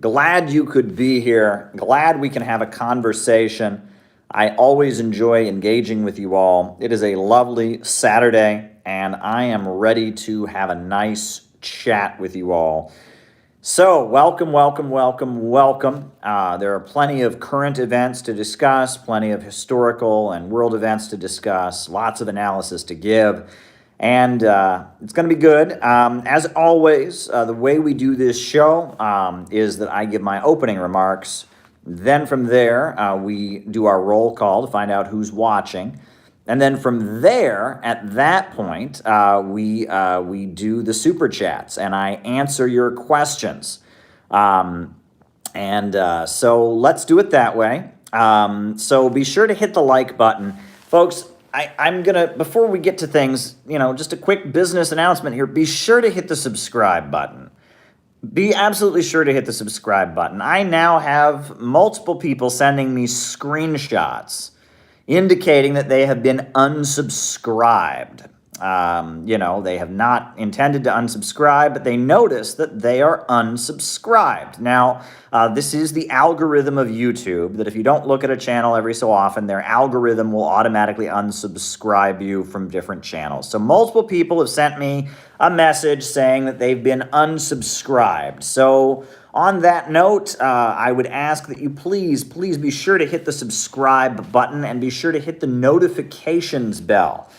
Glad you could be here. Glad we can have a conversation. I always enjoy engaging with you all. It is a lovely Saturday, and I am ready to have a nice chat with you all. So, welcome, welcome, welcome, welcome. There are plenty of current events to discuss, plenty of historical and world events to discuss, lots of analysis to give. And it's going to be good. As always, the way we do this show is that I give my opening remarks. Then from there, we do our roll call to find out who's watching. And then from there, at that point, we do the super chats and I answer your questions. So let's do it that way. So be sure to hit the like button. Folks, I'm going to, before we get to things, just a quick business announcement here. Be sure to hit the subscribe button. Be absolutely sure to hit the subscribe button. I now have multiple people sending me screenshots indicating that they have been unsubscribed. They have not intended to unsubscribe, but they notice that they are unsubscribed. Now, this is the algorithm of YouTube, that if you don't look at a channel every so often, their algorithm will automatically unsubscribe you from different channels. So multiple people have sent me a message saying that they've been unsubscribed. So on that note, I would ask that you please be sure to hit the subscribe button and be sure to hit the notifications bell.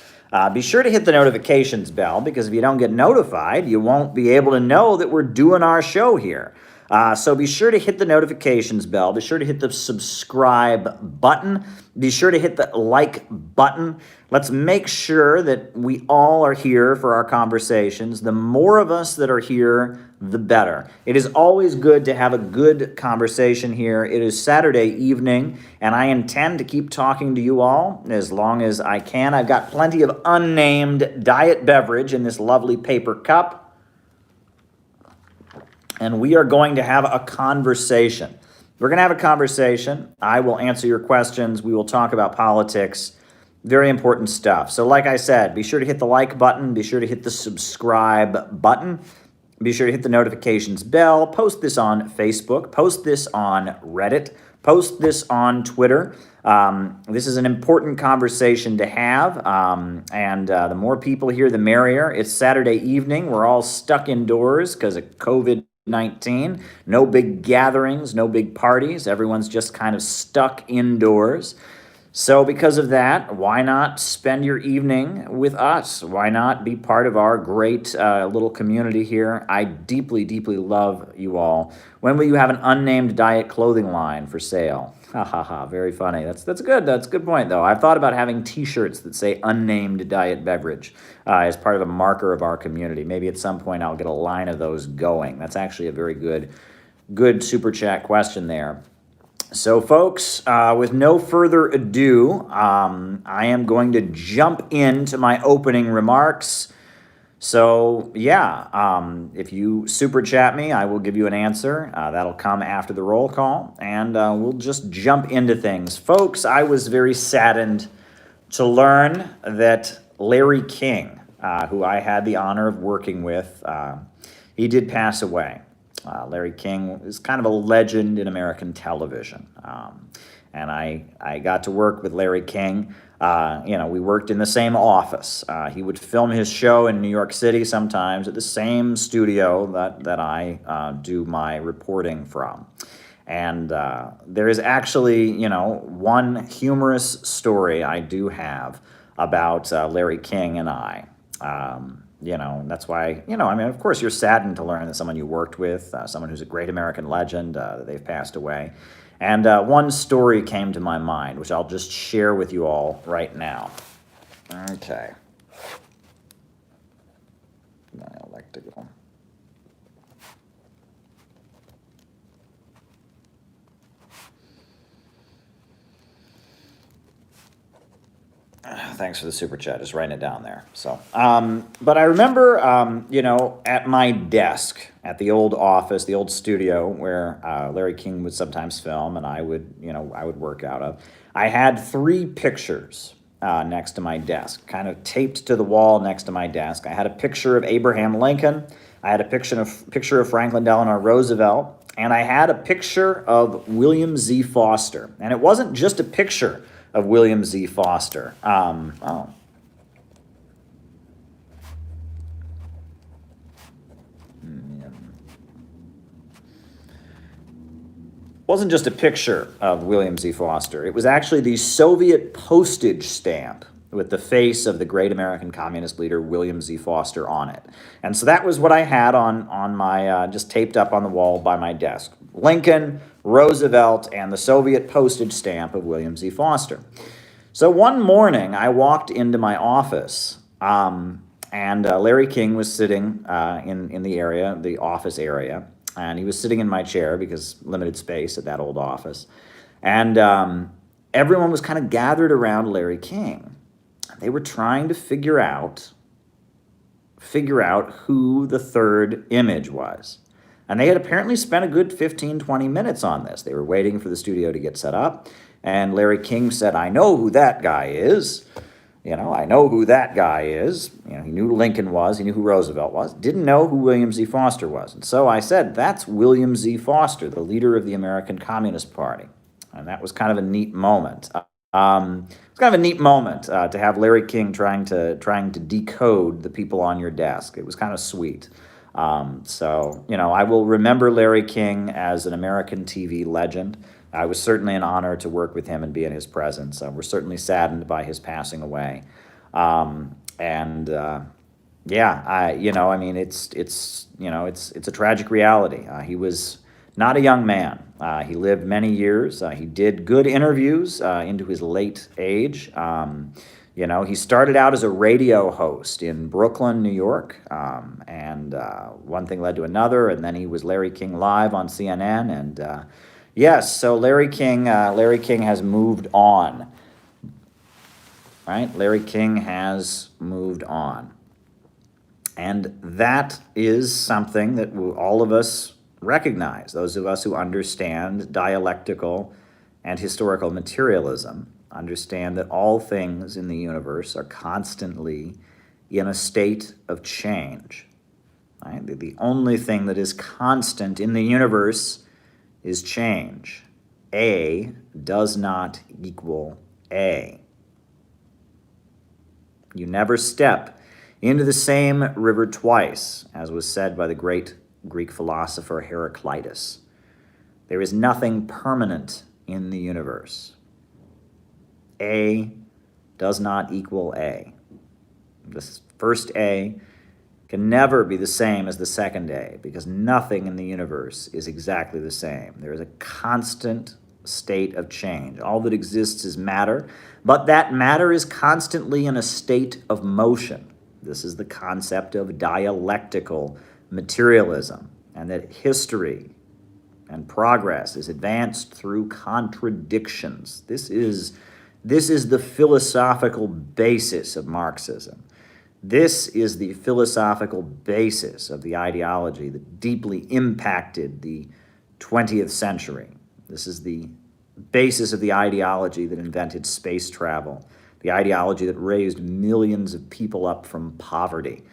Be sure to hit the notifications bell, because if you don't get notified, you won't be able to know that we're doing our show here. So be sure to hit the notifications bell. Be sure to hit the subscribe button. Be sure to hit the like button. Let's make sure that we all are here for our conversations. The more of us that are here, the better. It is always good to have a good conversation here. It is Saturday evening, and I intend to keep talking to you all as long as I can. I've got plenty of unnamed diet beverage in this lovely paper cup, and we are going to have a conversation. We're going to have a conversation. I will answer your questions. We will talk about politics. Very important stuff. So like I said, be sure to hit the like button. Be sure to hit the subscribe button. Be sure to hit the notifications bell. Post this on Facebook. Post this on Reddit. Post this on Twitter. This is an important conversation to have, and the more people here, the merrier. It's Saturday evening. We're all stuck indoors because of COVID-19. No big gatherings, no big parties. Everyone's just kind of stuck indoors. So because of that, why not spend your evening with us? Why not be part of our great little community here? I deeply, deeply love you all. When will you have an unnamed diet clothing line for sale? Ha ha ha, very funny. That's good. That's a good point, though. I've thought about having t-shirts that say unnamed diet beverage as part of a marker of our community. Maybe at some point I'll get a line of those going. That's actually a very good super chat question there. So, folks, with no further ado, I am going to jump into my opening remarks. So, if you super chat me, I will give you an answer. That'll come after the roll call, and we'll just jump into things. Folks, I was very saddened to learn that Larry King, who I had the honor of working with, he did pass away. Larry King is kind of a legend in American television. And I got to work with Larry King. We worked in the same office. He would film his show in New York City sometimes at the same studio that I do my reporting from. And there is actually, one humorous story I do have about Larry King and I. That's why, of course you're saddened to learn that someone you worked with, someone who's a great American legend, that they've passed away. And one story came to my mind, which I'll just share with you all right now. Okay. I like to go. Thanks for the super chat, just writing it down there. So, but I remember, at my desk at the old office, the old studio where Larry King would sometimes film and I would work out of, I had 3 pictures next to my desk, kind of taped to the wall next to my desk. I had a picture of Abraham Lincoln. I had a picture of Franklin Delano Roosevelt. and I had a picture of William Z. Foster. And it wasn't just a picture of William Z. Foster. Wasn't just a picture of William Z. Foster. It was actually the Soviet postage stamp with the face of the great American communist leader William Z. Foster on it. And so that was what I had on my, just taped up on the wall by my desk. Lincoln, Roosevelt, and the Soviet postage stamp of William Z. Foster. So one morning, I walked into my office, and Larry King was sitting in the area, the office area, and he was sitting in my chair because limited space at that old office. And everyone was kind of gathered around Larry King. They were trying to figure out who the third image was. And they had apparently spent a good 15, 20 minutes on this. They were waiting for the studio to get set up. And Larry King said, I know who that guy is. I know who that guy is. He knew who Lincoln was. He knew who Roosevelt was. Didn't know who William Z. Foster was. And so I said, that's William Z. Foster, the leader of the American Communist Party. And that was kind of a neat moment. It's kind of a neat moment to have Larry King trying to decode the people on your desk. It was kind of sweet. So I will remember Larry King as an American TV legend. It was certainly an honor to work with him and be in his presence. We're certainly saddened by his passing away. It's a tragic reality. He was not a young man. He lived many years. He did good interviews into his late age. He started out as a radio host in Brooklyn, New York, and one thing led to another, and then he was Larry King Live on CNN, and yes, so Larry King has moved on, right? Larry King has moved on, and that is something that all of us recognize. Those of us who understand dialectical and historical materialism understand that all things in the universe are constantly in a state of change. Right? The only thing that is constant in the universe is change. A does not equal A. You never step into the same river twice, as was said by the great Greek philosopher Heraclitus. There is nothing permanent in the universe. A does not equal A. The first A can never be the same as the second A, because nothing in the universe is exactly the same. There is a constant state of change. All that exists is matter, but that matter is constantly in a state of motion. This is the concept of dialectical materialism, and that history and progress is advanced through contradictions. This is the philosophical basis of Marxism. This is the philosophical basis of the ideology that deeply impacted the 20th century. This is the basis of the ideology that invented space travel, the ideology that raised millions of people up from poverty,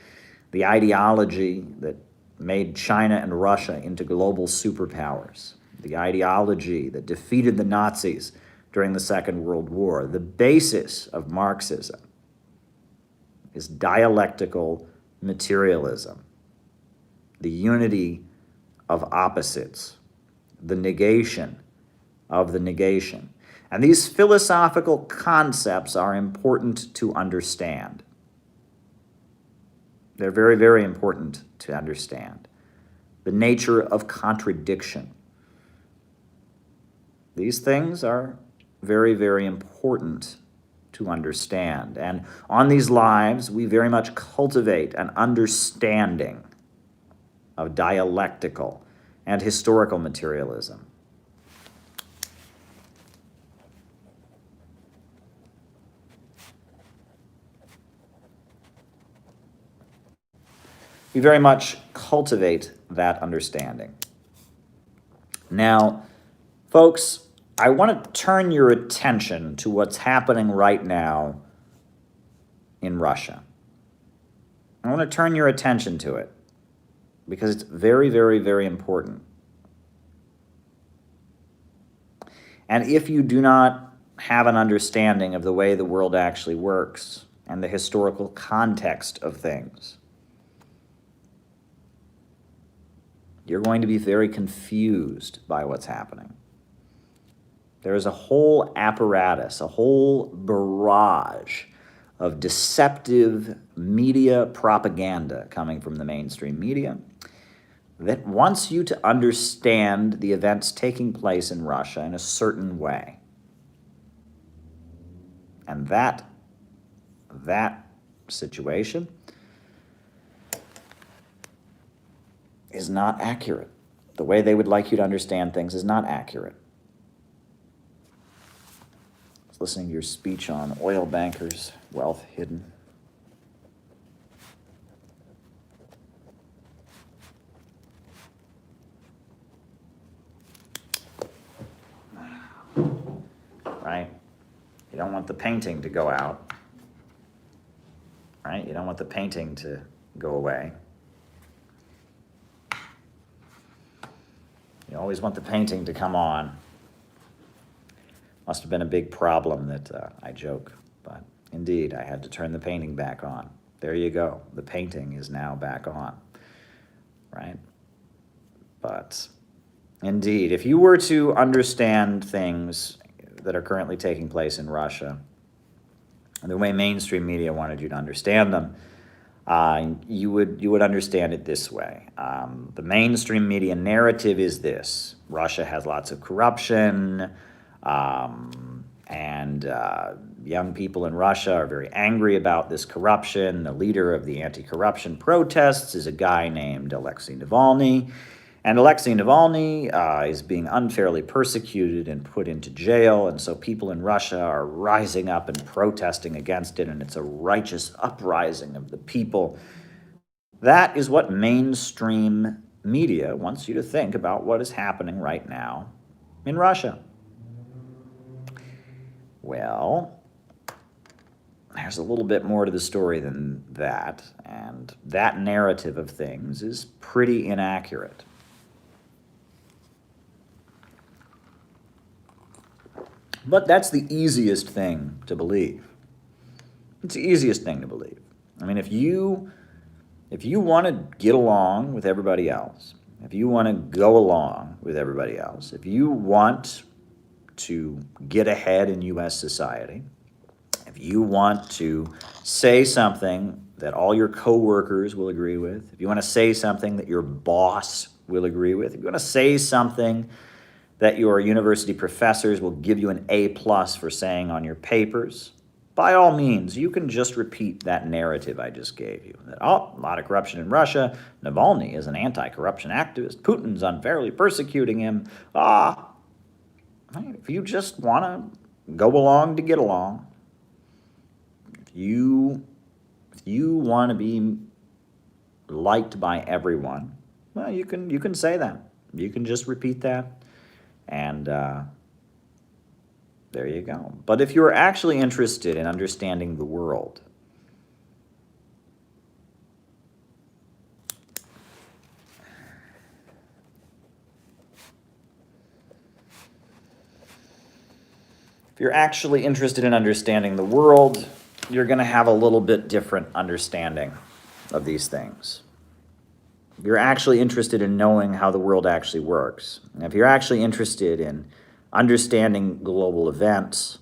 the ideology that made China and Russia into global superpowers, the ideology that defeated the Nazis during the Second World War. The basis of Marxism is dialectical materialism, the unity of opposites, the negation of the negation. And these philosophical concepts are important to understand. They're very, very important to understand. The nature of contradiction. These things are very, very important to understand. And on these lives, we very much cultivate an understanding of dialectical and historical materialism. We very much cultivate that understanding. Now, folks, I want to turn your attention to what's happening right now in Russia. I want to turn your attention to it because it's very, very, very important. And if you do not have an understanding of the way the world actually works and the historical context of things, you're going to be very confused by what's happening. There is a whole apparatus, a whole barrage of deceptive media propaganda coming from the mainstream media that wants you to understand the events taking place in Russia in a certain way. And that situation is not accurate. The way they would like you to understand things is not accurate. I was listening to your speech on oil bankers' wealth hidden. Right? You don't want the painting to go out. Right? You don't want the painting to go away. You always want the painting to come on. Must have been a big problem that I joke, but indeed, I had to turn the painting back on. There you go. The painting is now back on, right? But indeed, if you were to understand things that are currently taking place in Russia, the way mainstream media wanted you to understand them, you would understand it this way. The mainstream media narrative is this: Russia has lots of corruption, and young people in Russia are very angry about this corruption. The leader of the anti-corruption protests is a guy named Alexei Navalny, and Alexei Navalny is being unfairly persecuted and put into jail, and so people in Russia are rising up and protesting against it, and it's a righteous uprising of the people. That is what mainstream media wants you to think about what is happening right now in Russia. Well, there's a little bit more to the story than that, and that narrative of things is pretty inaccurate. But that's the easiest thing to believe. It's the easiest thing to believe. I mean, if you want to get along with everybody else, if you want to go along with everybody else, if you want to get ahead in U.S. society, if you want to say something that all your coworkers will agree with, if you want to say something that your boss will agree with, if you want to say something that your university professors will give you an A+ for saying on your papers, by all means, you can just repeat that narrative I just gave you. That, oh, a lot of corruption in Russia, Navalny is an anti-corruption activist, Putin's unfairly persecuting him. If you just want to go along to get along, if you want to be liked by everyone, well, you can say that. You can just repeat that. And there you go. But if you're actually interested in understanding the world, you're going to have a little bit different understanding of these things. If you're actually interested in knowing how the world actually works, and if you're actually interested in understanding global events,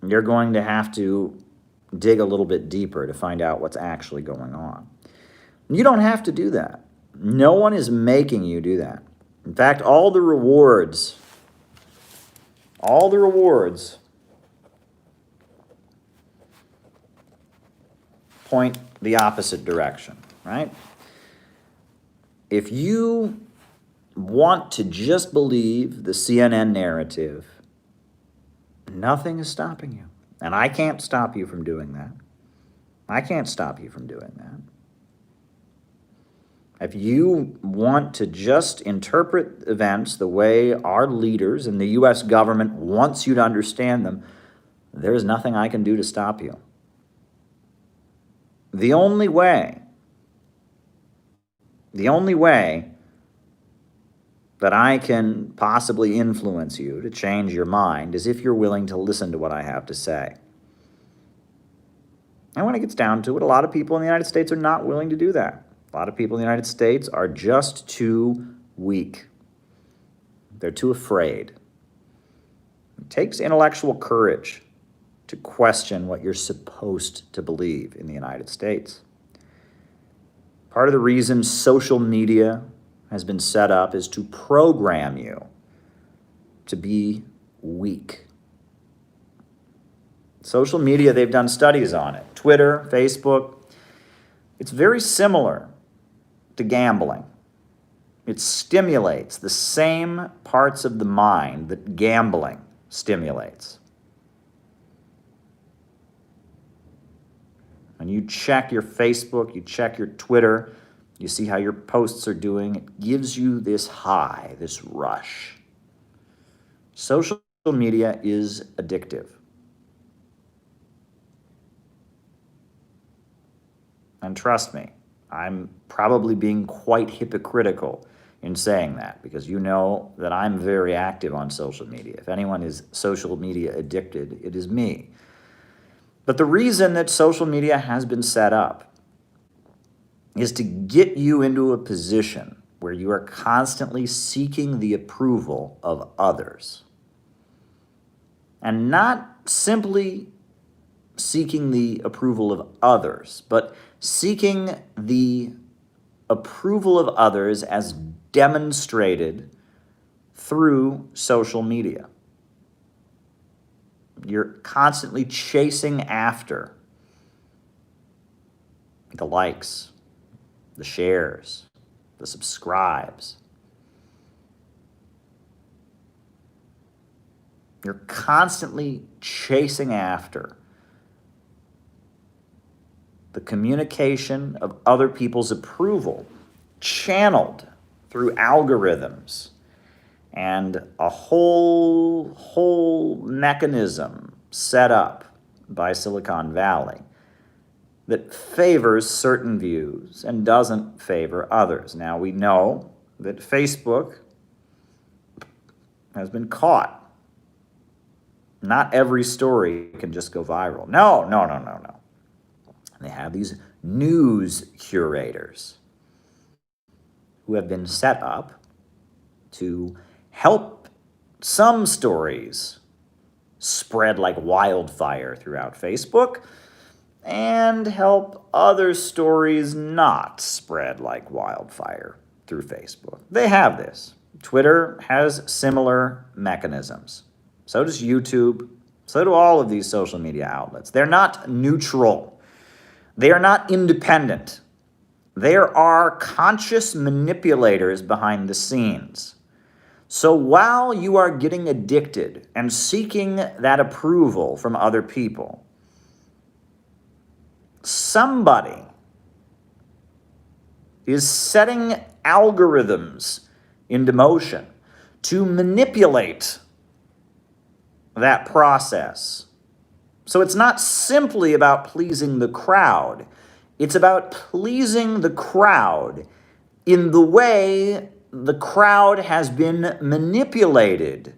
you're going to have to dig a little bit deeper to find out what's actually going on. You don't have to do that. No one is making you do that. In fact, all the rewards point the opposite direction, right? If you want to just believe the CNN narrative, nothing is stopping you. And I can't stop you from doing that. If you want to just interpret events the way our leaders and the U.S. government wants you to understand them, there's nothing I can do to stop you. The only way that I can possibly influence you to change your mind is if you're willing to listen to what I have to say. And when it gets down to it, a lot of people in the United States are not willing to do that. A lot of people in the United States are just too weak. They're too afraid. It takes intellectual courage to question what you're supposed to believe in the United States. Part of the reason social media has been set up is to program you to be weak. Social media, they've done studies on it. Twitter, Facebook, it's very similar to gambling. It stimulates the same parts of the mind that gambling stimulates. When you check your Facebook, you check your Twitter, you see how your posts are doing, it gives you this high, this rush. Social media is addictive. And trust me, I'm probably being quite hypocritical in saying that, because you know that I'm very active on social media. If anyone is social media addicted, it is me. But the reason that social media has been set up is to get you into a position where you are constantly seeking the approval of others. And not simply seeking the approval of others, but seeking the approval of others as demonstrated through social media. You're constantly chasing after the likes, the shares, the subscribes. You're constantly chasing after the communication of other people's approval, channeled through algorithms and a whole mechanism set up by Silicon Valley that favors certain views and doesn't favor others. Now, we know that Facebook has been caught. Not every story can just go viral. No. They have these news curators who have been set up to help some stories spread like wildfire throughout Facebook and help other stories not spread like wildfire through Facebook. They have this. Twitter has similar mechanisms. So does YouTube. So do all of these social media outlets. They're not neutral. They are not independent. There are conscious manipulators behind the scenes. So while you are getting addicted and seeking that approval from other people, somebody is setting algorithms into motion to manipulate that process. So it's not simply about pleasing the crowd. It's about pleasing the crowd in the way the crowd has been manipulated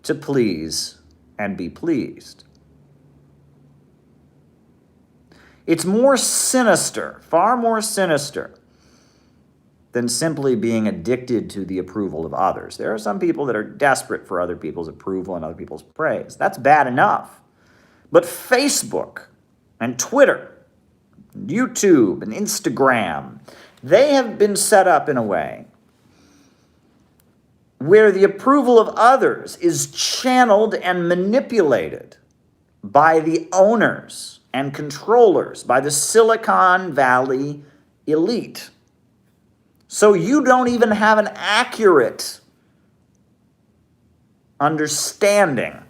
to please and be pleased. It's more sinister, far more sinister, than simply being addicted to the approval of others. There are some people that are desperate for other people's approval and other people's praise. That's bad enough. But Facebook and Twitter, YouTube and Instagram, they have been set up in a way where the approval of others is channeled and manipulated by the owners and controllers, by the Silicon Valley elite. So you don't even have an accurate understanding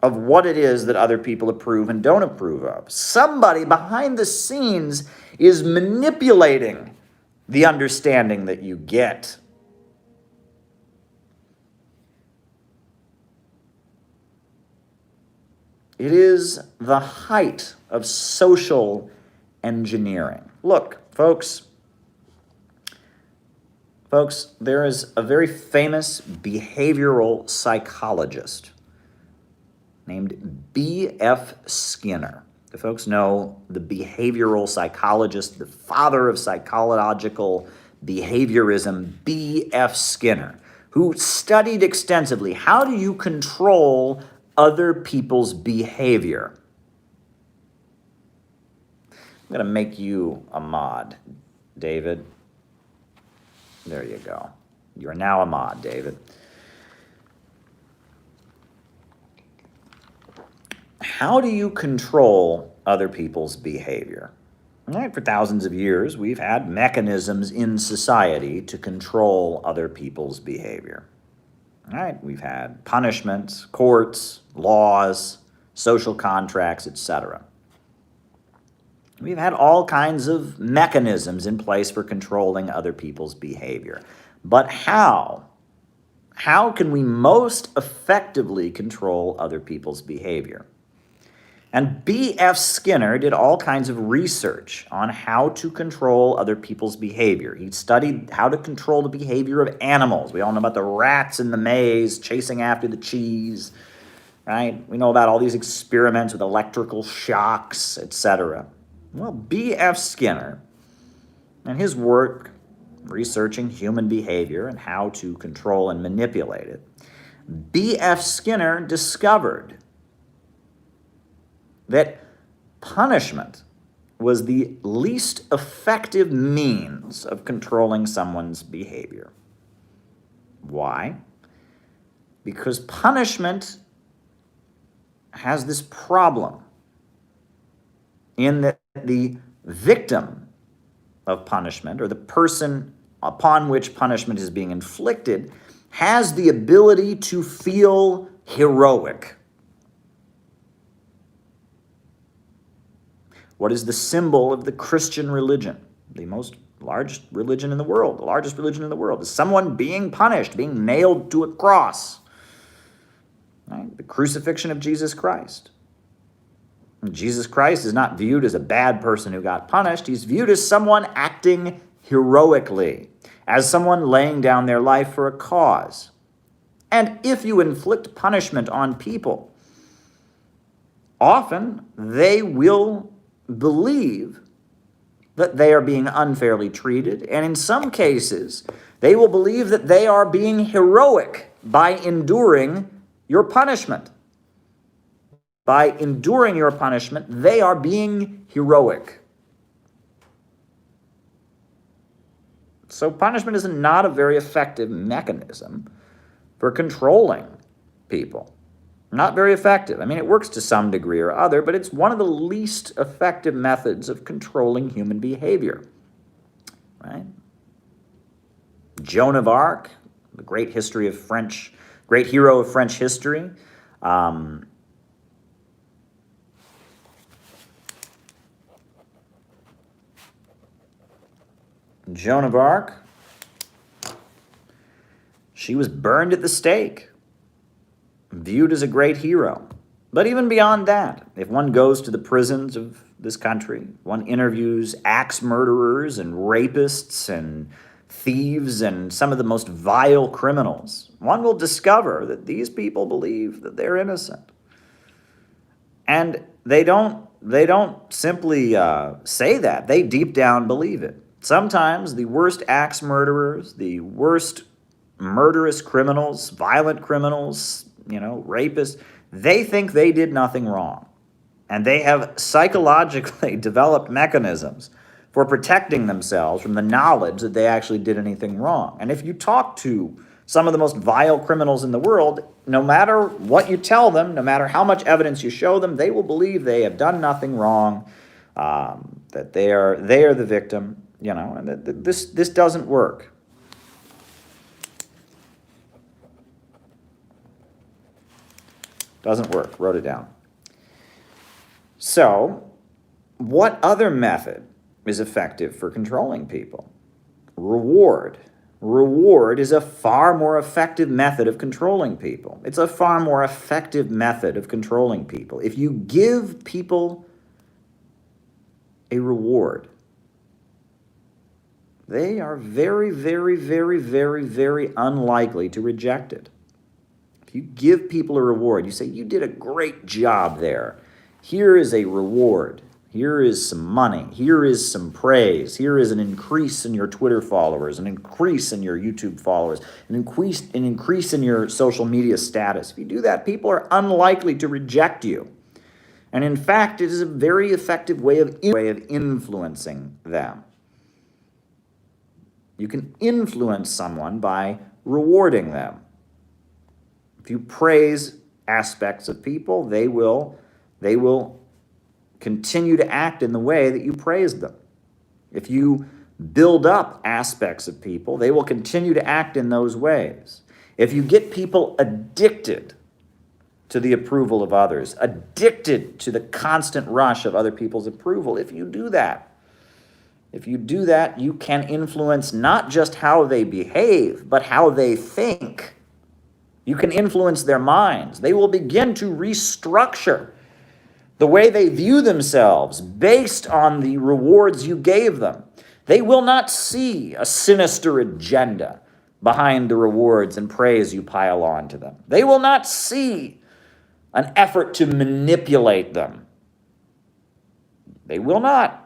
of what it is that other people approve and don't approve of. Somebody behind the scenes is manipulating the understanding that you get. It is the height of social engineering. Look, folks, Folks, there is a very famous behavioral psychologist named B.F. Skinner. Do folks know the behavioral psychologist, the father of psychological behaviorism, B.F. Skinner, who studied extensively how do you control other people's behavior? I'm going to make you a mod, David. There you go. You are now a mod, David. How do you control other people's behavior? All right, for thousands of years, we've had mechanisms in society to control other people's behavior. All right, we've had punishments, courts, laws, social contracts, etc. We've had all kinds of mechanisms in place for controlling other people's behavior. But how? How can we most effectively control other people's behavior? And B.F. Skinner did all kinds of research on how to control other people's behavior. He studied how to control the behavior of animals. We all know about the rats in the maze chasing after the cheese, right? We know about all these experiments with electrical shocks, etc. Well, B.F. Skinner and his work researching human behavior and how to control and manipulate it, B.F. Skinner discovered that punishment was the least effective means of controlling someone's behavior. Why? Because punishment has this problem in that the victim of punishment, or the person upon which punishment is being inflicted, has the ability to feel heroic. What is the symbol of the Christian religion? The largest religion in the world, the largest religion in the world, is someone being punished, being nailed to a cross. Right? The crucifixion of Jesus Christ. And Jesus Christ is not viewed as a bad person who got punished. He's viewed as someone acting heroically, as someone laying down their life for a cause. And if you inflict punishment on people, often they will believe that they are being unfairly treated, and in some cases, they will believe that they are being heroic by enduring your punishment. By enduring your punishment, they are being heroic. So punishment is not a very effective mechanism for controlling people. Not very effective. I mean, it works to some degree or other, but it's one of the least effective methods of controlling human behavior, right? Joan of Arc, the great hero of French history. Joan of Arc, she was burned at the stake, viewed as a great hero. But even beyond that, if one goes to the prisons of this country, one interviews axe murderers and rapists and thieves and some of the most vile criminals, one will discover that these people believe that they're innocent. And they don't simply say that. They deep down believe it. Sometimes the worst axe murderers, the worst murderous criminals, violent criminals, rapists, they think they did nothing wrong. And they have psychologically developed mechanisms for protecting themselves from the knowledge that they actually did anything wrong. And if you talk to some of the most vile criminals in the world, no matter what you tell them, no matter how much evidence you show them, they will believe they have done nothing wrong, that they are the victim, and that this doesn't work. Doesn't work. Wrote it down. So, what other method is effective for controlling people? Reward. Reward is a far more effective method of controlling people. It's a far more effective method of controlling people. If you give people a reward, they are very, very, very, very, very unlikely to reject it. If you give people a reward, you say, you did a great job there. Here is a reward. Here is some money. Here is some praise. Here is an increase in your Twitter followers, an increase in your YouTube followers, an increase in your social media status. If you do that, people are unlikely to reject you. And in fact, it is a very effective way of influencing them. You can influence someone by rewarding them. If you praise aspects of people, they will continue to act in the way that you praise them. If you build up aspects of people, they will continue to act in those ways. If you get people addicted to the approval of others, addicted to the constant rush of other people's approval, if you do that, you can influence not just how they behave, but how they think. You can influence their minds. They will begin to restructure the way they view themselves based on the rewards you gave them. They will not see a sinister agenda behind the rewards and praise you pile on to them. They will not see an effort to manipulate them. They will not.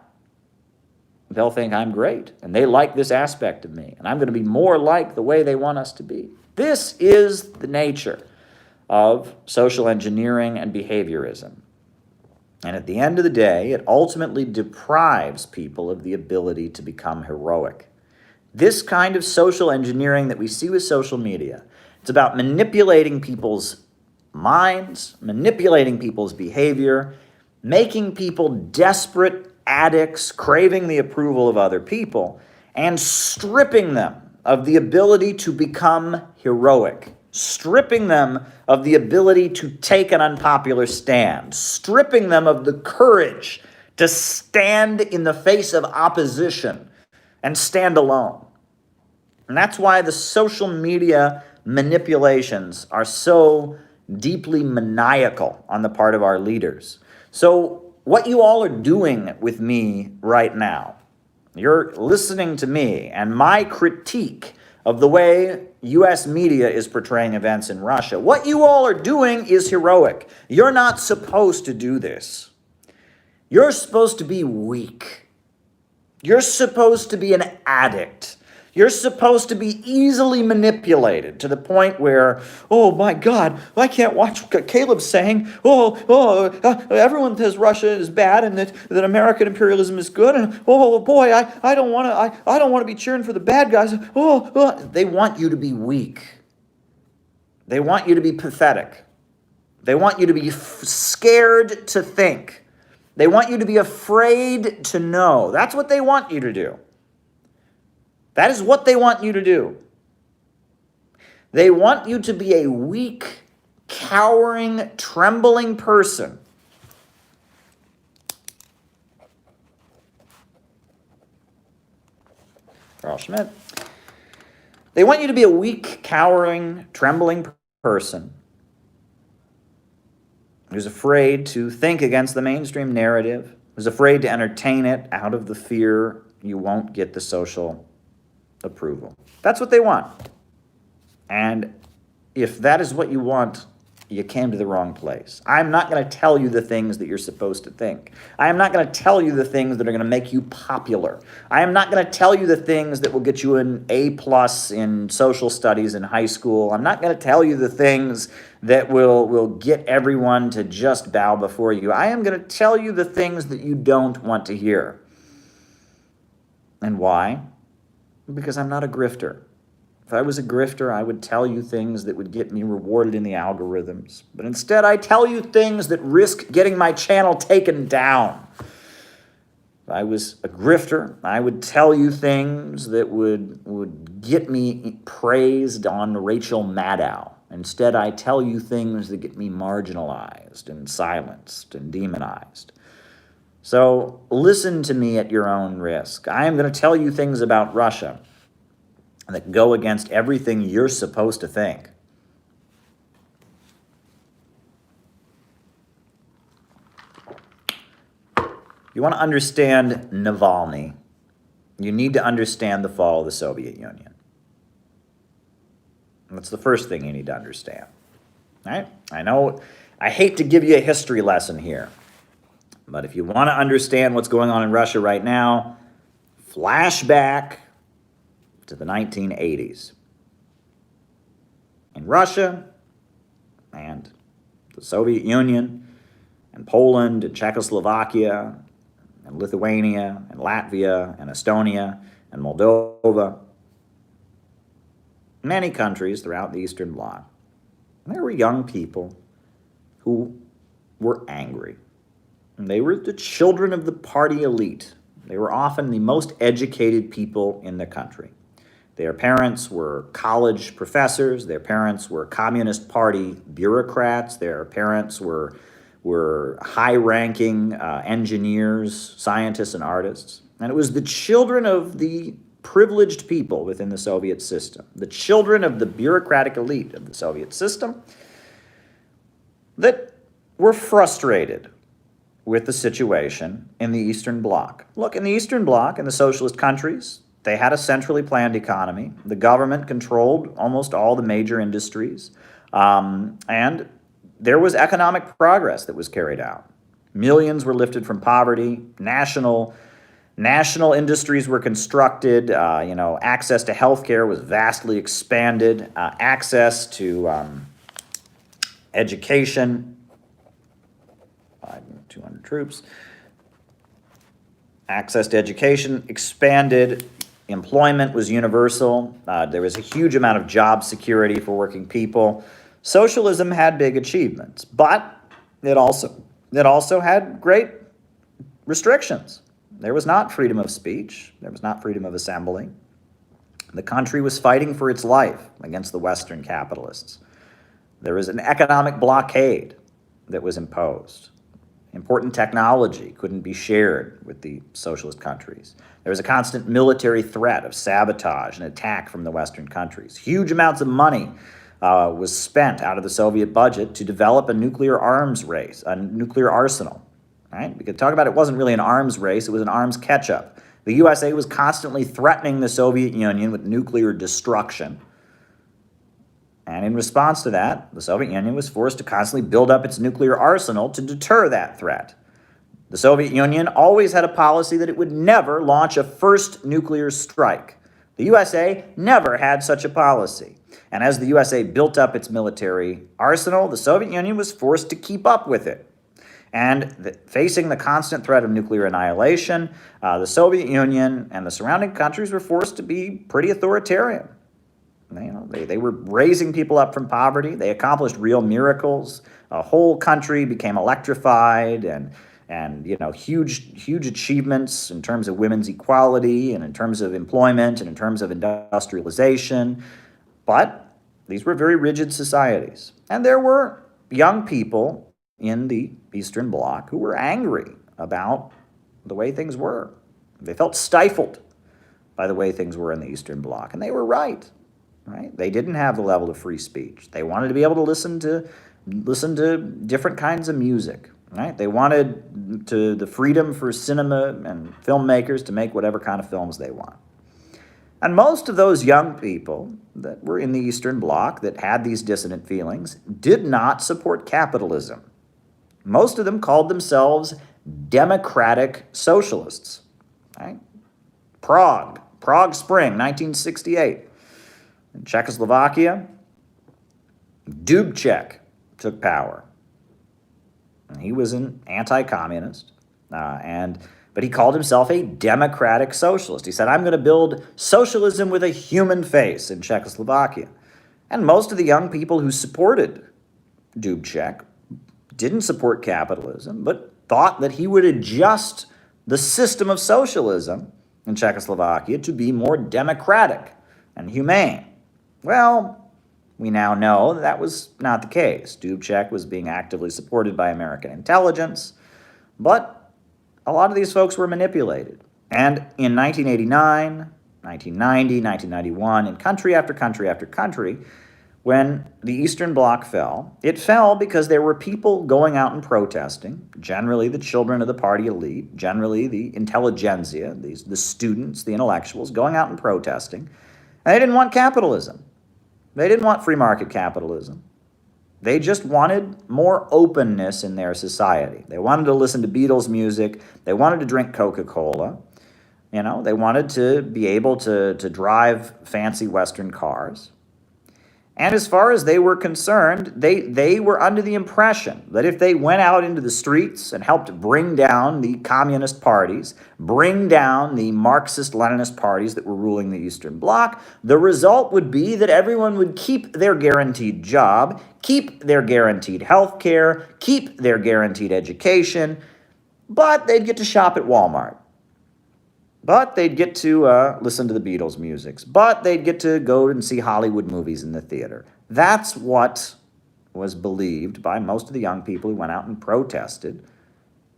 They'll think I'm great, and they like this aspect of me, and I'm going to be more like the way they want us to be. This is the nature of social engineering and behaviorism. And at the end of the day, it ultimately deprives people of the ability to become heroic. This kind of social engineering that we see with social media, it's about manipulating people's minds, manipulating people's behavior, making people desperate addicts, craving the approval of other people, and stripping them of the ability to become heroic, stripping them of the ability to take an unpopular stand, stripping them of the courage to stand in the face of opposition and stand alone. And that's why the social media manipulations are so deeply maniacal on the part of our leaders. So what you all are doing with me right now, you're listening to me and my critique of the way U.S. media is portraying events in Russia. What you all are doing is heroic. You're not supposed to do this. You're supposed to be weak. You're supposed to be an addict. You're supposed to be easily manipulated to the point where, oh my God, I can't watch what Caleb's saying. Everyone says Russia is bad and that American imperialism is good. And oh boy, I don't want to be cheering for the bad guys. They want you to be weak. They want you to be pathetic. They want you to be scared to think. They want you to be afraid to know. That's what they want you to do. That is what they want you to do. They want you to be a weak, cowering, trembling person. Carl Schmitt. They want you to be a weak, cowering, trembling person who's afraid to think against the mainstream narrative, who's afraid to entertain it out of the fear you won't get the social approval. That's what they want. And if that is what you want, you came to the wrong place. I'm not going to tell you the things that you're supposed to think. I am not going to tell you the things that are going to make you popular. I am not going to tell you the things that will get you an A+ in social studies in high school. I'm not going to tell you the things that will get everyone to just bow before you. I am going to tell you the things that you don't want to hear. And why? Because I'm not a grifter. If I was a grifter, I would tell you things that would get me rewarded in the algorithms. But instead, I tell you things that risk getting my channel taken down. If I was a grifter, I would tell you things that would get me praised on Rachel Maddow. Instead, I tell you things that get me marginalized and silenced and demonized. So listen to me at your own risk. I am going to tell you things about Russia that go against everything you're supposed to think. You want to understand Navalny. you need to understand the fall of the Soviet Union. That's the first thing you need to understand. Right? I know I hate to give you a history lesson here, but if you want to understand what's going on in Russia right now, flashback to the 1980s. In Russia and the Soviet Union and Poland and Czechoslovakia and Lithuania and Latvia and Estonia and Moldova, many countries throughout the Eastern Bloc, there were young people who were angry. And they were the children of the party elite. They were often the most educated people in the country. Their parents were college professors. Their parents were Communist Party bureaucrats. Their parents were high-ranking engineers, scientists, and artists. And it was the children of the privileged people within the Soviet system, the children of the bureaucratic elite of the Soviet system, that were frustrated with the situation in the Eastern Bloc. Look, in the Eastern Bloc, in the socialist countries, they had a centrally planned economy. The government controlled almost all the major industries. And there was economic progress that was carried out. Millions were lifted from poverty. National industries were constructed. Access to healthcare was vastly expanded. Access to education, 200 troops. Access to education expanded. Employment was universal. There was a huge amount of job security for working people. Socialism had big achievements, but it also had great restrictions. There was not freedom of speech. There was not freedom of assembly. The country was fighting for its life against the Western capitalists. There was an economic blockade that was imposed. Important technology couldn't be shared with the socialist countries. There was a constant military threat of sabotage and attack from the Western countries. Huge amounts of money was spent out of the Soviet budget to develop a nuclear arms race, a nuclear arsenal. Right? We could talk about it wasn't really an arms race, it was an arms catch-up. The USA was constantly threatening the Soviet Union with nuclear destruction. And in response to that, the Soviet Union was forced to constantly build up its nuclear arsenal to deter that threat. The Soviet Union always had a policy that it would never launch a first nuclear strike. The USA never had such a policy. And as the USA built up its military arsenal, the Soviet Union was forced to keep up with it. And facing the constant threat of nuclear annihilation, the Soviet Union and the surrounding countries were forced to be pretty authoritarian. They were raising people up from poverty. They accomplished real miracles. A whole country became electrified, and huge achievements in terms of women's equality and in terms of employment and in terms of industrialization. But these were very rigid societies. And there were young people in the Eastern Bloc who were angry about the way things were. They felt stifled by the way things were in the Eastern Bloc, and they were right. They didn't have the level of free speech. They wanted to be able to listen to different kinds of music. They wanted the freedom for cinema and filmmakers to make whatever kind of films they want. And most of those young people that were in the Eastern Bloc that had these dissident feelings did not support capitalism. Most of them called themselves democratic socialists. Prague Spring, 1968. In Czechoslovakia, Dubček took power. And he was an anti-communist, but he called himself a democratic socialist. He said, I'm going to build socialism with a human face in Czechoslovakia. And most of the young people who supported Dubček didn't support capitalism, but thought that he would adjust the system of socialism in Czechoslovakia to be more democratic and humane. Well, we now know that was not the case. Dubček was being actively supported by American intelligence, but a lot of these folks were manipulated. And in 1989, 1990, 1991, in country after country after country, when the Eastern Bloc fell, it fell because there were people going out and protesting, generally the children of the party elite, generally the intelligentsia, the students, the intellectuals, going out and protesting. And they didn't want capitalism. They didn't want free market capitalism. They just wanted more openness in their society. They wanted to listen to Beatles music. They wanted to drink Coca-Cola. They wanted to be able to drive fancy Western cars. And as far as they were concerned, they were under the impression that if they went out into the streets and helped bring down the communist parties, bring down the Marxist-Leninist parties that were ruling the Eastern Bloc, the result would be that everyone would keep their guaranteed job, keep their guaranteed health care, keep their guaranteed education, but they'd get to shop at Walmart. But they'd get to listen to the Beatles music. But they'd get to go and see Hollywood movies in the theater. That's what was believed by most of the young people who went out and protested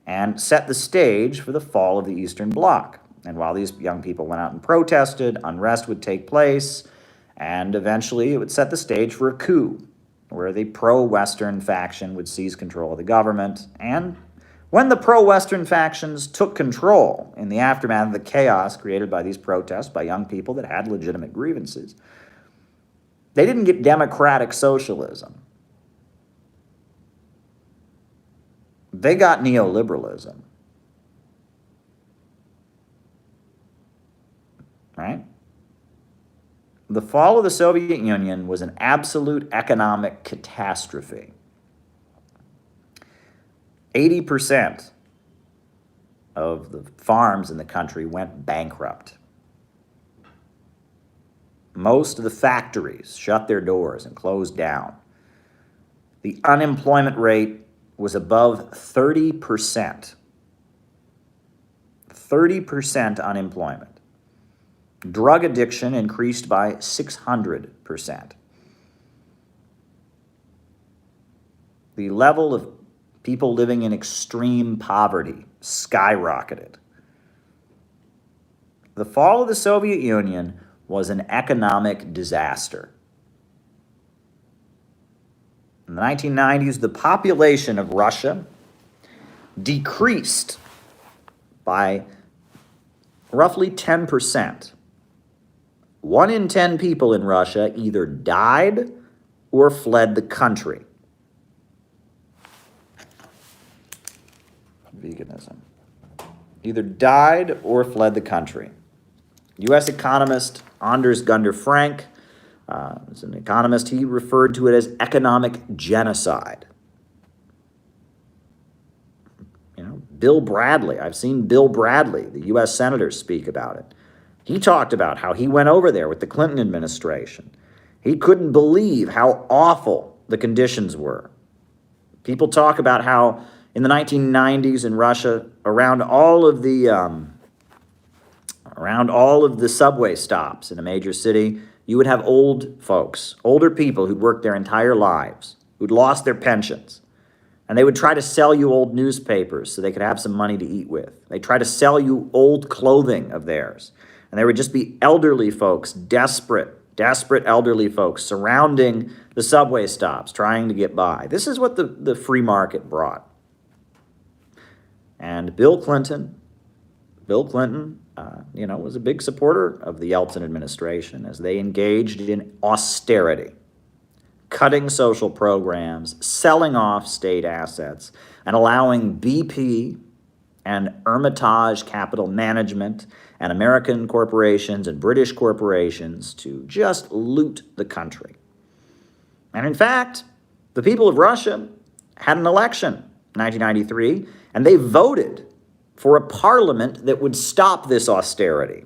and set the stage for the fall of the Eastern Bloc. And while these young people went out and protested, unrest would take place, and eventually it would set the stage for a coup, where the pro-Western faction would seize control of the government. And when the pro-Western factions took control in the aftermath of the chaos created by these protests by young people that had legitimate grievances, they didn't get democratic socialism. They got neoliberalism. Right? The fall of the Soviet Union was an absolute economic catastrophe. 80% of the farms in the country went bankrupt. Most of the factories shut their doors and closed down. The unemployment rate was above 30%. 30% unemployment. Drug addiction increased by 600%. The level of people living in extreme poverty skyrocketed. The fall of the Soviet Union was an economic disaster. In the 1990s, the population of Russia decreased by roughly 10%. 1 in 10 people in Russia either died or fled the country. Veganism. Either died or fled the country. U.S. economist Anders Gunter Frank, as an economist, he referred to it as economic genocide. Bill Bradley, I've seen Bill Bradley, the U.S. senator, speak about it. He talked about how he went over there with the Clinton administration. He couldn't believe how awful the conditions were. People talk about how in the 1990s in Russia, around all of the subway stops in a major city, you would have old folks, older people who'd worked their entire lives, who'd lost their pensions. And they would try to sell you old newspapers so they could have some money to eat with. They'd try to sell you old clothing of theirs. And there would just be elderly folks, desperate elderly folks surrounding the subway stops trying to get by. This is what the free market brought. And Bill Clinton, was a big supporter of the Yeltsin administration as they engaged in austerity, cutting social programs, selling off state assets, and allowing BP and Hermitage Capital Management and American corporations and British corporations to just loot the country. And in fact, the people of Russia had an election in 1993, and they voted for a parliament that would stop this austerity,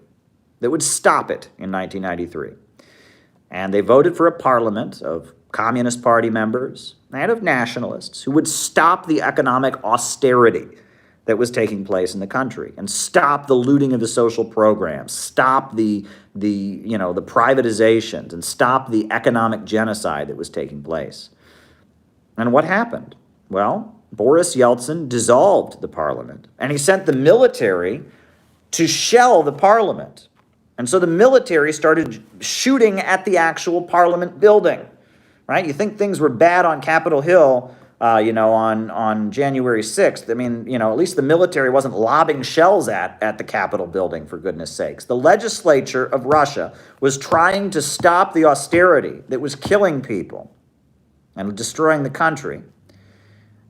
that would stop it in 1993. And they voted for a parliament of Communist Party members and of nationalists who would stop the economic austerity that was taking place in the country and stop the looting of the social programs, stop the privatizations, and stop the economic genocide that was taking place. And what happened? Well, Boris Yeltsin dissolved the parliament, and he sent the military to shell the parliament. And so the military started shooting at the actual parliament building. right? You think things were bad on Capitol Hill, on January 6th. I mean, at least the military wasn't lobbing shells at the Capitol building, for goodness sakes. The legislature of Russia was trying to stop the austerity that was killing people and destroying the country.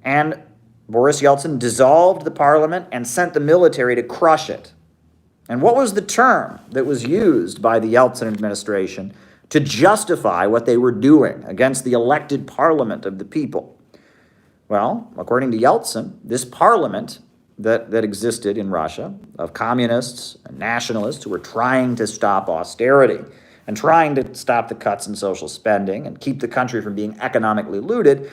And Boris Yeltsin dissolved the parliament and sent the military to crush it. And what was the term that was used by the Yeltsin administration to justify what they were doing against the elected parliament of the people? Well, according to Yeltsin, this parliament that existed in Russia of communists and nationalists who were trying to stop austerity and trying to stop the cuts in social spending and keep the country from being economically looted,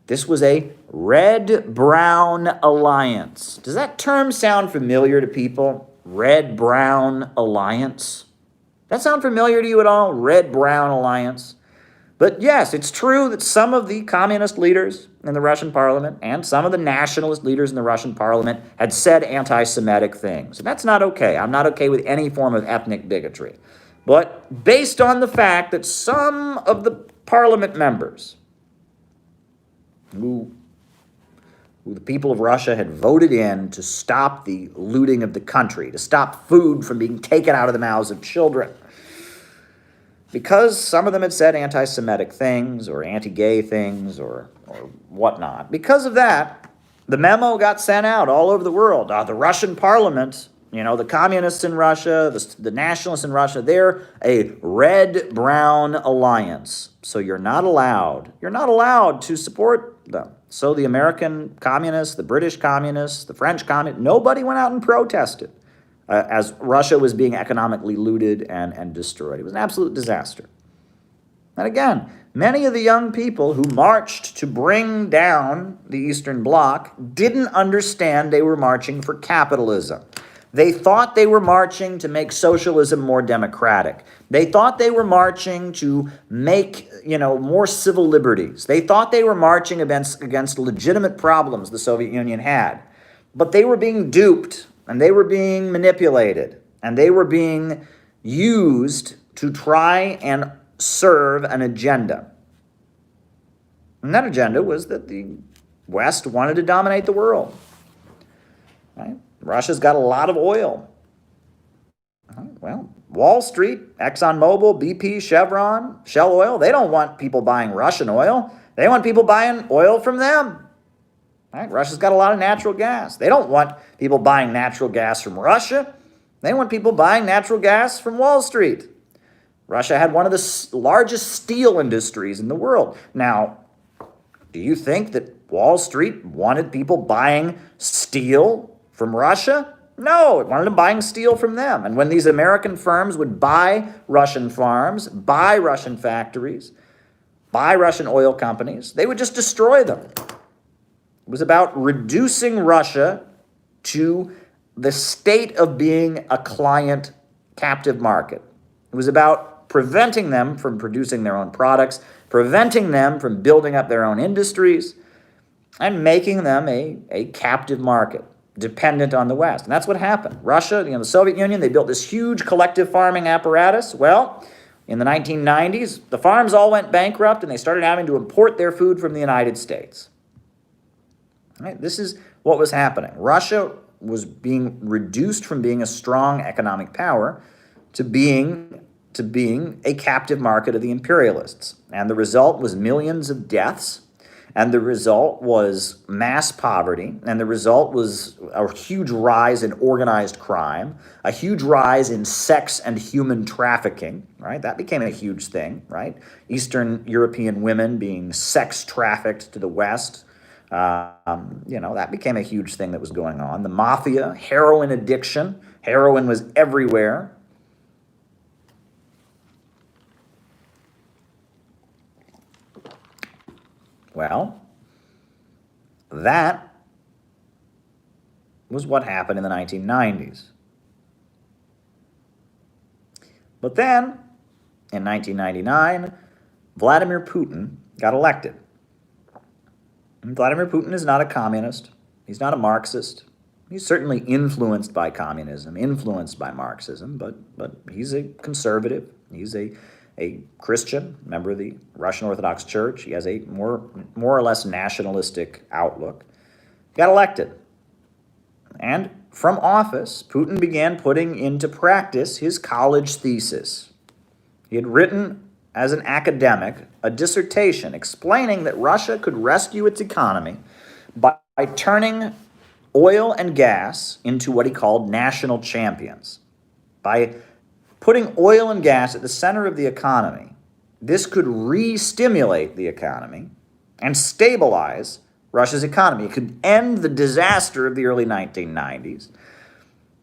this was a red-brown alliance. Does that term sound familiar to people? Red-brown alliance? That sound familiar to you at all? Red-brown alliance? But yes, it's true that some of the communist leaders in the Russian parliament and some of the nationalist leaders in the Russian parliament had said anti-Semitic things. And that's not okay. I'm not okay with any form of ethnic bigotry. But based on the fact that some of the parliament members who the people of Russia had voted in to stop the looting of the country, to stop food from being taken out of the mouths of children, because some of them had said anti-Semitic things or anti-gay things or whatnot, because of that, the memo got sent out all over the world. The Russian parliament, the communists in Russia, the nationalists in Russia, they're a red-brown alliance. So you're not allowed to support them. So the American communists, the British communists, the French communists, nobody went out and protested as Russia was being economically looted and destroyed. It was an absolute disaster. And again, many of the young people who marched to bring down the Eastern Bloc didn't understand they were marching for capitalism. They thought they were marching to make socialism more democratic. They thought they were marching to make, more civil liberties. They thought they were marching against legitimate problems the Soviet Union had. But they were being duped, and they were being manipulated, and they were being used to try and serve an agenda. And that agenda was that the West wanted to dominate the world. Right? Russia's got a lot of oil. Well, Wall Street, ExxonMobil, BP, Chevron, Shell Oil, they don't want people buying Russian oil. They want people buying oil from them. Right? Russia's got a lot of natural gas. They don't want people buying natural gas from Russia. They want people buying natural gas from Wall Street. Russia had one of the largest steel industries in the world. Now, do you think that Wall Street wanted people buying steel from Russia? No, it wanted them buying steel from them. And when these American firms would buy Russian farms, buy Russian factories, buy Russian oil companies, they would just destroy them. It was about reducing Russia to the state of being a client captive market. It was about preventing them from producing their own products, preventing them from building up their own industries, and making them a captive market, dependent on the West. And that's what happened. Russia, the Soviet Union, they built this huge collective farming apparatus. Well, in the 1990s, the farms all went bankrupt, and they started having to import their food from the United States. Right? This is what was happening. Russia was being reduced from being a strong economic power to being a captive market of the imperialists. And the result was millions of deaths, and the result was mass poverty, and the result was a huge rise in organized crime, a huge rise in sex and human trafficking, right? That became a huge thing, right? Eastern European women being sex trafficked to the West. That became a huge thing that was going on. The mafia, heroin addiction. Heroin was everywhere. Well, that was what happened in the 1990s. But then, in 1999, Vladimir Putin got elected. And Vladimir Putin is not a communist. He's not a Marxist. He's certainly influenced by communism, influenced by Marxism, but he's a conservative. He's a a Christian, member of the Russian Orthodox Church. He has a more or less nationalistic outlook. He got elected. And from office, Putin began putting into practice his college thesis. He had written, as an academic, a dissertation explaining that Russia could rescue its economy by turning oil and gas into what he called national champions. By putting oil and gas at the center of the economy, this could re-stimulate the economy and stabilize Russia's economy. It could end the disaster of the early 1990s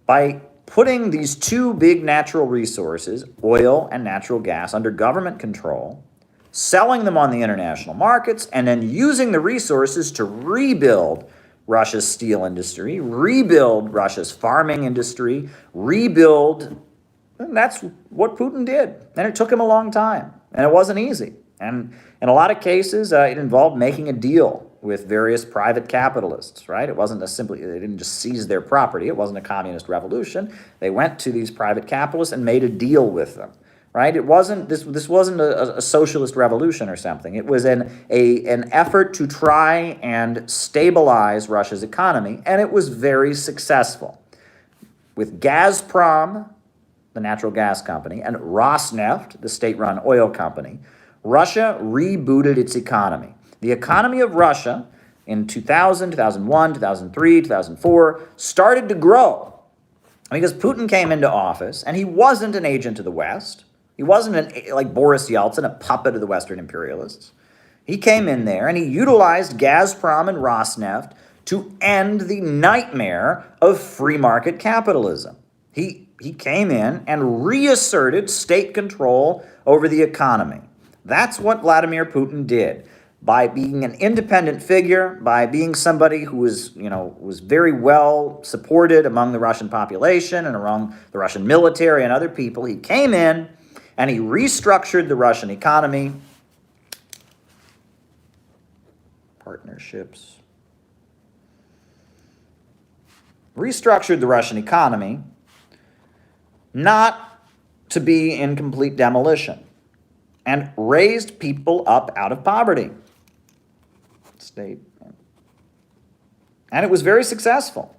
by putting these two big natural resources, oil and natural gas, under government control, selling them on the international markets, and then using the resources to rebuild Russia's steel industry, rebuild Russia's farming industry, rebuild. And that's what Putin did. And it took him a long time. And it wasn't easy. And in a lot of cases, it involved making a deal with various private capitalists, right? It wasn't they didn't just seize their property. It wasn't a communist revolution. They went to these private capitalists and made a deal with them, right? It wasn't, this wasn't a socialist revolution or something. It was an effort to try and stabilize Russia's economy, and it was very successful. With Gazprom, the natural gas company, and Rosneft, the state-run oil company, Russia rebooted its economy. The economy of Russia in 2000, 2001, 2003, 2004 started to grow because Putin came into office and he wasn't an agent of the West. He wasn't like Boris Yeltsin, a puppet of the Western imperialists. He came in there and he utilized Gazprom and Rosneft to end the nightmare of free market capitalism. He came in and reasserted state control over the economy. That's what Vladimir Putin did. By being an independent figure, by being somebody who was very well supported among the Russian population and among the Russian military and other people, he came in and he restructured the Russian economy. Partnerships. Restructured the Russian economy not to be in complete demolition, and raised people up out of poverty. State. And it was very successful.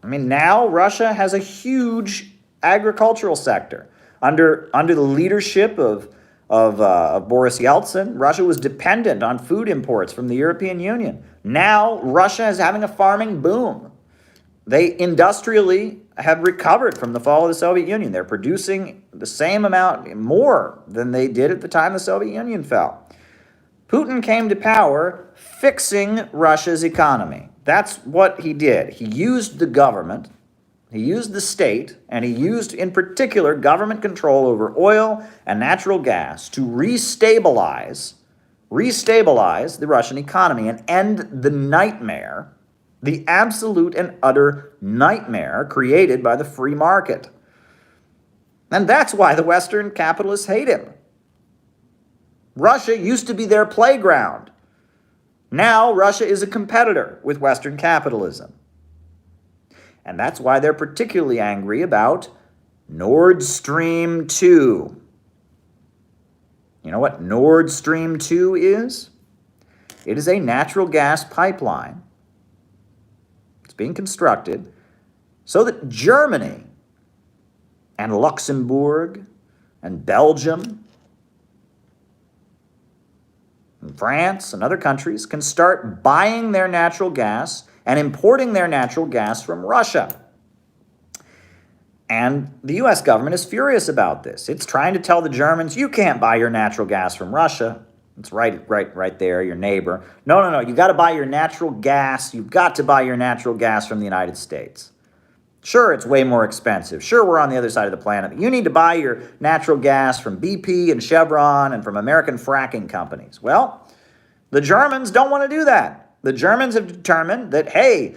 I mean, now Russia has a huge agricultural sector. Under the leadership of Boris Yeltsin, Russia was dependent on food imports from the European Union. Now Russia is having a farming boom. They industrially have recovered from the fall of the Soviet Union. They're producing the same amount, more than they did at the time the Soviet Union fell. Putin came to power fixing Russia's economy. That's what he did. He used the government, he used the state, and he used, in particular, government control over oil and natural gas to restabilize the Russian economy and end the nightmare, the absolute and utter nightmare created by the free market. And that's why the Western capitalists hate him. Russia used to be their playground. Now Russia is a competitor with Western capitalism. And that's why they're particularly angry about Nord Stream 2. You know what Nord Stream 2 is? It is a natural gas pipeline. It's being constructed so that Germany and Luxembourg and Belgium and France and other countries can start buying their natural gas and importing their natural gas from Russia. And the U.S. government is furious about this. It's trying to tell the Germans, you can't buy your natural gas from Russia. It's right there, your neighbor. No, you got to buy your natural gas. You've got to buy your natural gas from the United States. Sure, it's way more expensive. Sure, we're on the other side of the planet. But you need to buy your natural gas from BP and Chevron and from American fracking companies. Well, the Germans don't want to do that. The Germans have determined that, hey,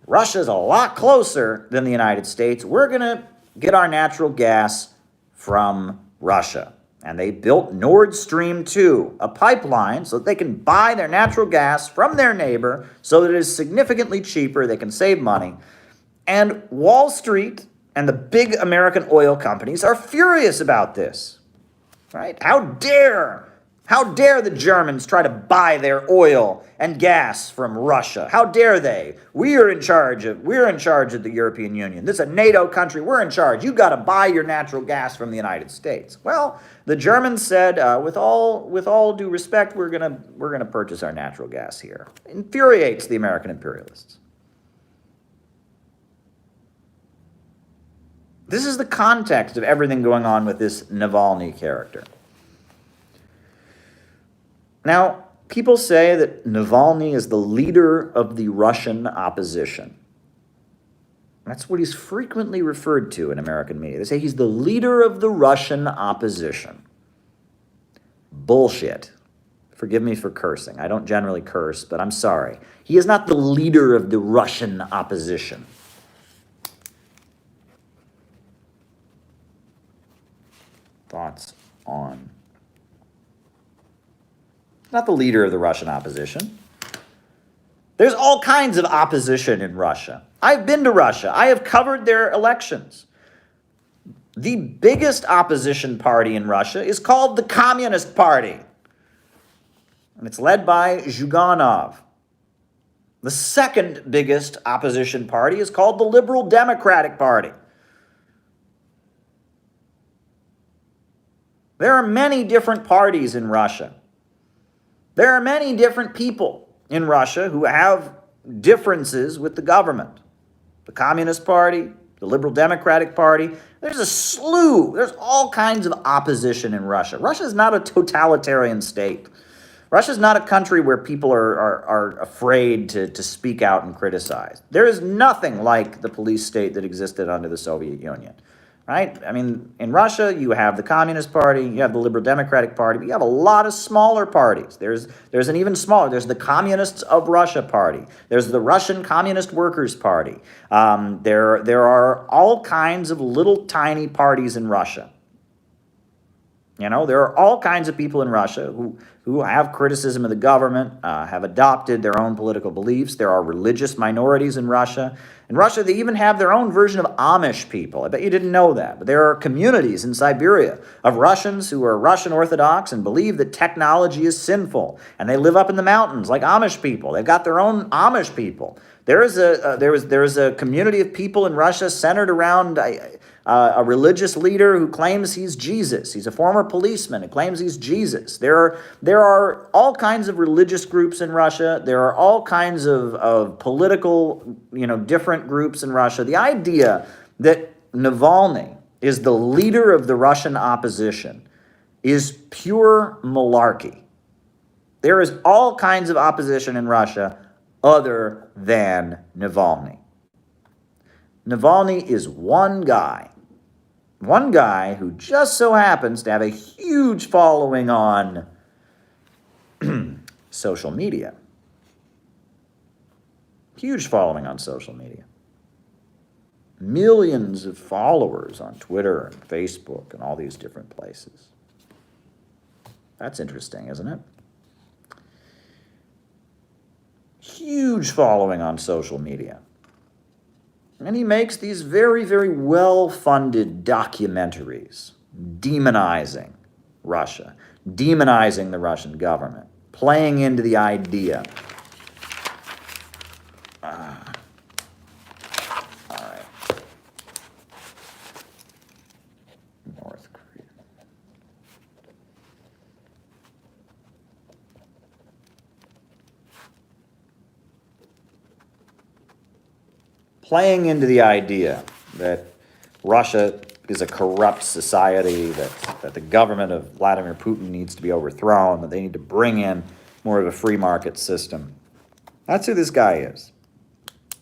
Russia's a lot closer than the United States. We're going to get our natural gas from Russia. And they built Nord Stream 2, a pipeline so that they can buy their natural gas from their neighbor so that it is significantly cheaper, they can save money. And Wall Street and the big American oil companies are furious about this. right? How dare the Germans try to buy their oil and gas from Russia? How dare they? We're in charge of the European Union. This is a NATO country. We're in charge. You got to buy your natural gas from the United States. Well, the Germans said, with all due respect, we're gonna purchase our natural gas here. Infuriates the American imperialists. This is the context of everything going on with this Navalny character. Now, people say that Navalny is the leader of the Russian opposition. That's what he's frequently referred to in American media. They say he's the leader of the Russian opposition. Bullshit. Forgive me for cursing. I don't generally curse, but I'm sorry. He is not the leader of the Russian opposition. Thoughts on? Not the leader of the Russian opposition. There's all kinds of opposition in Russia. I've been to Russia. I have covered their elections. The biggest opposition party in Russia is called the Communist Party. And it's led by Zyuganov. The second biggest opposition party is called the Liberal Democratic Party. There are many different parties in Russia. There are many different people in Russia who have differences with the government. The Communist Party, the Liberal Democratic Party. There's a slew. There's all kinds of opposition in Russia. Russia is not a totalitarian state. Russia is not a country where people are afraid to speak out and criticize. There is nothing like the police state that existed under the Soviet Union. Right? I mean, in Russia, you have the Communist Party, you have the Liberal Democratic Party, but you have a lot of smaller parties. There's an even smaller, there's the Communists of Russia Party. There's the Russian Communist Workers' Party. There are all kinds of little tiny parties in Russia. You know, there are all kinds of people in Russia who have criticism of the government, have adopted their own political beliefs. There are religious minorities in Russia. In Russia, they even have their own version of Amish people. I bet you didn't know that. But there are communities in Siberia of Russians who are Russian Orthodox and believe that technology is sinful. And they live up in the mountains like Amish people. They've got their own Amish people. There is a community of people in Russia centered around a religious leader who claims he's Jesus. He's a former policeman who claims he's Jesus. There are all kinds of religious groups in Russia. There are all kinds of political, different groups in Russia. The idea that Navalny is the leader of the Russian opposition is pure malarkey. There is all kinds of opposition in Russia other than Navalny. Navalny is one guy who just so happens to have a huge following on social media. Huge following on social media. Millions of followers on Twitter and Facebook and all these different places. That's interesting, isn't it? Huge following on social media. And he makes these very, very well-funded documentaries demonizing Russia, demonizing the Russian government, playing into the idea. All right. North Korea. Playing into the idea that Russia is a corrupt society, that the government of Vladimir Putin needs to be overthrown, that they need to bring in more of a free market system. That's who this guy is.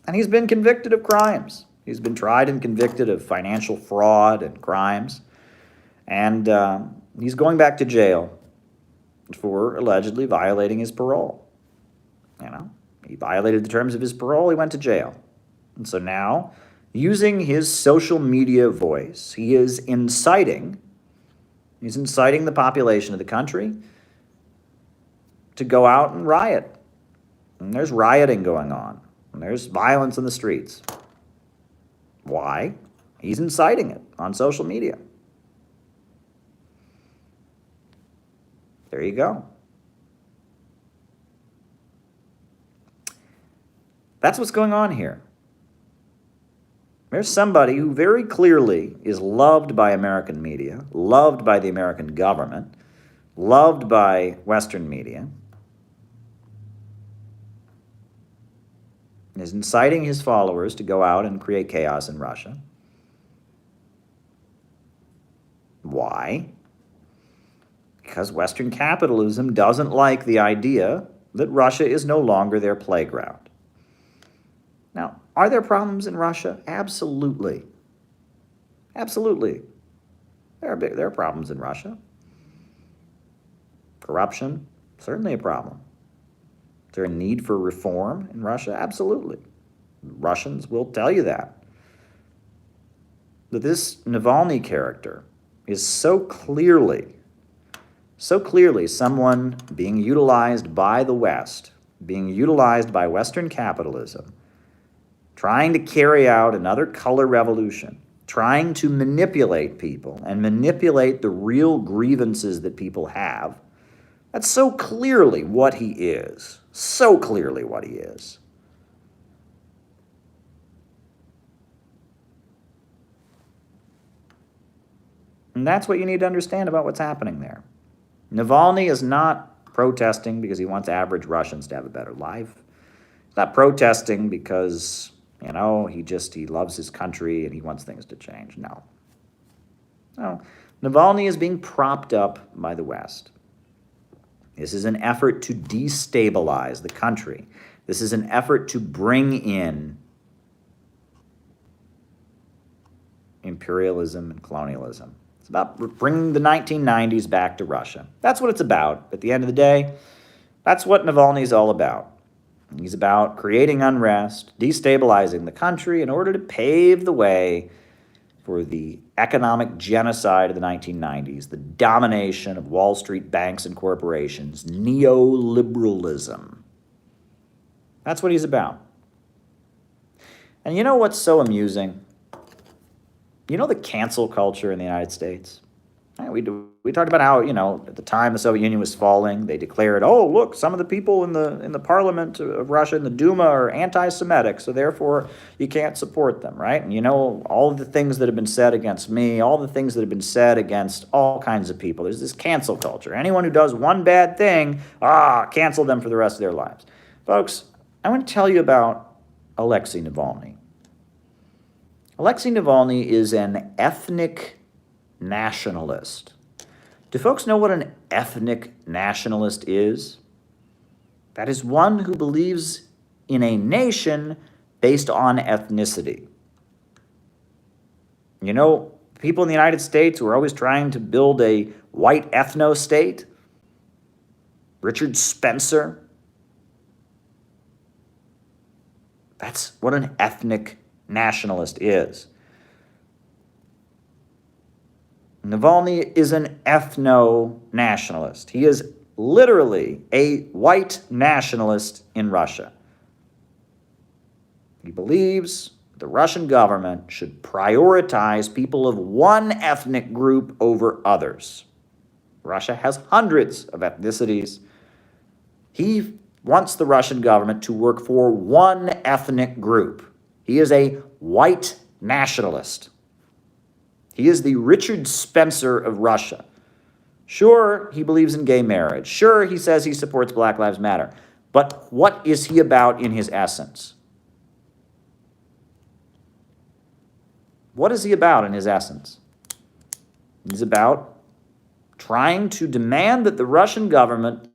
And he's been convicted of crimes. He's been tried and convicted of financial fraud and crimes. And he's going back to jail for allegedly violating his parole. He violated the terms of his parole, he went to jail. And so now, using his social media voice, he's inciting the population of the country to go out and riot. And there's rioting going on. And there's violence in the streets. Why? He's inciting it on social media. There you go. That's what's going on here. There's somebody who very clearly is loved by American media, loved by the American government, loved by Western media, and is inciting his followers to go out and create chaos in Russia. Why? Because Western capitalism doesn't like the idea that Russia is no longer their playground. Now, are there problems in Russia? Absolutely. Absolutely. There are problems in Russia. Corruption, certainly a problem. Is there a need for reform in Russia? Absolutely. Russians will tell you that. But this Navalny character is so clearly someone being utilized by the West, being utilized by Western capitalism, trying to carry out another color revolution, trying to manipulate people and manipulate the real grievances that people have. That's so clearly what he is. So clearly what he is. And that's what you need to understand about what's happening there. Navalny is not protesting because he wants average Russians to have a better life. He's not protesting because he loves his country and he wants things to change. No. Navalny is being propped up by the West. This is an effort to destabilize the country. This is an effort to bring in imperialism and colonialism. It's about bringing the 1990s back to Russia. That's what it's about. At the end of the day, that's what Navalny is all about. He's about creating unrest, destabilizing the country in order to pave the way for the economic genocide of the 1990s, the domination of Wall Street banks and corporations, neoliberalism. That's what he's about. And you know what's so amusing? You know the cancel culture in the United States? We talked about how, at the time the Soviet Union was falling, they declared, oh, look, some of the people in the parliament of Russia, in the Duma, are anti-Semitic, so therefore you can't support them, right? And all of the things that have been said against me, all the things that have been said against all kinds of people. There's this cancel culture. Anyone who does one bad thing, cancel them for the rest of their lives. Folks, I want to tell you about Alexei Navalny. Alexei Navalny is an ethnic nationalist. Do folks know what an ethnic nationalist is? That is one who believes in a nation based on ethnicity. People in the United States who are always trying to build a white ethno-state, Richard Spencer, that's what an ethnic nationalist is. Navalny is an ethno-nationalist. He is literally a white nationalist in Russia. He believes the Russian government should prioritize people of one ethnic group over others. Russia has hundreds of ethnicities. He wants the Russian government to work for one ethnic group. He is a white nationalist. He is the Richard Spencer of Russia. Sure, he believes in gay marriage. Sure, he says he supports Black Lives Matter. But what is he about in his essence? What is he about in his essence? He's about trying to demand that the Russian government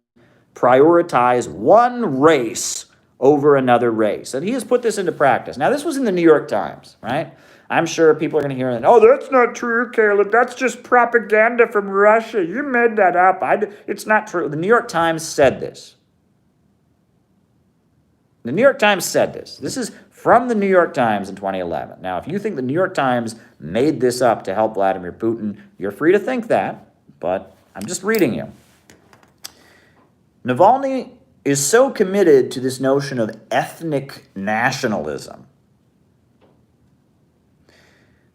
prioritize one race over another race. And he has put this into practice. Now, this was in the New York Times, right? I'm sure people are going to hear that, oh, that's not true, Caleb. That's just propaganda from Russia. You made that up. It's not true. The New York Times said this. The New York Times said this. This is from the New York Times in 2011. Now, if you think the New York Times made this up to help Vladimir Putin, you're free to think that, but I'm just reading you. Navalny is so committed to this notion of ethnic nationalism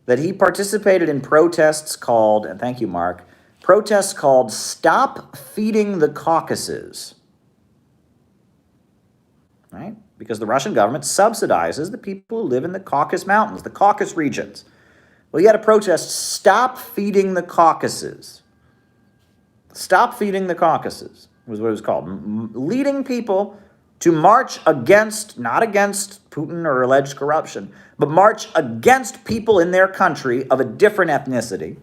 that he participated in protests called, and thank you, Mark, protests called Stop Feeding the Caucasus. Right? Because the Russian government subsidizes the people who live in the Caucasus Mountains, the Caucasus regions. Well, you had a protest, Stop Feeding the Caucasus. Stop Feeding the Caucasus was what it was called. Leading people to march against, not against Putin or alleged corruption, but march against people in their country of a different ethnicity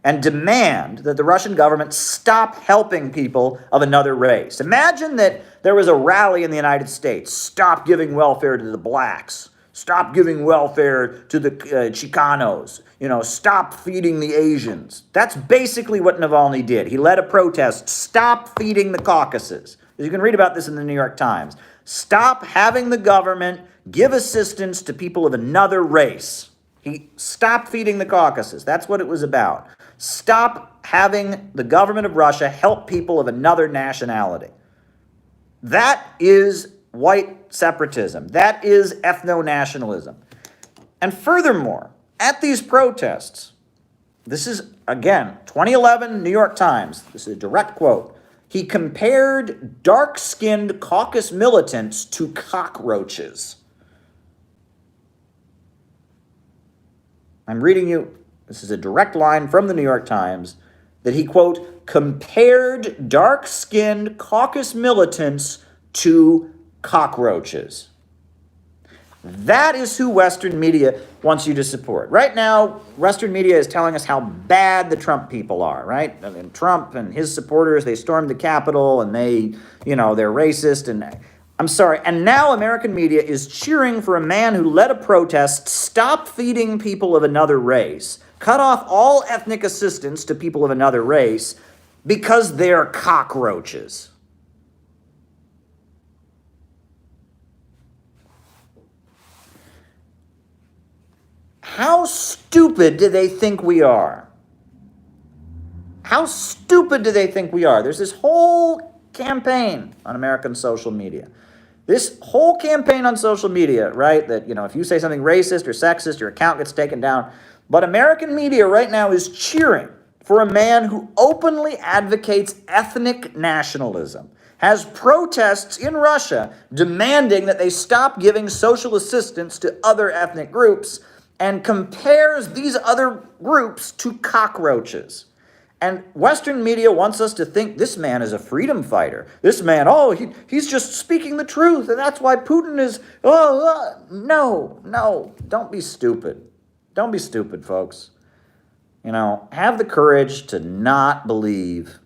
and demand that the Russian government stop helping people of another race. Imagine that there was a rally in the United States, stop giving welfare to the blacks, stop giving welfare to the Chicanos, stop feeding the Asians. That's basically what Navalny did. He led a protest, stop feeding the Caucasus. You can read about this in the New York Times. Stop having the government give assistance to people of another race. He stopped feeding the Caucasus. That's what it was about. Stop having the government of Russia help people of another nationality. That is white separatism. That is ethno-nationalism. And furthermore, at these protests, this is, again, 2011 New York Times. This is a direct quote. He compared dark-skinned Caucasus militants to cockroaches. I'm reading you, this is a direct line from the New York Times, that he, quote, compared dark-skinned Caucasus militants to cockroaches. That is who Western media wants you to support. Right now, Western media is telling us how bad the Trump people are, right? I mean, Trump and his supporters, they stormed the Capitol and they're racist and I'm sorry. And now American media is cheering for a man who led a protest, stop feeding people of another race, cut off all ethnic assistance to people of another race because they're cockroaches. How stupid do they think we are? How stupid do they think we are? There's this whole campaign on American social media. This whole campaign on social media, right, that, if you say something racist or sexist, your account gets taken down. But American media right now is cheering for a man who openly advocates ethnic nationalism, has protests in Russia demanding that they stop giving social assistance to other ethnic groups, and compares these other groups to cockroaches. And Western media wants us to think this man is a freedom fighter. This man, he's just speaking the truth, and that's why Putin is, no, don't be stupid. Don't be stupid, folks. Have the courage to not believe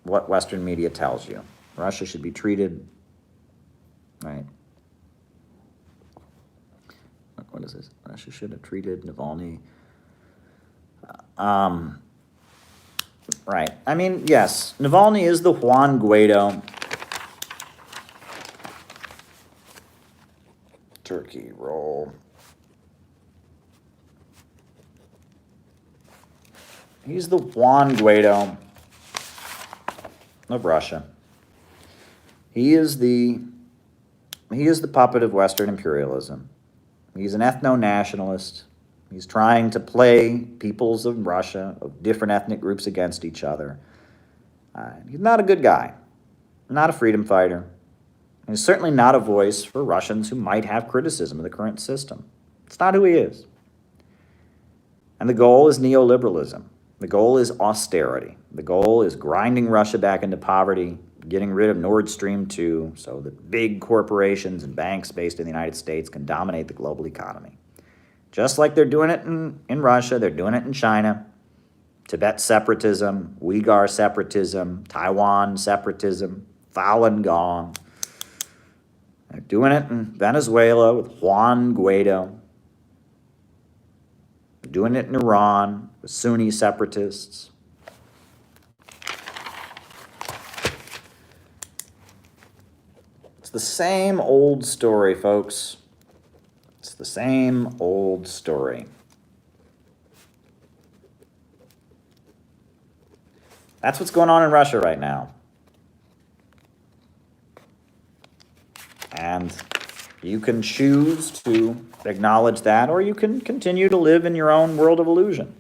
what Western media tells you. Russia should be treated, right? What is this? Russia should have treated Navalny. Right. I mean, yes, Navalny is the Juan Guaido. Turkey roll. He's the Juan Guaido of Russia. He is the puppet of Western imperialism. He's an ethno-nationalist. He's trying to play peoples of Russia, of different ethnic groups against each other. He's not a good guy, not a freedom fighter. And he's certainly not a voice for Russians who might have criticism of the current system. It's not who he is. And the goal is neoliberalism. The goal is austerity. The goal is grinding Russia back into poverty, getting rid of Nord Stream 2 so that big corporations and banks based in the United States can dominate the global economy. Just like they're doing it in Russia, they're doing it in China. Tibet separatism, Uyghur separatism, Taiwan separatism, Falun Gong. They're doing it in Venezuela with Juan Guaido. They're doing it in Iran with Sunni separatists. It's the same old story, folks. It's the same old story. That's what's going on in Russia right now. And you can choose to acknowledge that, or you can continue to live in your own world of illusion.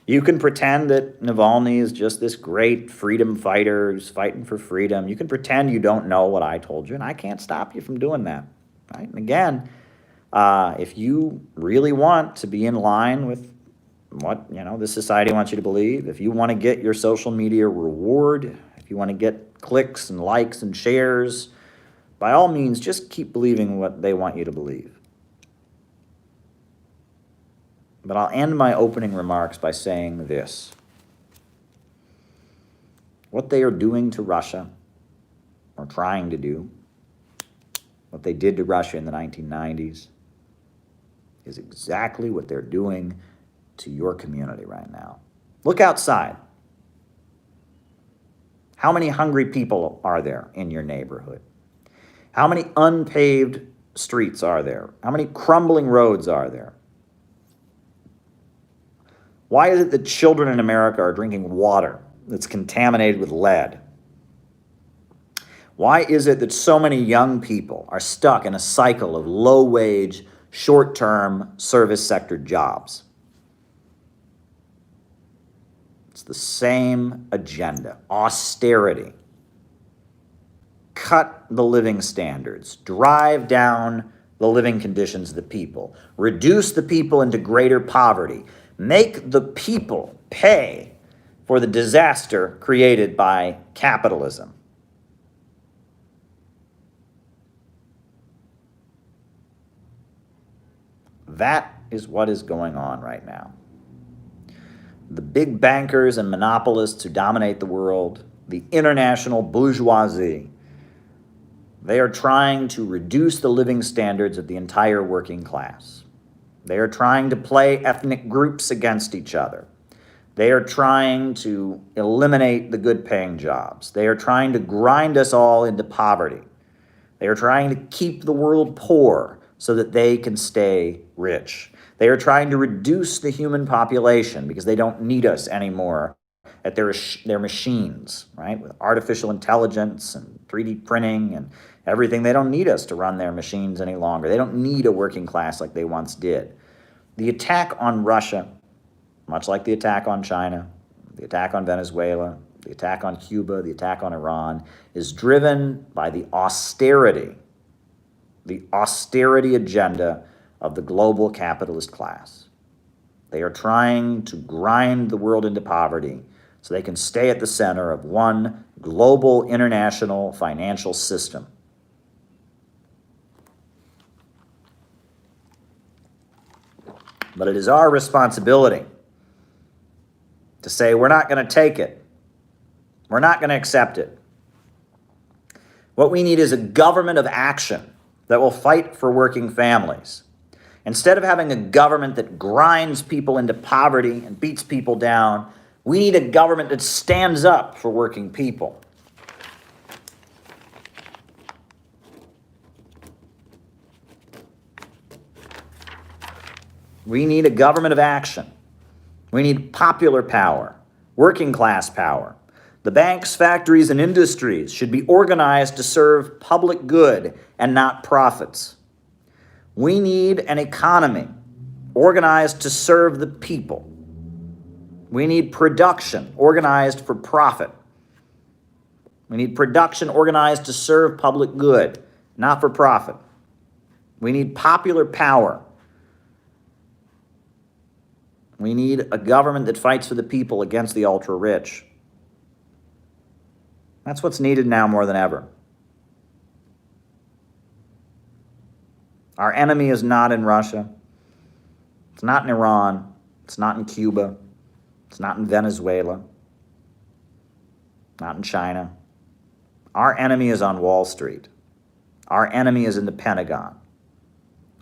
You can pretend that Navalny is just this great freedom fighter who's fighting for freedom. You can pretend you don't know what I told you, and I can't stop you from doing that. Right? And again, if you really want to be in line with what this society wants you to believe, if you want to get your social media reward, if you want to get clicks and likes and shares, by all means, just keep believing what they want you to believe. But I'll end my opening remarks by saying this. What they are doing to Russia, or trying to do, what they did to Russia in the 1990s, is exactly what they're doing to your community right now. Look outside. How many hungry people are there in your neighborhood? How many unpaved streets are there? How many crumbling roads are there? Why is it that children in America are drinking water that's contaminated with lead? Why is it that so many young people are stuck in a cycle of low-wage, short-term service sector jobs? It's the same agenda: austerity. Cut the living standards, drive down the living conditions of the people, reduce the people into greater poverty, make the people pay for the disaster created by capitalism. That is what is going on right now. The big bankers and monopolists who dominate the world, the international bourgeoisie, they are trying to reduce the living standards of the entire working class. They are trying to play ethnic groups against each other. They are trying to eliminate the good-paying jobs. They are trying to grind us all into poverty. They are trying to keep the world poor so that they can stay rich. They are trying to reduce the human population because they don't need us anymore at their machines, right? With artificial intelligence and 3D printing and everything, they don't need us to run their machines any longer. They don't need a working class like they once did. The attack on Russia, much like the attack on China, the attack on Venezuela, the attack on Cuba, the attack on Iran, is driven by the austerity agenda of the global capitalist class. They are trying to grind the world into poverty so they can stay at the center of one global international financial system. But it is our responsibility to say we're not going to take it. We're not going to accept it. What we need is a government of action that will fight for working families. Instead of having a government that grinds people into poverty and beats people down, we need a government that stands up for working people. We need a government of action. We need popular power, working class power. The banks, factories, and industries should be organized to serve public good and not profits. We need an economy organized to serve the people. We need production organized for profit. We need production organized to serve public good, not for profit. We need popular power. We need a government that fights for the people against the ultra-rich. That's what's needed now more than ever. Our enemy is not in Russia. It's not in Iran. It's not in Cuba. It's not in Venezuela. Not in China. Our enemy is on Wall Street. Our enemy is in the Pentagon.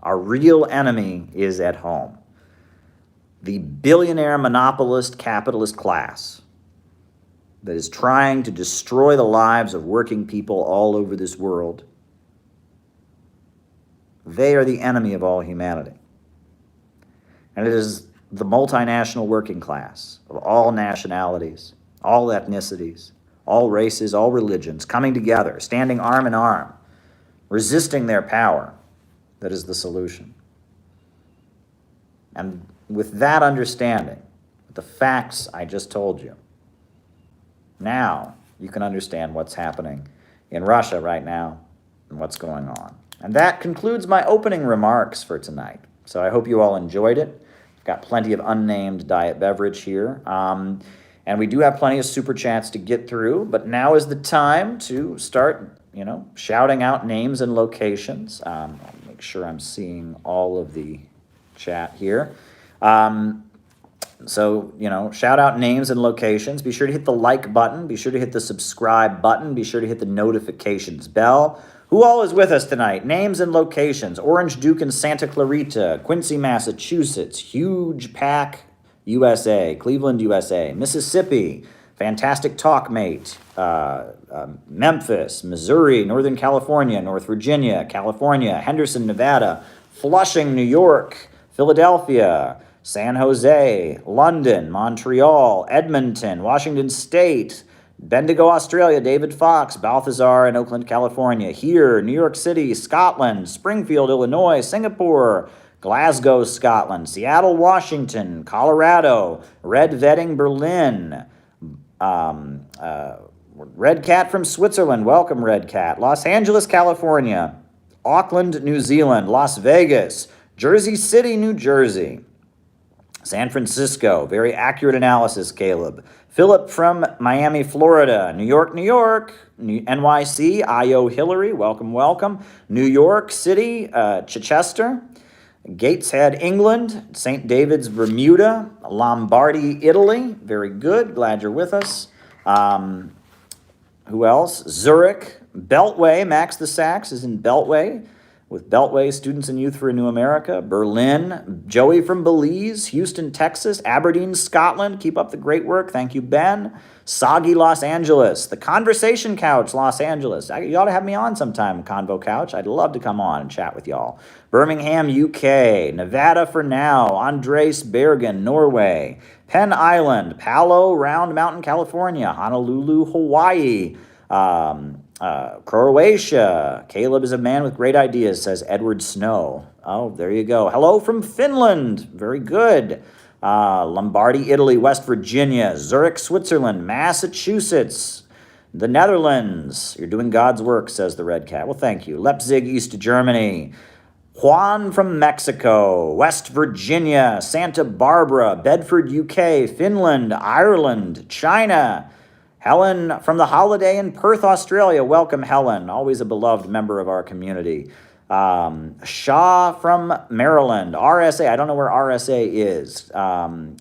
Our real enemy is at home. The billionaire monopolist capitalist class that is trying to destroy the lives of working people all over this world. They are the enemy of all humanity. And it is the multinational working class of all nationalities, all ethnicities, all races, all religions, coming together, standing arm in arm, resisting their power, that is the solution. And with that understanding, the facts I just told you. Now you can understand what's happening in Russia right now and what's going on. And that concludes my opening remarks for tonight. So I hope you all enjoyed it. I've got plenty of unnamed diet beverage here. And we do have plenty of super chats to get through, but now is the time to start, shouting out names and locations. I'll make sure I'm seeing all of the chat here. So, shout out names and locations. Be sure to hit the like button. Be sure to hit the subscribe button. Be sure to hit the notifications bell. Who all is with us tonight? Names and locations. Orange Duke in Santa Clarita, Quincy, Massachusetts, Huge Pack, USA, Cleveland, USA, Mississippi, Fantastic Talkmate, Memphis, Missouri, Northern California, North Virginia, California, Henderson, Nevada, Flushing, New York, Philadelphia, San Jose, London, Montreal, Edmonton, Washington State, Bendigo, Australia, David Fox, Balthazar in Oakland, California, here, New York City, Scotland, Springfield, Illinois, Singapore, Glasgow, Scotland, Seattle, Washington, Colorado, Red Vetting, Berlin, Red Cat from Switzerland, welcome Red Cat, Los Angeles, California, Auckland, New Zealand, Las Vegas, Jersey City, New Jersey, San Francisco, very accurate analysis, Caleb. Philip from Miami, Florida, New York, NYC, Io Hillary, welcome, welcome. New York City, Chichester, Gateshead, England, St. David's, Bermuda, Lombardy, Italy, very good, glad you're with us. Who else? Zurich, Beltway, Max the Sax is in Beltway, with Beltway Students and Youth for a New America, Berlin, Joey from Belize, Houston, Texas, Aberdeen, Scotland, keep up the great work, thank you, Ben. Soggy, Los Angeles, The Conversation Couch, Los Angeles. You ought to have me on sometime, Convo Couch. I'd love to come on and chat with y'all. Birmingham, UK, Nevada for now, Andres Bergen, Norway, Penn Island, Palo, Round Mountain, California, Honolulu, Hawaii, Croatia. Caleb is a man with great ideas, says Edward Snow. Oh, there you go. Hello from Finland. Very good. Lombardy, Italy, West Virginia, Zurich, Switzerland, Massachusetts, the Netherlands. You're doing God's work, says the Red Cat. Well, thank you. Leipzig, East Germany. Juan from Mexico, West Virginia, Santa Barbara, Bedford, UK, Finland, Ireland, China. Helen from the Holiday in Perth, Australia. Welcome, Helen. Always a beloved member of our community. Shaw from Maryland. RSA. I don't know where RSA is.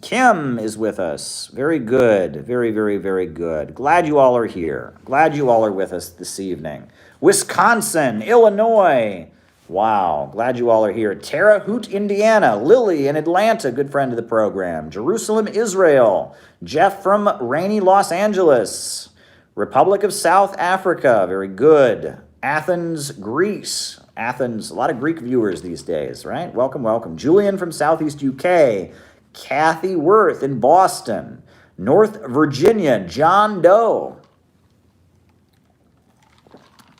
Kim is with us. Very good. Very, very, very good. Glad you all are here. Glad you all are with us this evening. Wisconsin, Illinois. Wow. Glad you all are here. Terre Haute, Indiana. Lily in Atlanta. Good friend of the program. Jerusalem, Israel. Jeff from rainy Los Angeles. Republic of South Africa. Very good. Athens, Greece. Athens, a lot of Greek viewers these days, right? Welcome, welcome. Julian from Southeast UK. Kathy Worth in Boston. North Virginia, John Doe.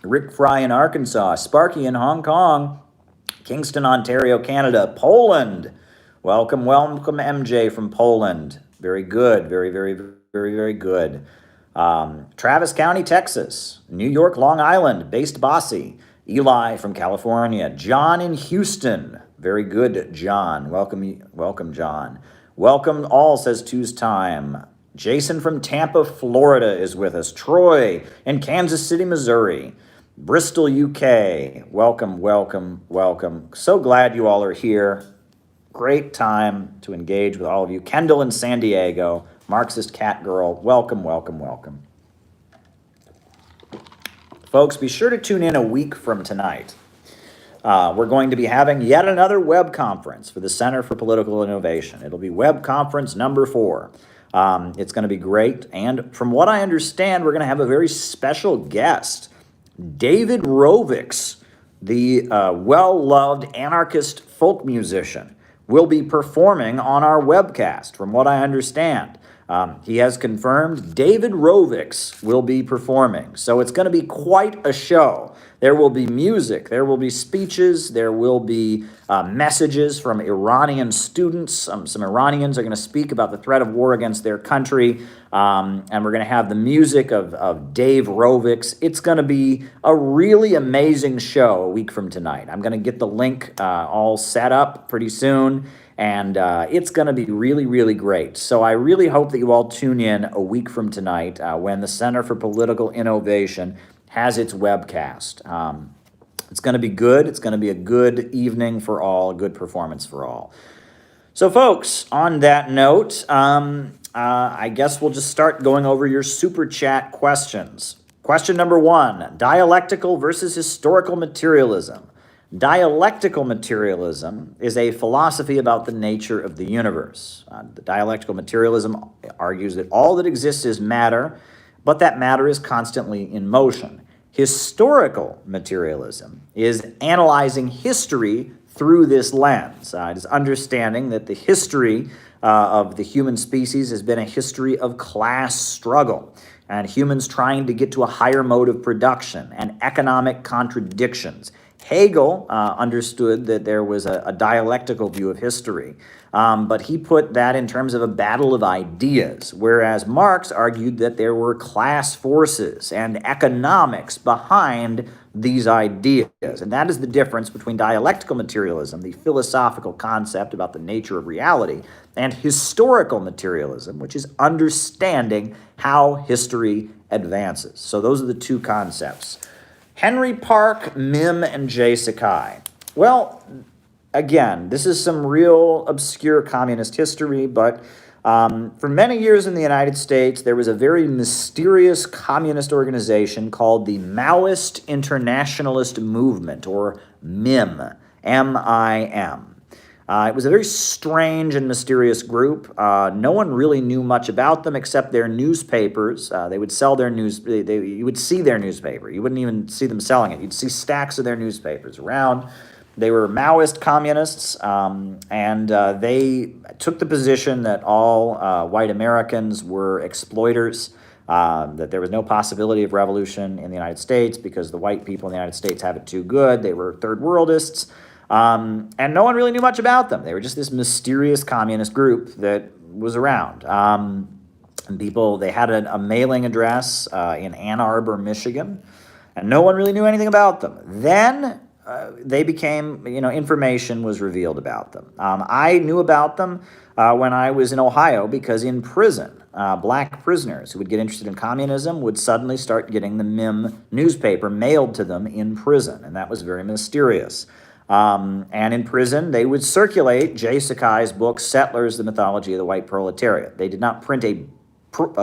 Rick Fry in Arkansas. Sparky in Hong Kong. Kingston, Ontario, Canada. Poland. Welcome, welcome, MJ from Poland. Very good, very, very, very, very good. Travis County, Texas. New York, Long Island, based Bossy. Eli from California. John in Houston. Very good, John. Welcome, John. Welcome all, says Two's Time. Jason from Tampa, Florida is with us. Troy in Kansas City, Missouri. Bristol, UK. Welcome, welcome, welcome. So glad you all are here. Great time to engage with all of you. Kendall in San Diego. Marxist Cat Girl. Welcome, welcome, welcome. Folks, be sure to tune in a week from tonight. We're going to be having yet another web conference for the Center for Political Innovation. It'll be web conference number 4. It's going to be great. And from what I understand, we're going to have a very special guest. David Rovics, the well-loved anarchist folk musician, will be performing on our webcast, from what I understand. He has confirmed David Rovics will be performing. So it's going to be quite a show. There will be music, there will be speeches, there will be messages from Iranian students. Some Iranians are going to speak about the threat of war against their country, and we're going to have the music of Dave Rovics. It's going to be a really amazing show a week from tonight. I'm going to get the link all set up pretty soon, and it's going to be really, really great. So I really hope that you all tune in a week from tonight when the Center for Political Innovation has its webcast. It's going to be good. It's going to be a good evening for all, a good performance for all. So, folks, on that note, I guess we'll just start going over your super chat questions. Question number 1, dialectical versus historical materialism. Dialectical materialism is a philosophy about the nature of the universe. The dialectical materialism argues that all that exists is matter, but that matter is constantly in motion. Historical materialism is analyzing history through this lens. It is understanding that the history of the human species has been a history of class struggle and humans trying to get to a higher mode of production and economic contradictions. Hegel understood that there was a dialectical view of history, but he put that in terms of a battle of ideas, whereas Marx argued that there were class forces and economics behind these ideas. And that is the difference between dialectical materialism, the philosophical concept about the nature of reality, and historical materialism, which is understanding how history advances. So those are the two concepts. Henry Park, Mim, and Jay Sakai. Well, again, this is some real obscure communist history, but for many years in the United States, there was a very mysterious communist organization called the Maoist Internationalist Movement, or MIM, M-I-M. It was a very strange and mysterious group. No one really knew much about them except their newspapers. They would sell their you would see their newspaper. You wouldn't even see them selling it. You'd see stacks of their newspapers around. They were Maoist communists, and they took the position that all white Americans were exploiters, that there was no possibility of revolution in the United States because the white people in the United States have it too good. They were third worldists. And no one really knew much about them. They were just this mysterious communist group that was around. And they had a mailing address in Ann Arbor, Michigan, and no one really knew anything about them. Then they became, information was revealed about them. I knew about them when I was in Ohio because in prison, black prisoners who would get interested in communism would suddenly start getting the MIM newspaper mailed to them in prison, and that was very mysterious. And in prison, they would circulate Jay Sakai's book, Settlers, the Mythology of the White Proletariat. They did not print a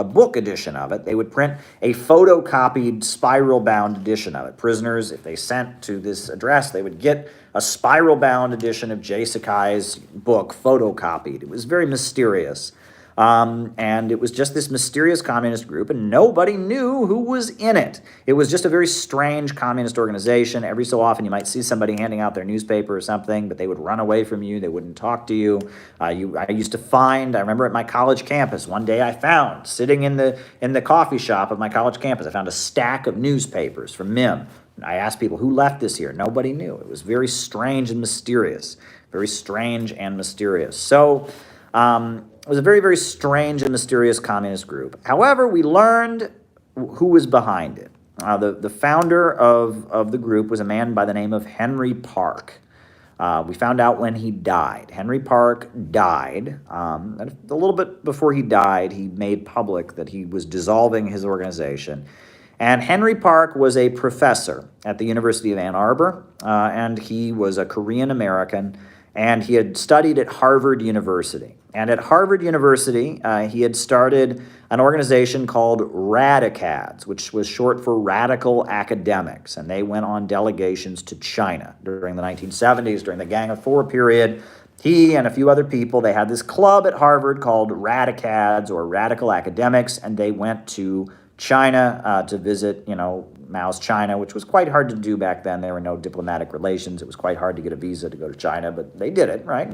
book edition of it. They would print a photocopied, spiral-bound edition of it. Prisoners, if they sent to this address, they would get a spiral-bound edition of Jay Sakai's book, photocopied. It was very mysterious. And it was just this mysterious communist group, and nobody knew who was in it. It was just a very strange communist organization. Every so often, you might see somebody handing out their newspaper or something, but they would run away from you. They wouldn't talk to you. I remember at my college campus, one day I found, sitting in the coffee shop of my college campus, I found a stack of newspapers from MIM. I asked people, who left this here? Nobody knew. It was very strange and mysterious. Very strange and mysterious. So, it was a very, very strange and mysterious communist group. However, we learned who was behind it. The founder of the group was a man by the name of Henry Park. We found out when he died. Henry Park died. And a little bit before he died, he made public that he was dissolving his organization. And Henry Park was a professor at the University of Ann Arbor, and he was a Korean American, and he had studied at Harvard University. And at Harvard University, he had started an organization called Radicads, which was short for Radical Academics. And they went on delegations to China during the 1970s, during the Gang of Four period. He and a few other people, they had this club at Harvard called Radicads, or Radical Academics, and they went to China to visit, Mao's China, which was quite hard to do back then. There were no diplomatic relations. It was quite hard to get a visa to go to China, but they did it, right?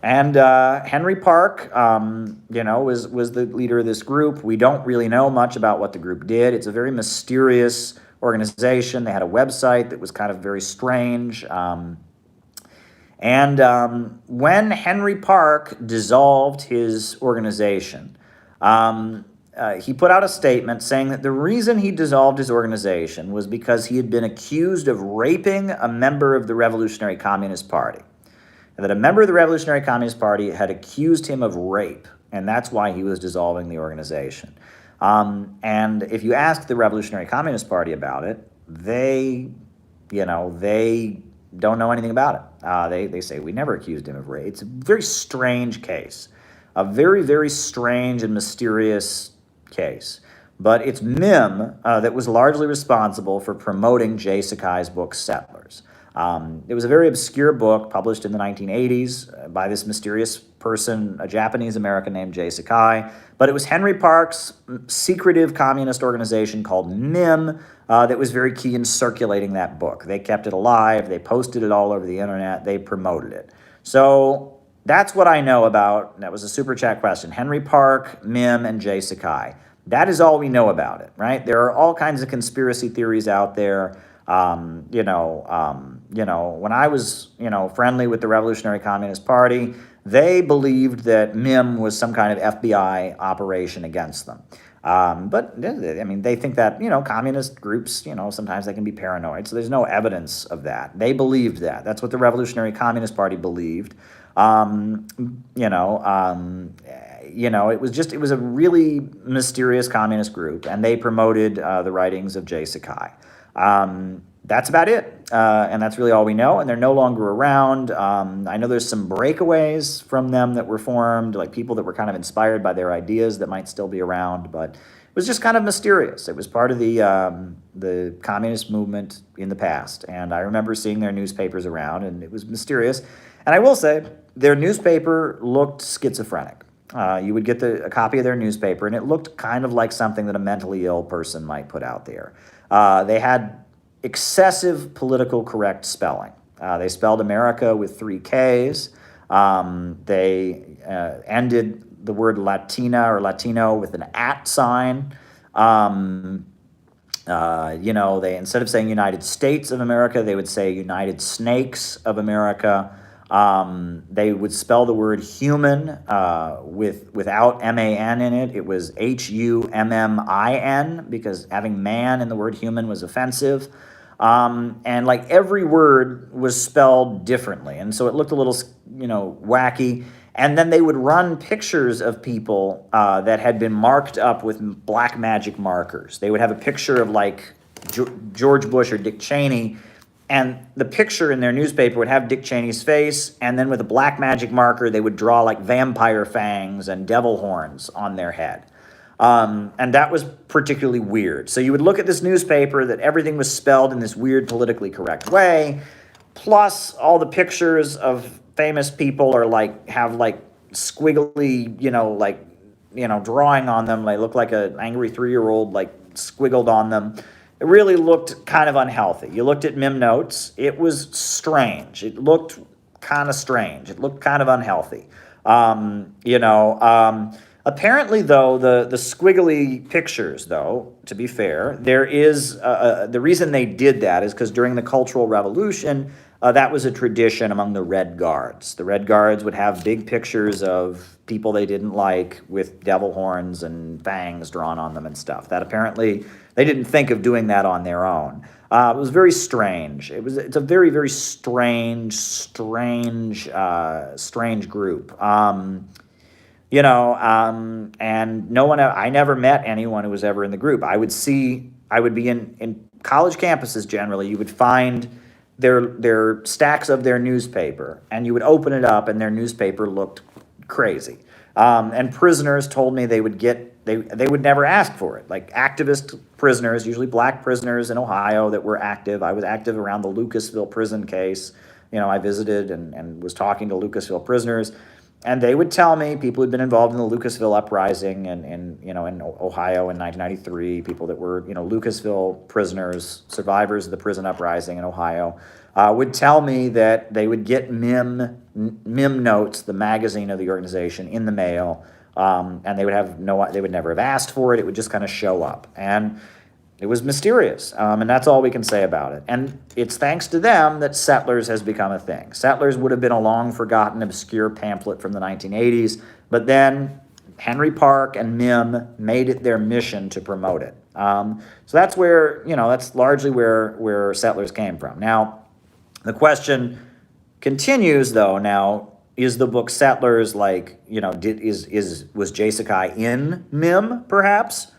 And Henry Park, was the leader of this group. We don't really know much about what the group did. It's a very mysterious organization. They had a website that was kind of very strange. When Henry Park dissolved his organization, he put out a statement saying that the reason he dissolved his organization was because he had been accused of raping a member of the Revolutionary Communist Party. And that a member of the Revolutionary Communist Party had accused him of rape, and that's why he was dissolving the organization. And if you ask the Revolutionary Communist Party about it, they don't know anything about it. They say, we never accused him of rape. It's a very strange case, a very, very strange and mysterious case. But it's MIM that was largely responsible for promoting Jay Sakai's book, Settlers. It was a very obscure book published in the 1980s by this mysterious person, a Japanese-American named Jay Sakai. But it was Henry Park's secretive communist organization called MIM that was very key in circulating that book. They kept it alive. They posted it all over the internet. They promoted it. So that's what I know about. That was a super chat question. Henry Park, MIM, and Jay Sakai. That is all we know about it, right? There are all kinds of conspiracy theories out there. When I was, friendly with the Revolutionary Communist Party, they believed that MIM was some kind of FBI operation against them. But they think that, communist groups, sometimes they can be paranoid. So there's no evidence of that. They believed that. That's what the Revolutionary Communist Party believed. It was a really mysterious communist group, and they promoted the writings of Jay Sakai. That's about it, and that's really all we know, and they're no longer around. I know there's some breakaways from them that were formed, like people that were kind of inspired by their ideas that might still be around, but it was just kind of mysterious. It was part of the communist movement in the past, and I remember seeing their newspapers around, and it was mysterious. And I will say, their newspaper looked schizophrenic. You would get a copy of their newspaper, and it looked kind of like something that a mentally ill person might put out there. They had excessive political correct spelling. They spelled America with 3 Ks. They ended the word Latina or Latino with an @ sign. They, instead of saying United States of America, they would say United Snakes of America. They would spell the word human without M-A-N in it. It was H-U-M-M-I-N, because having man in the word human was offensive. And like every word was spelled differently. And so it looked a little, wacky. And then they would run pictures of people that had been marked up with black magic markers. They would have a picture of like George Bush or Dick Cheney, and the picture in their newspaper would have Dick Cheney's face, and then with a black magic marker, they would draw like vampire fangs and devil horns on their head. And that was particularly weird. So you would look at this newspaper that everything was spelled in this weird politically correct way, plus all the pictures of famous people have squiggly, drawing on them. They look like an angry 3-year-old, squiggled on them. It really looked kind of unhealthy. You looked at MIM notes. It was strange. It looked kind of strange. It looked kind of unhealthy. Apparently, though, the squiggly pictures, though, to be fair, there is the reason they did that is because during the Cultural Revolution, that was a tradition among the Red Guards. The Red Guards would have big pictures of people they didn't like with devil horns and fangs drawn on them and stuff. That apparently they didn't think of doing that on their own. It was very strange. It's a very, very strange group. And no one, I never met anyone who was ever in the group. I would be in college campuses generally, you would find their stacks of their newspaper, and you would open it up and their newspaper looked crazy. And prisoners told me they would never ask for it. Like activist prisoners, usually black prisoners in Ohio that were active. I was active around the Lucasville prison case. I visited and was talking to Lucasville prisoners. And they would tell me, people who'd been involved in the Lucasville uprising in Ohio in 1993, people that were, Lucasville prisoners, survivors of the prison uprising in Ohio, would tell me that they would get MIM Notes, the magazine of the organization, in the mail, and they would never have asked for it. It would just kind of show up. And it was mysterious, and that's all we can say about it. And it's thanks to them that Settlers has become a thing. Settlers would have been a long-forgotten, obscure pamphlet from the 1980s, but then Henry Park and MIM made it their mission to promote it. So that's where, that's largely where Settlers came from. Now, the question continues, though. Now, is the book Settlers was Jay Sakai in MIM, perhaps?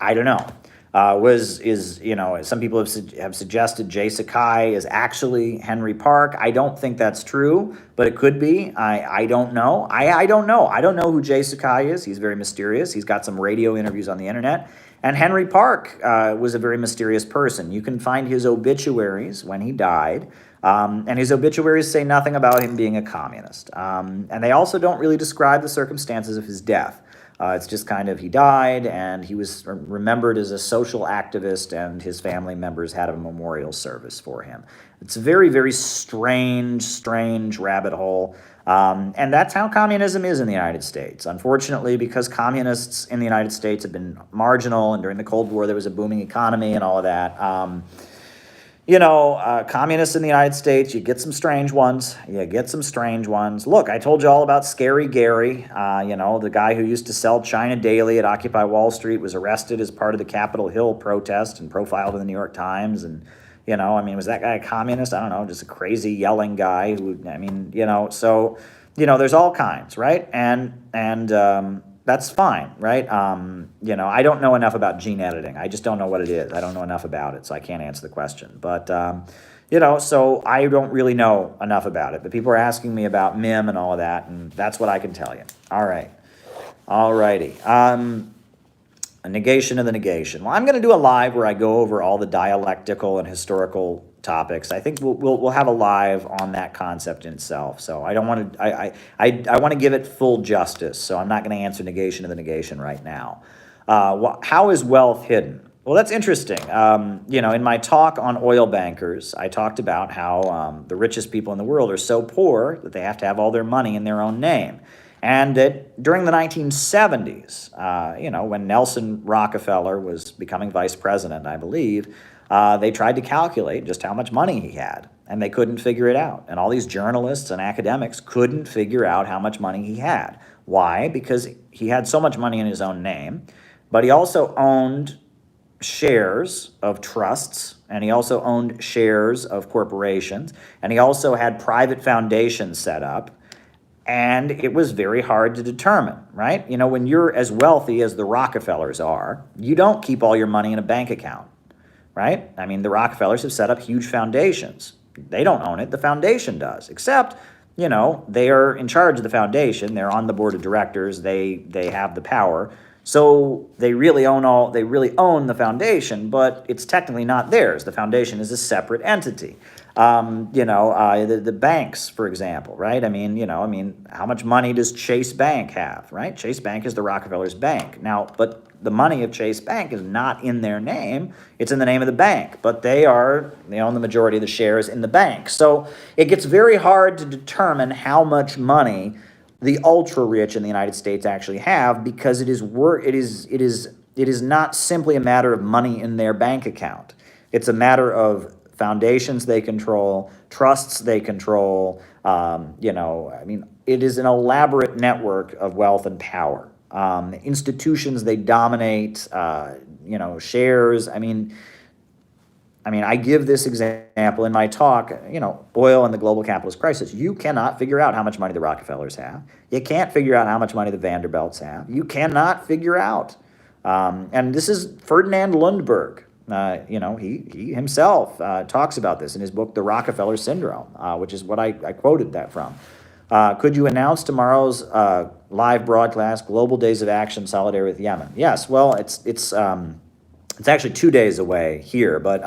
I don't know. Some people have suggested Jay Sakai is actually Henry Park. I don't think that's true, but it could be. I don't know. I don't know. I don't know who Jay Sakai is. He's very mysterious. He's got some radio interviews on the internet. And Henry Park was a very mysterious person. You can find his obituaries when he died, and his obituaries say nothing about him being a communist. And they also don't really describe the circumstances of his death. It's just kind of, he died, and he was remembered as a social activist, and his family members had a memorial service for him. It's a very, very strange rabbit hole. And that's how communism is in the United States. Unfortunately, because communists in the United States have been marginal, and during the Cold War there was a booming economy and all of that, communists in the United States, you get some strange ones. Look, I told you all about Scary Gary, the guy who used to sell China Daily at Occupy Wall Street, was arrested as part of the Capitol Hill protest and profiled in the New York Times. And, was that guy a communist? I don't know, just a crazy yelling guy so, there's all kinds, right? And that's fine, right? I don't know enough about gene editing. I just don't know what it is. I don't know enough about it, so I can't answer the question. But, so I don't really know enough about it. But people are asking me about MIM and all of that, and that's what I can tell you. All right. All righty. A negation of the negation. Well, I'm going to do a live where I go over all the dialectical and historical topics. I think we'll have a live on that concept in itself. So I don't want to, I want to give it full justice. So I'm not going to answer negation of the negation right now. How is wealth hidden? Well, that's interesting. In my talk on oil bankers, I talked about how the richest people in the world are so poor that they have to have all their money in their own name. And that during the 1970s, when Nelson Rockefeller was becoming vice president, I believe, they tried to calculate just how much money he had, and they couldn't figure it out. And all these journalists and academics couldn't figure out how much money he had. Why? Because he had so much money in his own name, but he also owned shares of trusts, and he also owned shares of corporations, and he also had private foundations set up. And it was very hard to determine, right? When you're as wealthy as the Rockefellers are, you don't keep all your money in a bank account, right? The Rockefellers have set up huge foundations. They don't own it, the foundation does, except, they are in charge of the foundation. They're on the board of directors. They have the power. So they really own the foundation, but it's technically not theirs. The foundation is a separate entity. The banks, for example, right? How much money does Chase Bank have, right? Chase Bank is the Rockefellers' bank. Now, but the money of Chase Bank is not in their name. It's in the name of the bank, but they own the majority of the shares in the bank. So it gets very hard to determine how much money the ultra rich in the United States actually have, because it is not simply a matter of money in their bank account. It's a matter of foundations they control, trusts they control. It is an elaborate network of wealth and power. Institutions they dominate. Shares. I give this example in my talk, oil and the global capitalist crisis. You cannot figure out how much money the Rockefellers have. You can't figure out how much money the Vanderbilts have. You cannot figure out. And this is Ferdinand Lundberg. He himself talks about this in his book, The Rockefeller Syndrome, which is what I quoted that from. Could you announce tomorrow's live broadcast, Global Days of Action, Solidarity with Yemen? Yes, well, it's actually 2 days away here, but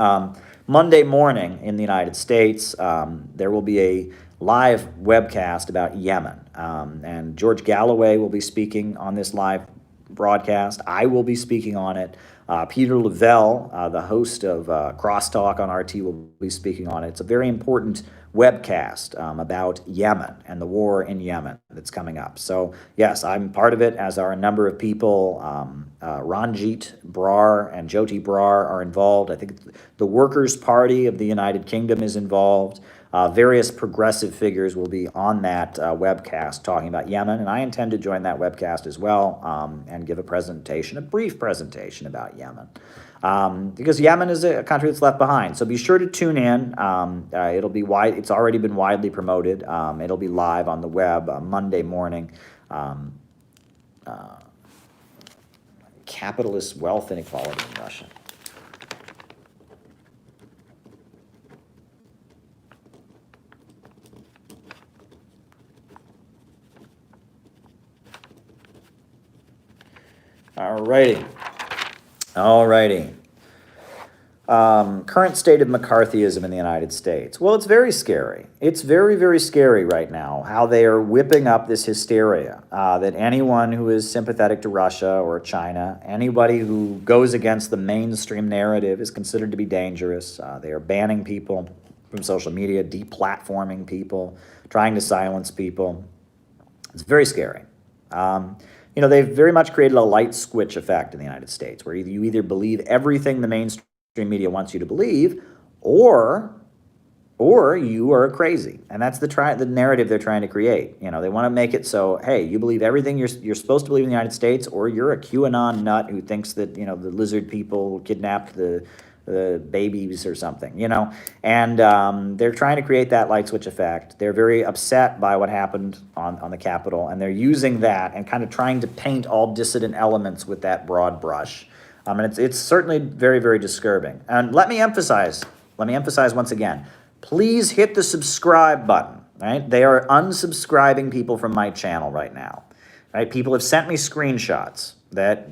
Monday morning in the United States, there will be live webcast about Yemen. And George Galloway will be speaking on this live broadcast. I will be speaking on it. Peter Lavelle, the host of Crosstalk on RT, will be speaking on it. It's a very important webcast about Yemen and the war in Yemen that's coming up. So yes, I'm part of it, as are a number of people. Ranjit Brar and Jyoti Brar are involved. I think the Workers' Party of the United Kingdom is involved. Various progressive figures will be on that webcast talking about Yemen, and I intend to join that webcast as well and give a presentation, a brief presentation about Yemen. Because Yemen is a country that's left behind. So be sure to tune in. It'll be wide. It's already been widely promoted. It'll be live on the web Monday morning. Capitalist wealth inequality in Russia. All righty. Current state of Mccarthyism in the United States. Well, it's very scary. It's very, very scary right now how they are whipping up this hysteria that anyone who is sympathetic to Russia or China, anybody who goes against the mainstream narrative is considered to be dangerous. They are banning people from social media, deplatforming people, trying to silence people. It's very scary. They've very much created a light switch effect in the United States, where you either believe everything the mainstream media wants you to believe, or you are crazy. And that's the narrative they're trying to create. They want to make it so, hey, you believe everything you're supposed to believe in the United States, or you're a QAnon nut who thinks that, the lizard people kidnapped the babies or something, and they're trying to create that light switch effect. They're very upset by what happened on the Capitol, and they're using that and kind of trying to paint all dissident elements with that broad brush. And it's certainly very, very disturbing. And let me emphasize once again, please hit the subscribe button, right? They are unsubscribing people from my channel right now, right? People have sent me screenshots that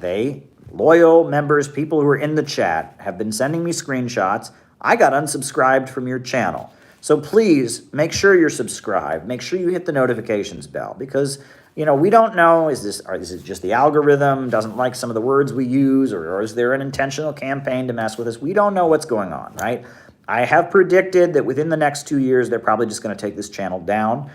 loyal members, people who are in the chat, have been sending me screenshots. I got unsubscribed from your channel. So please make sure you're subscribed. Make sure you hit the notifications bell, because we don't know, is it just the algorithm doesn't like some of the words we use, or is there an intentional campaign to mess with us? We don't know what's going on, right? I have predicted that within the next 2 years, they're probably just going to take this channel down.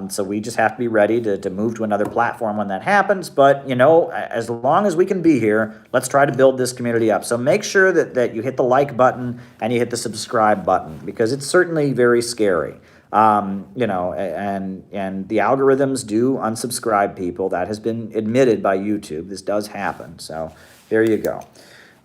So we just have to be ready to move to another platform when that happens. But, as long as we can be here, let's try to build this community up. So make sure that you hit the like button and you hit the subscribe button, because it's certainly very scary. And the algorithms do unsubscribe people. That has been admitted by YouTube. This does happen. So there you go.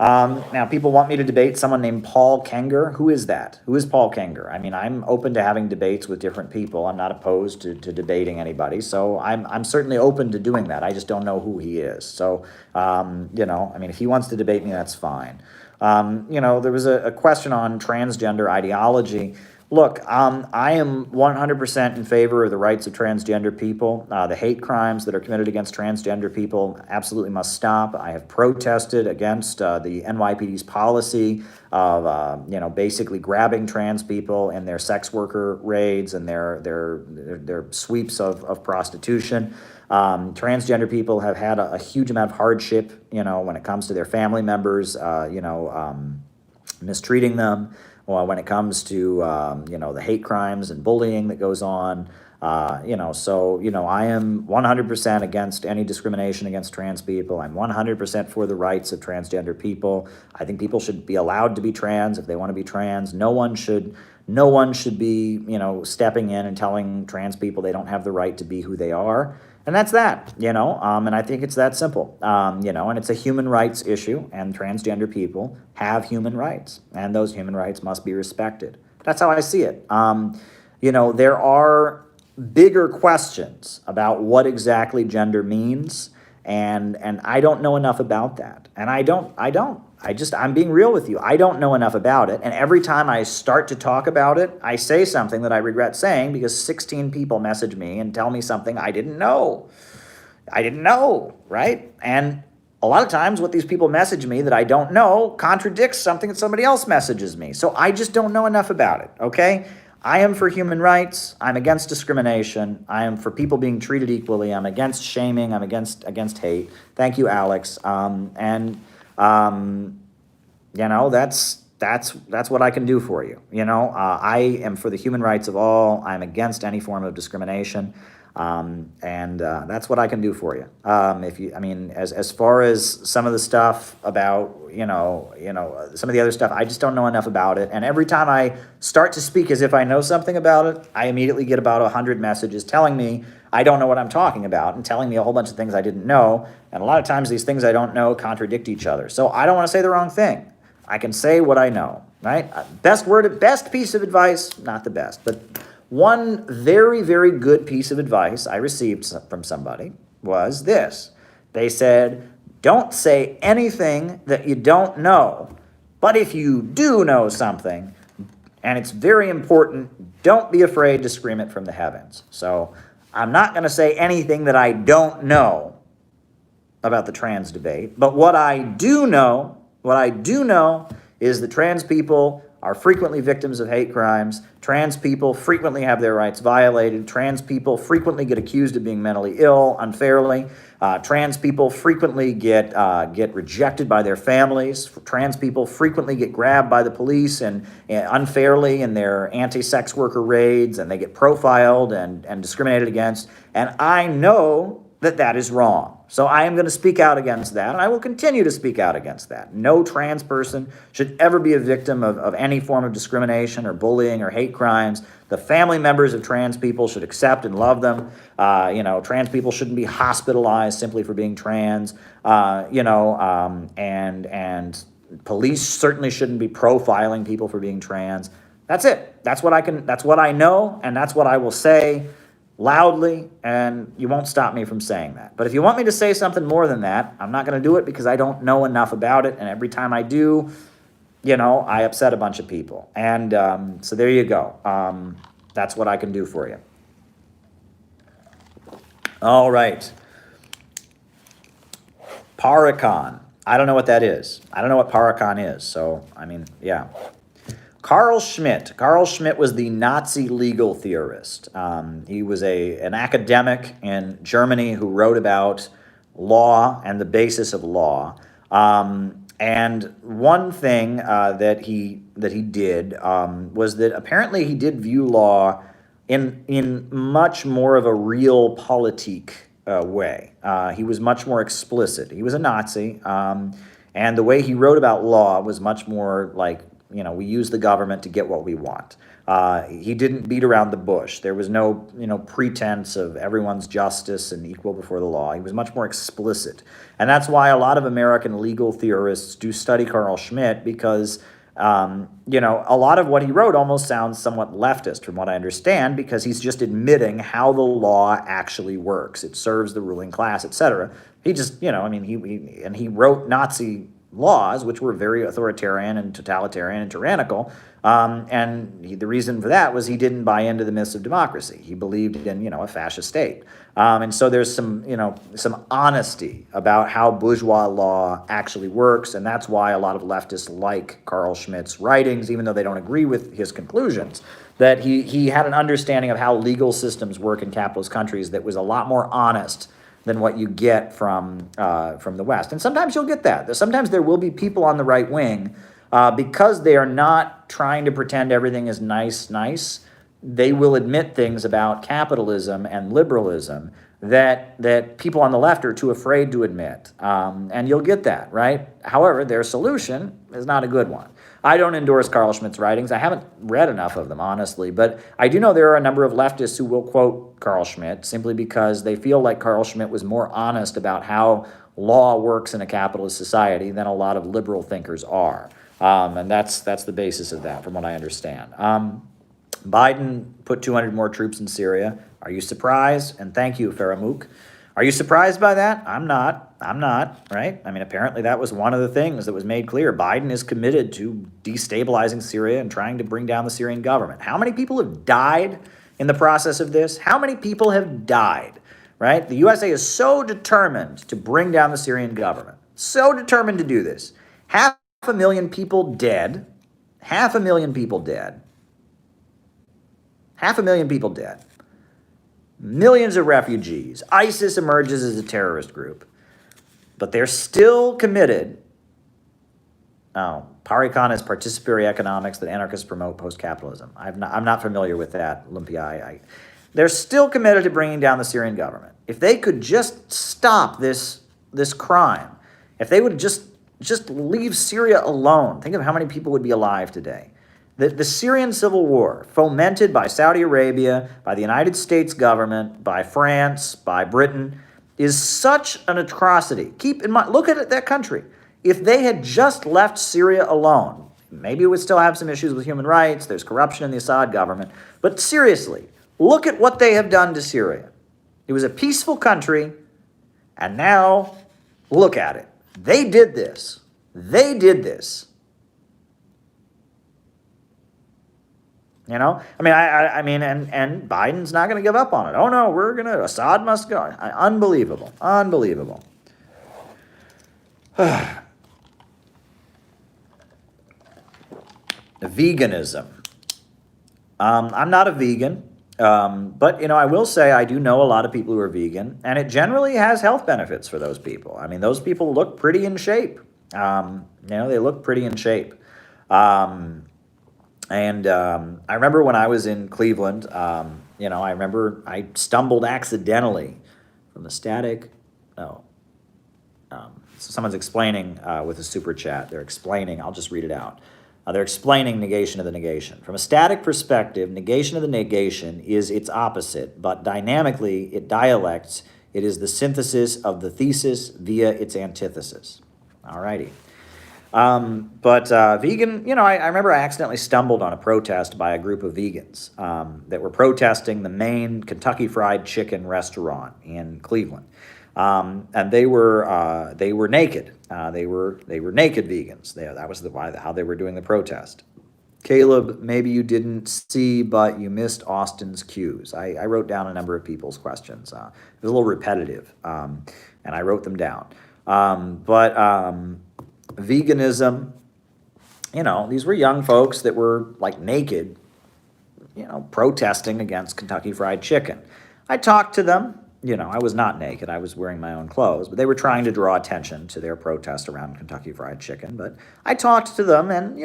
Now, people want me to debate someone named Paul Kenger. Who is that? Who is Paul Kenger? I mean, I'm open to having debates with different people. I'm not opposed to debating anybody. So I'm certainly open to doing that. I just don't know who he is. So, if he wants to debate me, that's fine. There was a question on transgender ideology. Look, I am 100% in favor of the rights of transgender people. The hate crimes that are committed against transgender people absolutely must stop. I have protested against the NYPD's policy of, basically grabbing trans people in their sex worker raids and their sweeps of prostitution. Transgender people have had a huge amount of hardship, when it comes to their family members, mistreating them. When it comes to, the hate crimes and bullying that goes on, I am 100% against any discrimination against trans people. I'm 100% for the rights of transgender people. I think people should be allowed to be trans if they want to be trans. No one should be, stepping in and telling trans people they don't have the right to be who they are. And that's that, and I think it's that simple, and it's a human rights issue, and transgender people have human rights, and those human rights must be respected. That's how I see it. There are bigger questions about what exactly gender means, and I don't know enough about that, and I'm being real with you. I don't know enough about it, and every time I start to talk about it, I say something that I regret saying, because 16 people message me and tell me something I didn't know. Right? And a lot of times what these people message me that I don't know contradicts something that somebody else messages me. So I just don't know enough about it, okay? I am for human rights. I'm against discrimination. I am for people being treated equally. I'm against shaming. I'm against hate. Thank you, Alex. That's what I can do for you. I am for the human rights of all. I'm against any form of discrimination. That's what I can do for you. As far as some of the stuff about, some of the other stuff, I just don't know enough about it. And every time I start to speak as if I know something about it, I immediately get about 100 messages telling me I don't know what I'm talking about and telling me a whole bunch of things I didn't know. And a lot of times these things I don't know contradict each other. So I don't want to say the wrong thing. I can say what I know, right? Best piece of advice, not the best, but one very, very good piece of advice I received from somebody was this. They said, don't say anything that you don't know, but if you do know something, and it's very important, don't be afraid to scream it from the heavens. So I'm not going to say anything that I don't know about the trans debate, but what I do know is that trans people are frequently victims of hate crimes. Trans people frequently have their rights violated. Trans people frequently get accused of being mentally ill unfairly. Trans people frequently get rejected by their families. Trans people frequently get grabbed by the police and unfairly in their anti-sex worker raids, and they get profiled and discriminated against. And I know that is wrong. So I am going to speak out against that, and I will continue to speak out against that. No trans person should ever be a victim of any form of discrimination or bullying or hate crimes. The family members of trans people should accept and love them. Trans people shouldn't be hospitalized simply for being trans. And police certainly shouldn't be profiling people for being trans. That's it. That's what I know, and that's what I will say loudly, and you won't stop me from saying that. But if you want me to say something more than that, I'm not going to do it because I don't know enough about it, and every time I do, I upset a bunch of people. And so there you go. That's what I can do for you. All right. Paracon. I don't know what that is. I don't know what Paracon is. So, yeah. Carl Schmitt. Carl Schmitt was the Nazi legal theorist. He was an academic in Germany who wrote about law and the basis of law. And one thing that he did was that apparently he did view law in much more of a realpolitik way. He was much more explicit. He was a Nazi, and the way he wrote about law was much more like, we use the government to get what we want. He didn't beat around the bush. There was no, pretense of everyone's justice and equal before the law. He was much more explicit. And that's why a lot of American legal theorists do study Carl Schmitt because, a lot of what he wrote almost sounds somewhat leftist from what I understand because he's just admitting how the law actually works. It serves the ruling class, etc. He just, he wrote Nazi laws, which were very authoritarian and totalitarian and tyrannical. The reason for that was he didn't buy into the myths of democracy. He believed in, a fascist state. And so there's some honesty about how bourgeois law actually works. And that's why a lot of leftists like Carl Schmitt's writings, even though they don't agree with his conclusions, that he had an understanding of how legal systems work in capitalist countries that was a lot more honest than what you get from the West. And sometimes you'll get that. Sometimes there will be people on the right wing, because they are not trying to pretend everything is nice, they will admit things about capitalism and liberalism that people on the left are too afraid to admit. And you'll get that, right? However, their solution is not a good one. I don't endorse Carl Schmitt's writings. I haven't read enough of them, honestly, but I do know there are a number of leftists who will quote Carl Schmitt simply because they feel like Carl Schmitt was more honest about how law works in a capitalist society than a lot of liberal thinkers are. And that's the basis of that, from what I understand. Biden put 200 more troops in Syria. Are you surprised? And thank you, Faramuk. Are you surprised by that? I'm not, right? Apparently that was one of the things that was made clear. Biden is committed to destabilizing Syria and trying to bring down the Syrian government. How many people have died in the process of this? How many people have died, right? The USA is so determined to bring down the Syrian government, so determined to do this. 500,000 people dead, 500,000 people dead. 500,000 people dead. Millions of refugees. ISIS emerges as a terrorist group. But they're still committed. Oh, Parikhan is participatory economics that anarchists promote post-capitalism. I'm not familiar with that, Olympia. They're still committed to bringing down the Syrian government. If they could just stop this crime, if they would just leave Syria alone, think of how many people would be alive today. The Syrian civil war, fomented by Saudi Arabia, by the United States government, by France, by Britain, is such an atrocity. Keep in mind, look at that country. If they had just left Syria alone, maybe it would still have some issues with human rights, there's corruption in the Assad government, but seriously, look at what they have done to Syria. It was a peaceful country, and now look at it. They did this. They did this. You know, I mean, and Biden's not going to give up on it. Oh no, Assad must go. Unbelievable, unbelievable. Veganism. I'm not a vegan, but I will say I do know a lot of people who are vegan, and it generally has health benefits for those people. I mean, those people look pretty in shape. They look pretty in shape. I remember when I was in Cleveland, I remember I stumbled accidentally from the static. So someone's explaining with a super chat. They're explaining, I'll just read it out. They're explaining negation of the negation. From a static perspective, negation of the negation is its opposite, but dynamically it dialects. It is the synthesis of the thesis via its antithesis. All righty. But vegan, I remember I accidentally stumbled on a protest by a group of vegans that were protesting the main Kentucky Fried Chicken restaurant in Cleveland. And they were naked. They were naked vegans. That was how they were doing the protest. Caleb, maybe you didn't see, but you missed Austin's cues. I wrote down a number of people's questions. It was a little repetitive, and I wrote them down. Veganism, these were young folks that were like naked, protesting against Kentucky Fried Chicken. I talked to them. I was not naked. I was wearing my own clothes, but they were trying to draw attention to their protest around Kentucky Fried Chicken. But I talked to them, and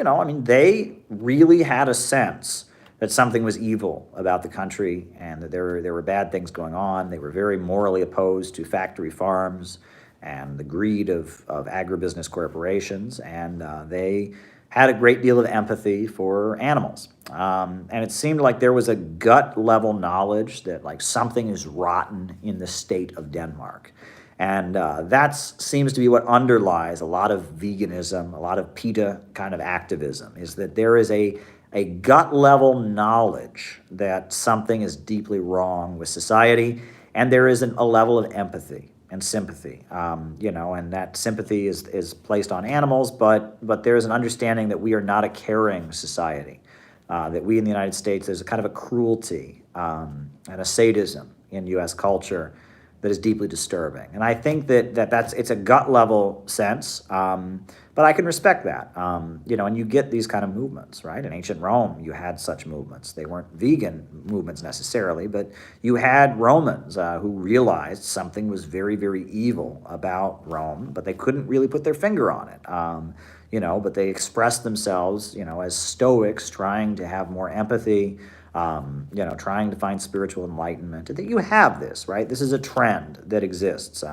they really had a sense that something was evil about the country and that there were bad things going on. They were very morally opposed to factory farms and the greed of agribusiness corporations, and they had a great deal of empathy for animals. And it seemed like there was a gut-level knowledge that like something is rotten in the state of Denmark. And that seems to be what underlies a lot of veganism, a lot of PETA kind of activism, is that there is a gut-level knowledge that something is deeply wrong with society, and there is a level of empathy and sympathy, and that sympathy is placed on animals, but there is an understanding that we are not a caring society, that we in the United States, there's a kind of a cruelty and a sadism in U.S. culture that is deeply disturbing. And I think it's a gut level sense, but I can respect that, and you get these kind of movements, right? In ancient Rome, you had such movements. They weren't vegan movements necessarily, but you had Romans who realized something was very, very evil about Rome, but they couldn't really put their finger on it, but they expressed themselves, as Stoics, trying to have more empathy, trying to find spiritual enlightenment. That you have this, right? This is a trend that exists.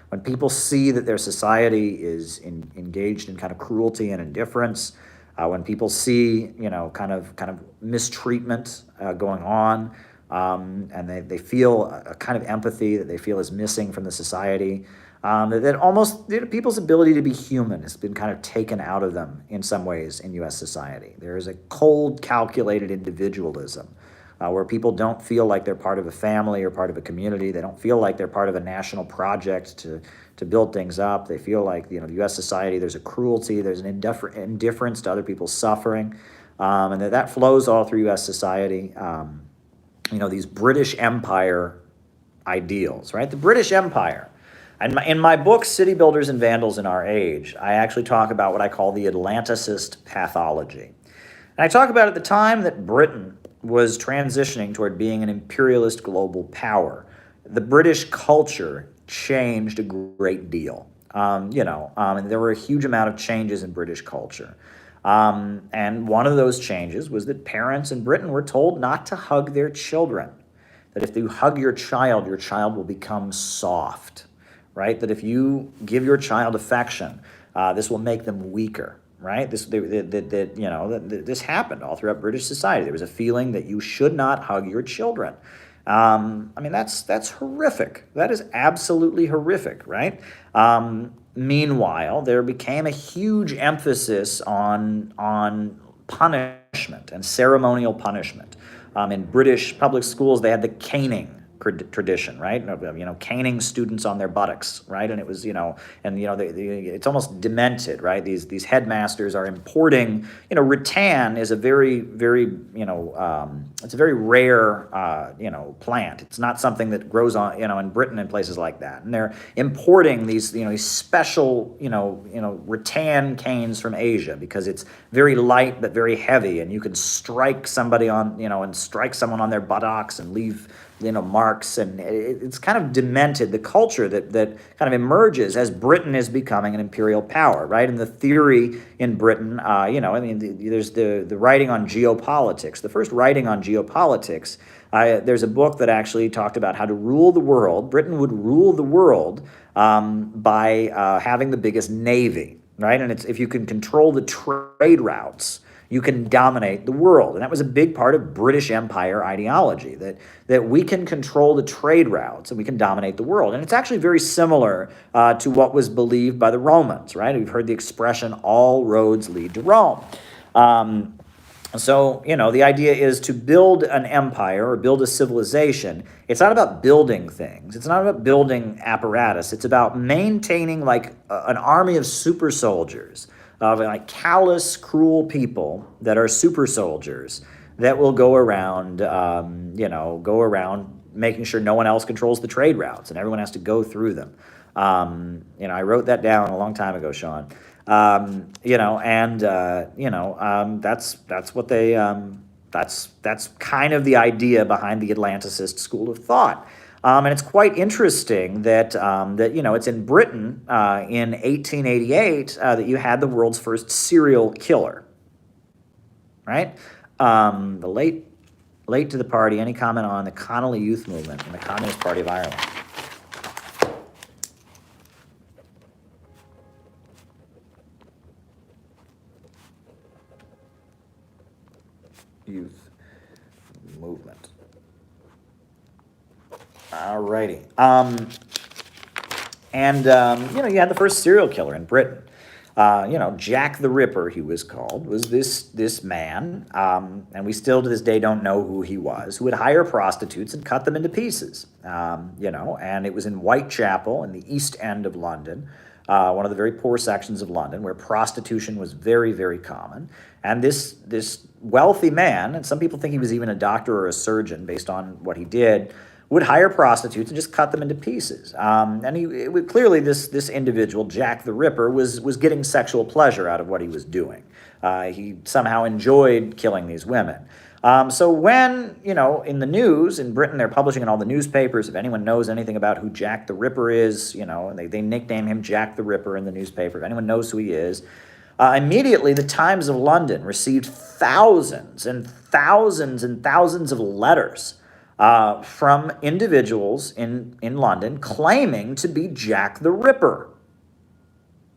When people see that their society is engaged in kind of cruelty and indifference, when people see, kind of mistreatment going on, and they feel a kind of empathy that they feel is missing from the society, that almost people's ability to be human has been kind of taken out of them in some ways in U.S. society. There is a cold, calculated individualism where people don't feel like they're part of a family or part of a community. They don't feel like they're part of a national project to build things up. They feel like, U.S. society, there's a cruelty, there's an indifference to other people's suffering, and that flows all through U.S. society. These British Empire ideals, right? The British Empire. And in my book, City Builders and Vandals in Our Age, I actually talk about what I call the Atlanticist pathology. And I talk about at the time that Britain was transitioning toward being an imperialist global power. The British culture changed a great deal. And there were a huge amount of changes in British culture. And one of those changes was that parents in Britain were told not to hug their children. That if you hug your child will become soft, right? That if you give your child affection, this will make them weaker, right? This happened all throughout British society. There was a feeling that you should not hug your children. That's horrific. That is absolutely horrific, right? Meanwhile, there became a huge emphasis on punishment and ceremonial punishment. In British public schools, they had the caning tradition, right? Caning students on their buttocks, right? And it was, it's almost demented, right? These headmasters are importing, rattan is a very, very, it's a very rare, plant. It's not something that grows on, in Britain and places like that. And they're importing these special, rattan canes from Asia because it's very light but very heavy, and you can strike somebody on, and strike someone on their buttocks and leave marks, and it's kind of demented the culture that kind of emerges as Britain is becoming an imperial power, right? And the theory in Britain, there's the writing on geopolitics. The first writing on geopolitics, there's a book that actually talked about how to rule the world. Britain would rule the world by having the biggest navy, right? And if you can control the trade routes, you can dominate the world. And that was a big part of British Empire ideology, that we can control the trade routes and we can dominate the world. And it's actually very similar to what was believed by the Romans, right? We've heard the expression, all roads lead to Rome. So, the idea is to build an empire or build a civilization. It's not about building things. It's not about building apparatus. It's about maintaining like an army of super soldiers, of callous, cruel people that are super soldiers that will go around, making sure no one else controls the trade routes and everyone has to go through them. I wrote that down a long time ago, Sean. That's what they, that's kind of the idea behind the Atlanticist school of thought. And it's quite interesting that it's in Britain in 1888 that you had the world's first serial killer, right? The late to the party. Any comment on the Connolly Youth Movement and the Communist Party of Ireland? Youth Movement. Alrighty. You had the first serial killer in Britain. Jack the Ripper, he was called, was this man, and we still to this day don't know who he was, who would hire prostitutes and cut them into pieces. And it was in Whitechapel in the East End of London, one of the very poor sections of London, where prostitution was very, very common. And this wealthy man, and some people think he was even a doctor or a surgeon based on what he did, would hire prostitutes and just cut them into pieces. Clearly this individual, Jack the Ripper, was getting sexual pleasure out of what he was doing. He somehow enjoyed killing these women. So when, in the news, in Britain, they're publishing in all the newspapers, if anyone knows anything about who Jack the Ripper is, and they nickname him Jack the Ripper in the newspaper, if anyone knows who he is, immediately the Times of London received thousands and thousands and thousands of letters from individuals in London claiming to be Jack the Ripper.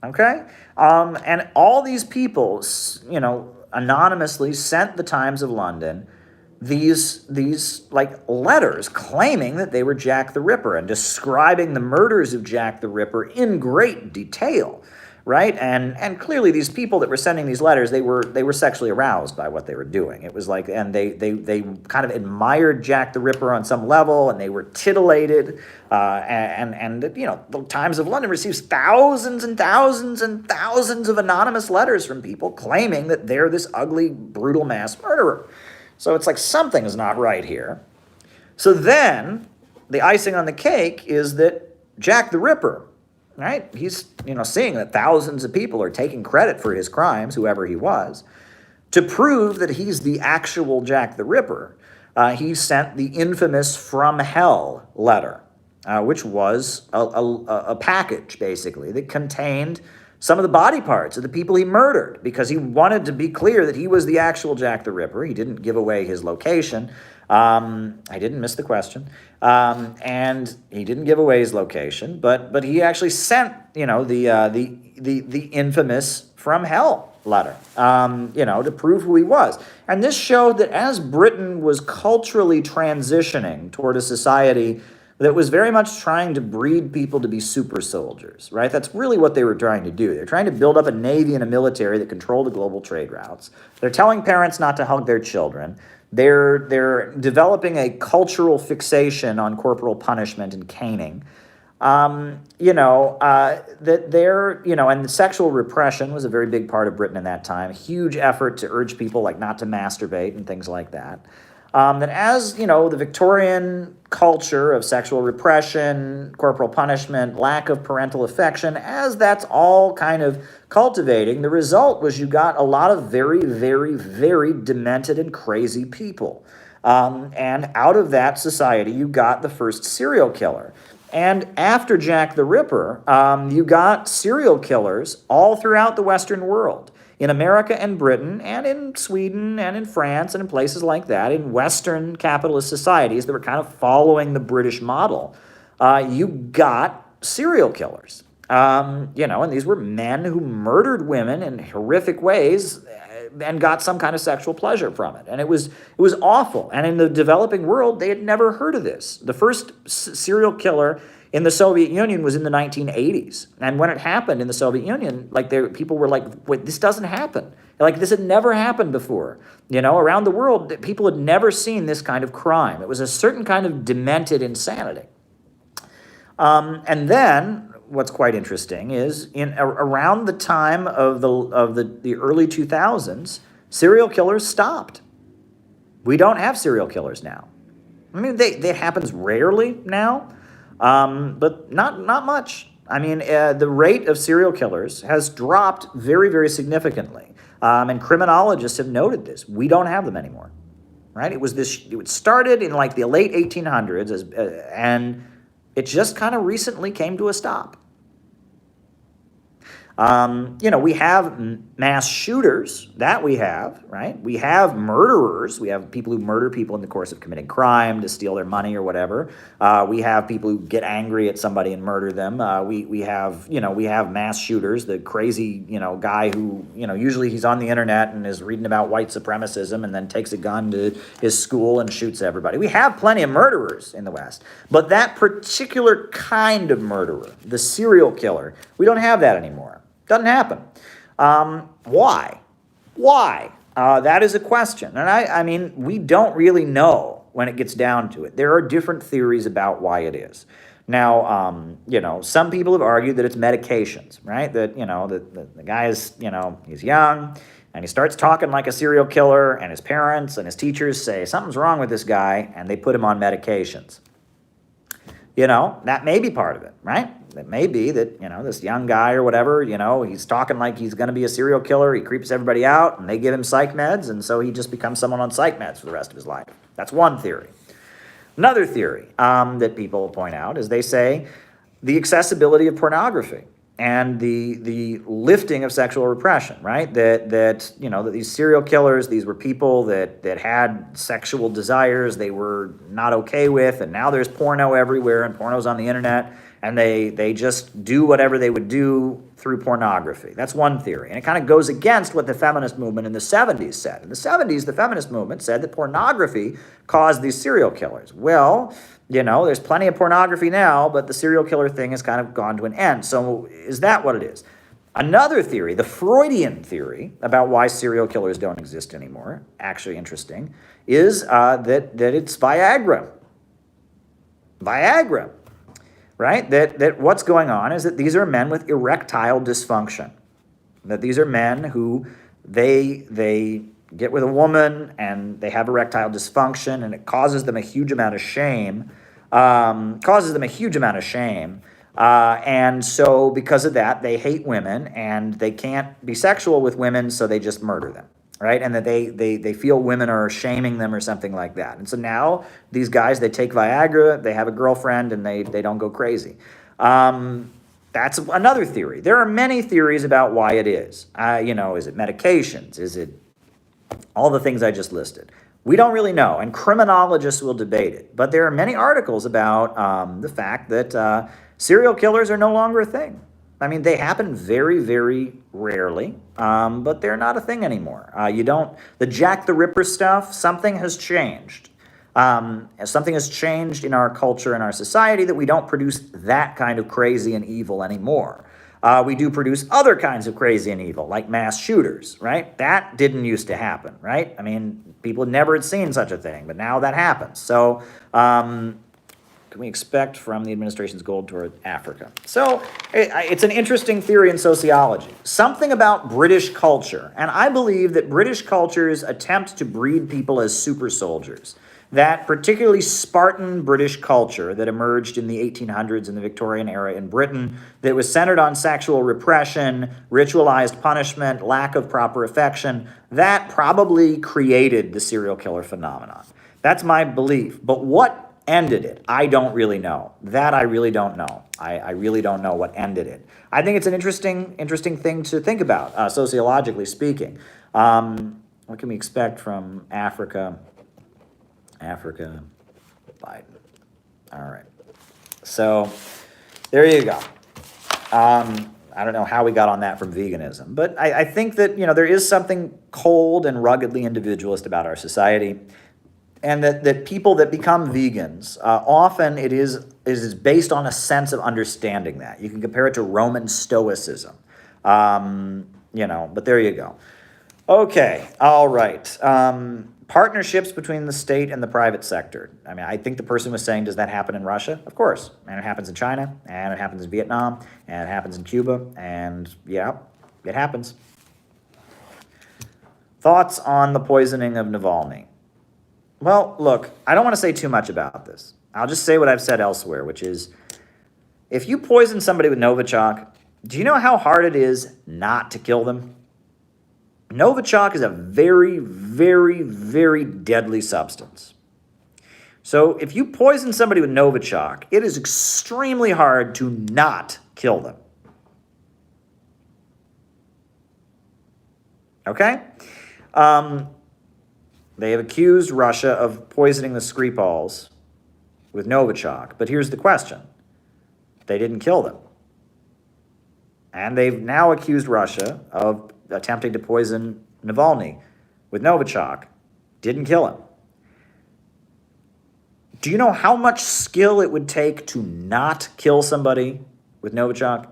Okay? And all these people, anonymously sent the Times of London these letters claiming that they were Jack the Ripper and describing the murders of Jack the Ripper in great detail. Right? And clearly these people that were sending these letters, they were sexually aroused by what they were doing. It was like, and they kind of admired Jack the Ripper on some level, and they were titillated. The Times of London receives thousands and thousands and thousands of anonymous letters from people claiming that they're this ugly, brutal mass murderer. So it's like something is not right here. So then the icing on the cake is that Jack the Ripper, right? He's, seeing that thousands of people are taking credit for his crimes, whoever he was. To prove that he's the actual Jack the Ripper, he sent the infamous From Hell letter, which was a package, basically, that contained some of the body parts of the people he murdered, because he wanted to be clear that he was the actual Jack the Ripper. He didn't give away his location. I didn't miss the question. And he didn't give away his location, but he actually sent, the infamous From Hell letter, to prove who he was. And this showed that as Britain was culturally transitioning toward a society that was very much trying to breed people to be super soldiers, right? That's really what they were trying to do. They're trying to build up a navy and a military that control the global trade routes. They're telling parents not to hug their children. They're developing a cultural fixation on corporal punishment and caning. And sexual repression was a very big part of Britain in that time. A huge effort to urge people not to masturbate and things like that. That as, the Victorian culture of sexual repression, corporal punishment, lack of parental affection, as that's all kind of cultivating, the result was you got a lot of very, very, very demented and crazy people. And out of that society, you got the first serial killer. And after Jack the Ripper, you got serial killers all throughout the Western world. In America and Britain, and in Sweden, and in France, and in places like that, in Western capitalist societies that were kind of following the British model, you got serial killers. And these were men who murdered women in horrific ways and got some kind of sexual pleasure from it. And it was awful. And in the developing world, they had never heard of this. The first serial killer in the Soviet Union was in the 1980s. And when it happened in the Soviet Union, people were like, wait, this doesn't happen. This had never happened before. Around the world, people had never seen this kind of crime. It was a certain kind of demented insanity. And then, what's quite interesting is, around the time of the early 2000s, serial killers stopped. We don't have serial killers now. I mean, that happens rarely now. But not much. I mean, the rate of serial killers has dropped very, very significantly. And criminologists have noted this. We don't have them anymore, right? It started in the late 1800s, and it just kind of recently came to a stop. We have mass shooters, that we have, right? We have murderers. We have people who murder people in the course of committing crime to steal their money or whatever. We have people who get angry at somebody and murder them. We have mass shooters, the crazy, guy who, usually he's on the internet and is reading about white supremacism and then takes a gun to his school and shoots everybody. We have plenty of murderers in the West. But that particular kind of murderer, the serial killer, we don't have that anymore. Doesn't happen. Why? Why? That is a question. And I mean, we don't really know when it gets down to it. There are different theories about why it is. Now, some people have argued that it's medications, right? That, the guy is, he's young and he starts talking like a serial killer, and his parents and his teachers say something's wrong with this guy, and they put him on medications. That may be part of it, right? It may be that, this young guy or whatever, he's talking like he's going to be a serial killer. He creeps everybody out, and they give him psych meds, and so he just becomes someone on psych meds for the rest of his life. That's one theory. Another theory that people point out is they say the accessibility of pornography and the lifting of sexual repression, right? That these serial killers, these were people that had sexual desires they were not okay with, and now there's porno everywhere, and porno's on the internet, and they just do whatever they would do through pornography. That's one theory. And it kind of goes against what the feminist movement in the 70s said. In the 70s, the feminist movement said that pornography caused these serial killers. Well, there's plenty of pornography now, but the serial killer thing has kind of gone to an end. So is that what it is? Another theory, the Freudian theory about why serial killers don't exist anymore, actually interesting, is that it's Viagra. Viagra. Right? That what's going on is that these are men with erectile dysfunction. That these are men who they get with a woman and they have erectile dysfunction, and it causes them a huge amount of shame. And so because of that, they hate women and they can't be sexual with women, so they just murder them. right? And that they feel women are shaming them or something like that. And so now these guys, they take Viagra, they have a girlfriend, and they don't go crazy. That's another theory. There are many theories about why it is. Is it medications? Is it all the things I just listed? We don't really know, and criminologists will debate it. But there are many articles about the fact that serial killers are no longer a thing. I mean, they happen very, very rarely, but they're not a thing anymore. The Jack the Ripper stuff, something has changed. Something has changed in our culture and our society that we don't produce that kind of crazy and evil anymore. We do produce other kinds of crazy and evil, like mass shooters, right? That didn't used to happen, right? I mean, people never had seen such a thing, but now that happens. So, can we expect from the administration's goal toward Africa? So, it's an interesting theory in sociology. Something about British culture, and I believe that British cultures attempt to breed people as super soldiers. That particularly Spartan British culture that emerged in the 1800s in the Victorian era in Britain, that was centered on sexual repression, ritualized punishment, lack of proper affection, that probably created the serial killer phenomenon. That's my belief. But what ended it? I don't really know. That I really don't know. I really don't know what ended it. I think it's an interesting thing to think about, sociologically speaking. What can we expect from Africa, Biden. All right. So there you go. I don't know how we got on that from veganism, but I think that, there is something cold and ruggedly individualist about our society, and that people that become vegans, often it is based on a sense of understanding that. You can compare it to Roman Stoicism, but there you go. Okay, all right. Partnerships between the state and the private sector. I mean, I think the person was saying, does that happen in Russia? Of course. And it happens in China, and it happens in Vietnam, and it happens in Cuba, and yeah, it happens. Thoughts on the poisoning of Navalny? Well, look, I don't want to say too much about this. I'll just say what I've said elsewhere, which is, if you poison somebody with Novichok, do you know how hard it is not to kill them? Novichok is a very, very, very deadly substance. So if you poison somebody with Novichok, it is extremely hard to not kill them. Okay? They have accused Russia of poisoning the Skripals with Novichok, but here's the question. They didn't kill them. And they've now accused Russia of attempting to poison Navalny with Novichok. Didn't kill him. Do you know how much skill it would take to not kill somebody with Novichok?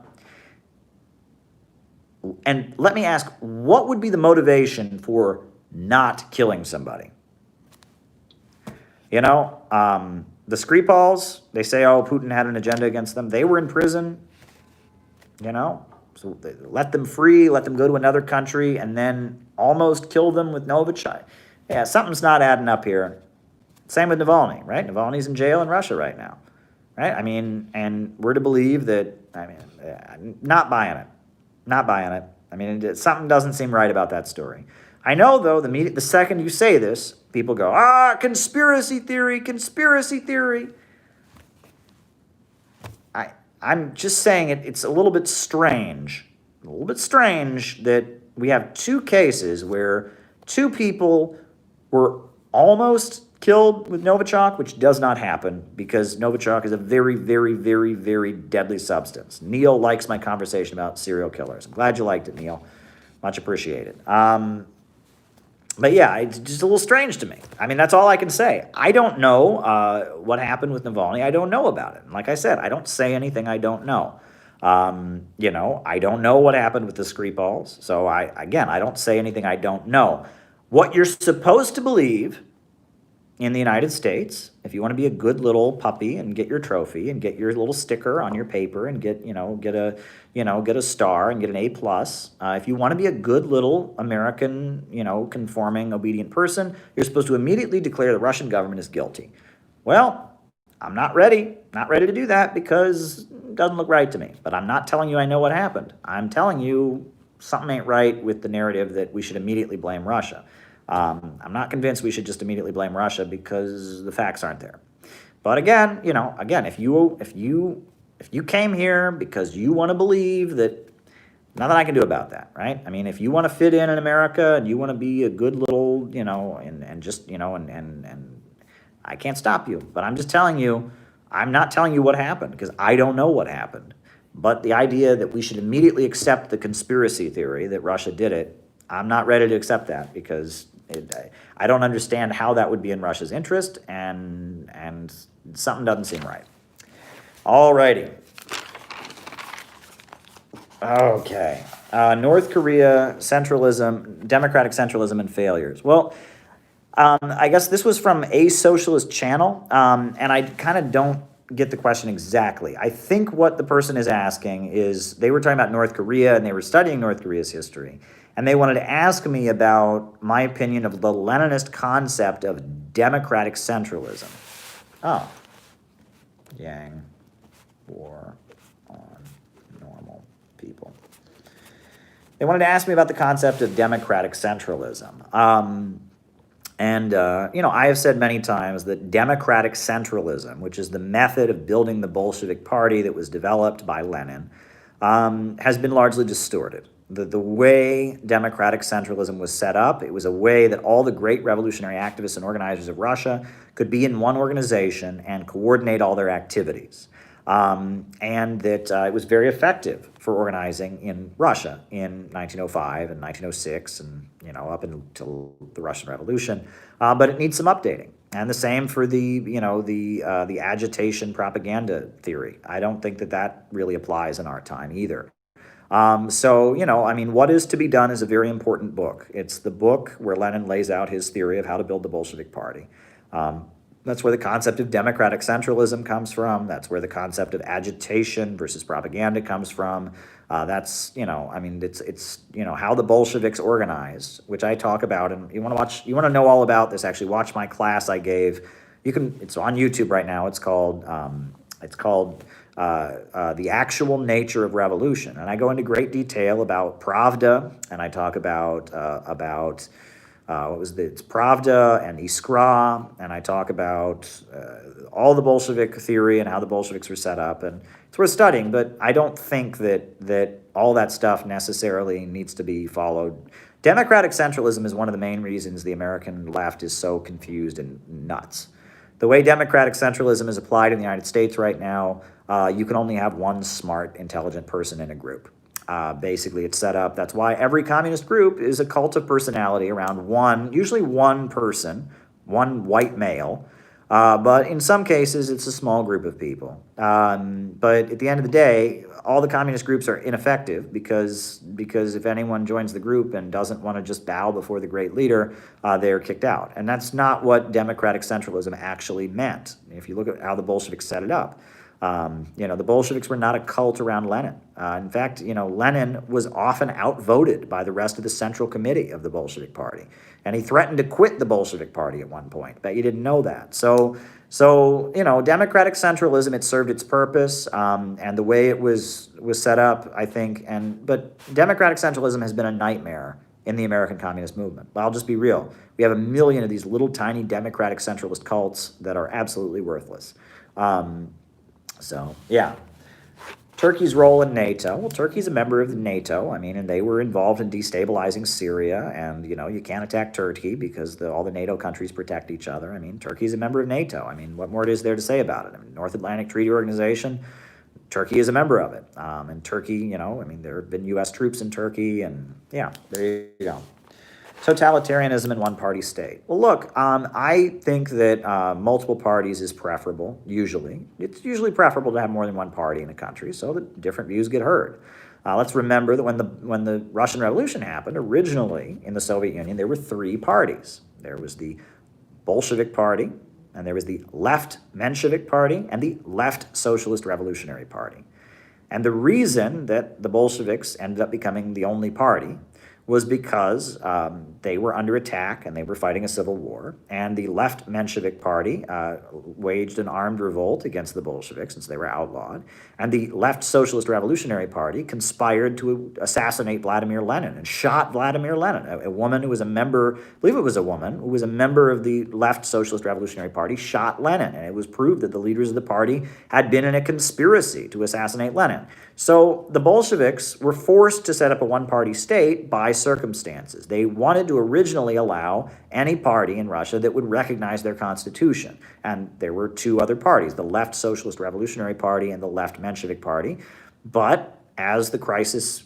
And let me ask, what would be the motivation for not killing somebody? The Skripals, they say, Putin had an agenda against them. They were in prison, So they let them free, let them go to another country, and then almost kill them with Novichok. Yeah, something's not adding up here. Same with Navalny, right? Navalny's in jail in Russia right now, right? I mean, and we're to believe that, not buying it. Not buying it. I mean, something doesn't seem right about that story. I know, though, the second you say this, people go, conspiracy theory, conspiracy theory. I'm just saying it's a little bit strange that we have two cases where two people were almost killed with Novichok, which does not happen because Novichok is a very, very, very, very deadly substance. Neil likes my conversation about serial killers. I'm glad you liked it, Neil. Much appreciated. But yeah, it's just a little strange to me. I mean, that's all I can say. I don't know what happened with Navalny. I don't know about it. And like I said, I don't say anything I don't know. I don't know what happened with the Skripals. So I don't say anything I don't know. What you're supposed to believe in the United States, if you want to be a good little puppy and get your trophy and get your little sticker on your paper and get a star and get an A+, if you want to be a good little American, conforming, obedient person, you're supposed to immediately declare the Russian government is guilty. Well, I'm not ready to do that because it doesn't look right to me. But I'm not telling you I know what happened. I'm telling you something ain't right with the narrative that we should immediately blame Russia. I'm not convinced we should just immediately blame Russia because the facts aren't there. But again, if you came here because you want to believe that, nothing I can do about that, right? I mean, if you want to fit in America and you want to be a good little, and I can't stop you. But I'm just telling you, I'm not telling you what happened because I don't know what happened. But the idea that we should immediately accept the conspiracy theory that Russia did it, I'm not ready to accept that because I don't understand how that would be in Russia's interest, and something doesn't seem right. All righty. Okay. North Korea, centralism, democratic centralism and failures. Well, I guess this was from a socialist channel, and I kind of don't get the question exactly. I think what the person is asking is, they were talking about North Korea and they were studying North Korea's history, and they wanted to ask me about my opinion of the Leninist concept of democratic centralism. Oh. Yang. War on normal people. They wanted to ask me about the concept of democratic centralism. I have said many times that democratic centralism, which is the method of building the Bolshevik Party that was developed by Lenin, has been largely distorted. The way democratic centralism was set up, it was a way that all the great revolutionary activists and organizers of Russia could be in one organization and coordinate all their activities. And that it was very effective for organizing in Russia in 1905 and 1906 and, up until the Russian Revolution. But it needs some updating. And the same for the agitation propaganda theory. I don't think that really applies in our time either. What is to be done is a very important book. It's the book where Lenin lays out his theory of how to build the Bolshevik Party. That's where the concept of democratic centralism comes from. That's where the concept of agitation versus propaganda comes from. It's how the Bolsheviks organized, which I talk about. And you want to know all about this, actually watch my class I gave. It's on YouTube right now. It's called The Actual Nature of Revolution. And I go into great detail about Pravda, and I talk about it's Pravda and Iskra, and I talk about all the Bolshevik theory and how the Bolsheviks were set up, and it's worth studying, but I don't think that all that stuff necessarily needs to be followed. Democratic centralism is one of the main reasons the American left is so confused and nuts. The way democratic centralism is applied in the United States right now, you can only have one smart, intelligent person in a group. Basically, it's set up. That's why every communist group is a cult of personality around usually one person, one white male. But in some cases, it's a small group of people. But at the end of the day, all the communist groups are ineffective because if anyone joins the group and doesn't want to just bow before the great leader, they're kicked out. And that's not what democratic centralism actually meant. If you look at how the Bolsheviks set it up. The Bolsheviks were not a cult around Lenin. In fact, Lenin was often outvoted by the rest of the Central Committee of the Bolshevik Party. And he threatened to quit the Bolshevik Party at one point. Bet you didn't know that. So democratic centralism, it served its purpose, and the way it was set up, I think, but democratic centralism has been a nightmare in the American communist movement. I'll just be real. We have 1 million of these little tiny democratic centralist cults that are absolutely worthless. Turkey's role in NATO. Well, Turkey's a member of the NATO. And they were involved in destabilizing Syria, and, you can't attack Turkey because all the NATO countries protect each other. Turkey's a member of NATO. What more is there to say about it? North Atlantic Treaty Organization, Turkey is a member of it. And Turkey, there have been U.S. troops in Turkey, and there you go. Totalitarianism and one-party state. Well, look, I think that multiple parties is preferable, usually. It's usually preferable to have more than one party in a country so that different views get heard. Let's remember that when the Russian Revolution happened, originally in the Soviet Union, there were 3 parties. There was the Bolshevik Party, and there was the Left Menshevik Party, and the Left Socialist Revolutionary Party. And the reason that the Bolsheviks ended up becoming the only party was because they were under attack and they were fighting a civil war. And the left Menshevik party waged an armed revolt against the Bolsheviks, since they were outlawed. And the left Socialist Revolutionary Party conspired to assassinate Vladimir Lenin and shot Vladimir Lenin, a woman who was a member, I believe it was a woman, who was a member of the left Socialist Revolutionary Party, shot Lenin. And it was proved that the leaders of the party had been in a conspiracy to assassinate Lenin. So the Bolsheviks were forced to set up a one-party state by circumstances. They wanted to originally allow any party in Russia that would recognize their constitution. And there were two other parties, the left Socialist Revolutionary Party and the left Menshevik Party. But as the crisis,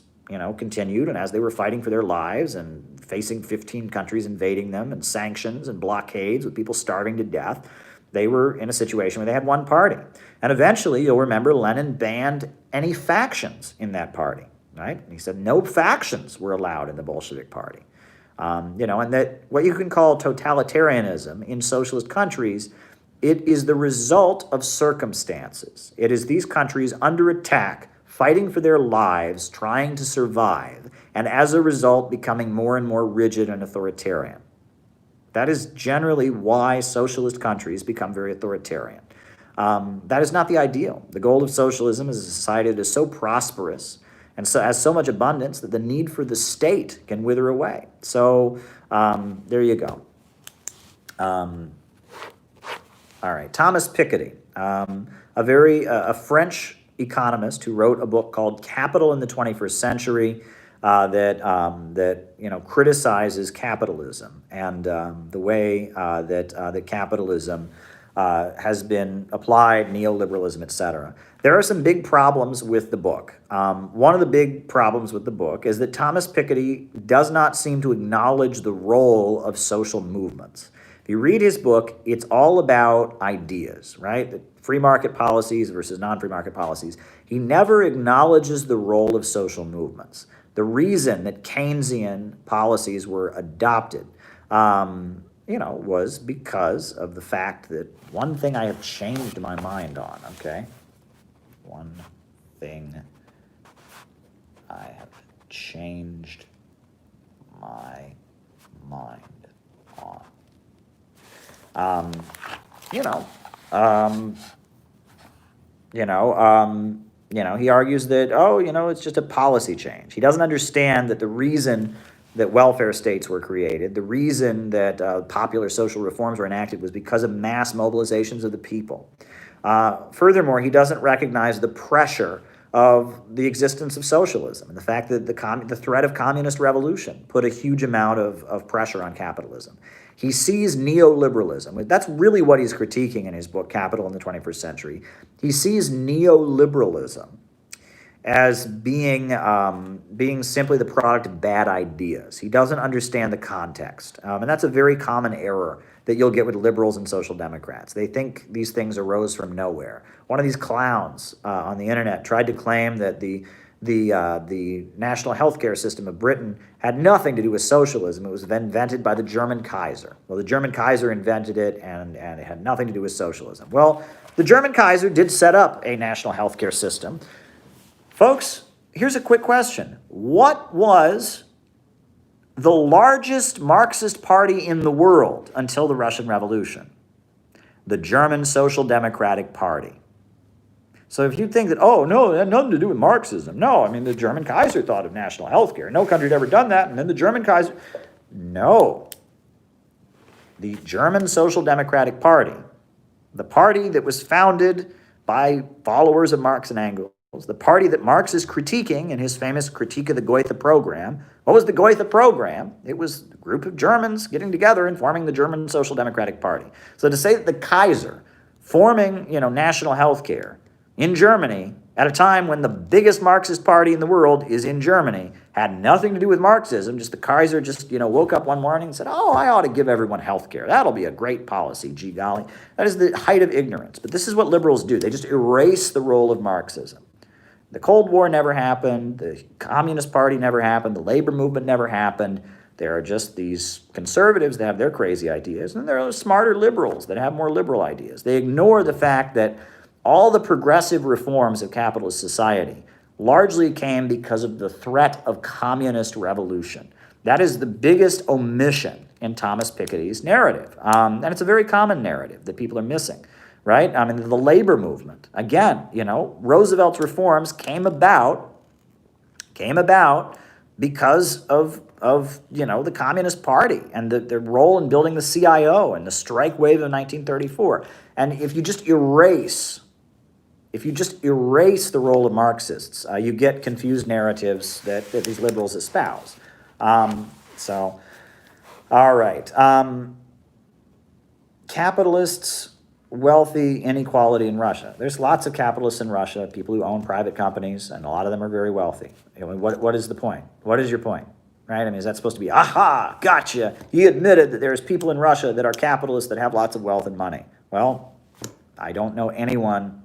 continued, and as they were fighting for their lives and facing 15 countries invading them and sanctions and blockades with people starving to death, they were in a situation where they had one party. And eventually, you'll remember, Lenin banned any factions in that party, right? And he said no factions were allowed in the Bolshevik party. And that what you can call totalitarianism in socialist countries, it is the result of circumstances. It is these countries under attack, fighting for their lives, trying to survive, and as a result, becoming more and more rigid and authoritarian. That is generally why socialist countries become very authoritarian. That is not the ideal. The goal of socialism is a society that is so prosperous and so has so much abundance that the need for the state can wither away. So there you go. All right, Thomas Piketty, a French economist who wrote a book called Capital in the 21st Century, that criticizes capitalism and the way that capitalism has been applied, neoliberalism, etc. There are some big problems with the book. One of the big problems with the book is that Thomas Piketty does not seem to acknowledge the role of social movements. If you read his book, it's all about ideas, right? The free market policies versus non-free market policies. He never acknowledges the role of social movements. The reason that Keynesian policies were adopted, was because of the fact that one thing I have changed my mind on, okay? One thing I have changed my mind on. He argues that, it's just a policy change. He doesn't understand that the reason that welfare states were created, the reason that popular social reforms were enacted was because of mass mobilizations of the people. Furthermore, he doesn't recognize the pressure of the existence of socialism and the fact that the threat of communist revolution put a huge amount of pressure on capitalism. He sees neoliberalism. That's really what he's critiquing in his book, Capital in the 21st Century. He sees neoliberalism as being simply the product of bad ideas. He doesn't understand the context. And that's a very common error that you'll get with liberals and social democrats. They think these things arose from nowhere. One of these clowns on the internet tried to claim that the national healthcare system of Britain had nothing to do with socialism. It was invented by the German Kaiser. Well, the German Kaiser invented it, and it had nothing to do with socialism. Well, the German Kaiser did set up a national healthcare system. Folks, here's a quick question. What was the largest Marxist party in the world until the Russian Revolution? The German Social Democratic Party. So if you think that, no, it had nothing to do with Marxism. No, the German Kaiser thought of national health care. No country had ever done that, and then the German Kaiser... No. The German Social Democratic Party, the party that was founded by followers of Marx and Engels, the party that Marx is critiquing in his famous Critique of the Goethe Program. What was the Goethe Program? It was a group of Germans getting together and forming the German Social Democratic Party. So to say that the Kaiser forming, national health care in Germany at a time when the biggest Marxist party in the world is in Germany had nothing to do with Marxism, just the Kaiser woke up one morning and said, I ought to give everyone health care. That'll be a great policy, gee golly. That is the height of ignorance. But this is what liberals do. They just erase the role of Marxism. The Cold War never happened. The Communist Party never happened. The labor movement never happened. There are just these conservatives that have their crazy ideas, and there are smarter liberals that have more liberal ideas. They ignore the fact that all the progressive reforms of capitalist society largely came because of the threat of communist revolution. That is the biggest omission in Thomas Piketty's narrative. And it's a very common narrative that people are missing, right? I mean, the labor movement, again, Roosevelt's reforms came about because of the Communist Party and their role in building the CIO and the strike wave of 1934. And if you just erase the role of Marxists, you get confused narratives that these liberals espouse. All right. Capitalists, wealthy, inequality in Russia. There's lots of capitalists in Russia, people who own private companies, and a lot of them are very wealthy. What is the point? What is your point? Right? I mean, is that supposed to be, aha, gotcha. He admitted that there's people in Russia that are capitalists that have lots of wealth and money. Well, I don't know anyone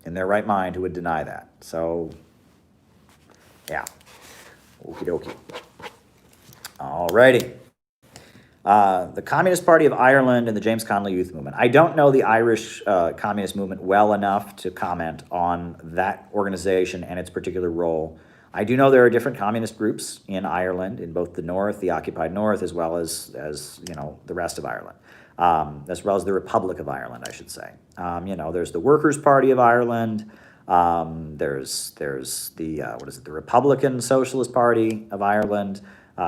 in their right mind who would deny that. So, yeah. Okie dokie. All righty. The Communist Party of Ireland and the James Connolly Youth Movement. I don't know the Irish Communist Movement well enough to comment on that organization and its particular role. I do know there are different communist groups in Ireland, in both the North, the occupied North, as well as the rest of Ireland, as well as the Republic of Ireland, I should say. There's the Workers' Party of Ireland. There's the the Republican Socialist Party of Ireland.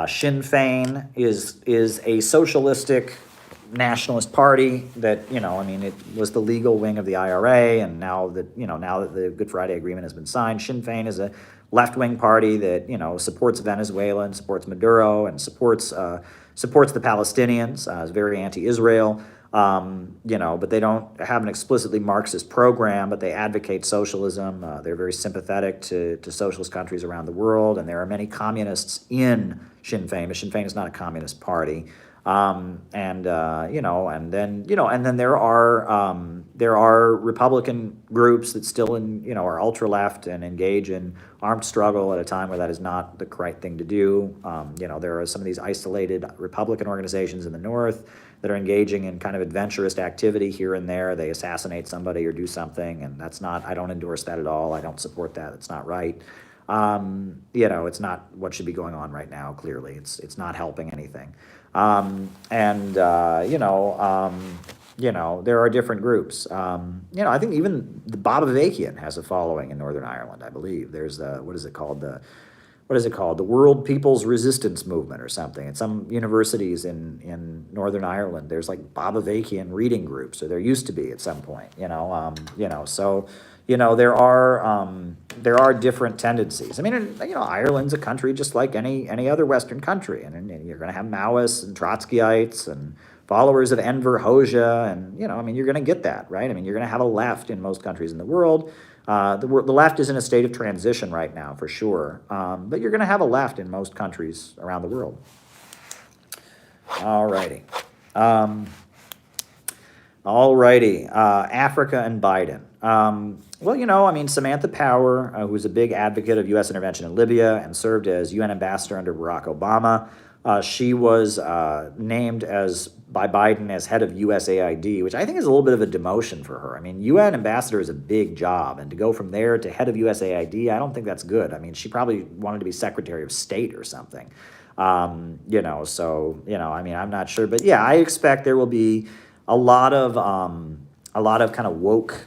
Sinn Féin is a socialistic nationalist party that, it was the legal wing of the IRA, and now that the Good Friday Agreement has been signed, Sinn Féin is a left-wing party that, supports Venezuela and supports Maduro and supports the Palestinians, is very anti-Israel, but they don't have an explicitly Marxist program, but they advocate socialism. They're very sympathetic to socialist countries around the world, and there are many communists in Sinn Féin, but Sinn Féin is not a communist party. And then there are Republican groups that still are ultra left and engage in armed struggle at a time where that is not the correct thing to do. There are some of these isolated Republican organizations in the North that are engaging in kind of adventurous activity here and there. They assassinate somebody or do something, and I don't endorse that at all. I don't support that. It's not right. It's not what should be going on right now. Clearly, it's not helping anything. There are different groups. I think even the Bobavakian has a following in Northern Ireland, I believe. There's what is it called? The World People's Resistance Movement or something. At some universities in Northern Ireland, there's like Bobavakian reading groups, or there used to be at some point, there are different tendencies. I mean, Ireland's a country just like any other Western country, and you're going to have Maoists and Trotskyites and followers of Enver Hoxha, and you're going to get that, right? I mean, you're going to have a left in most countries in the world. The left is in a state of transition right now, for sure, but you're going to have a left in most countries around the world. All righty. Africa and Biden. Samantha Power, who was a big advocate of U.S. intervention in Libya and served as UN ambassador under Barack Obama, she was named by Biden as head of USAID, which I think is a little bit of a demotion for her. I mean, UN ambassador is a big job, and to go from there to head of USAID, I don't think that's good. I mean, she probably wanted to be Secretary of State or something. I'm not sure, but yeah, I expect there will be a lot of kind of woke,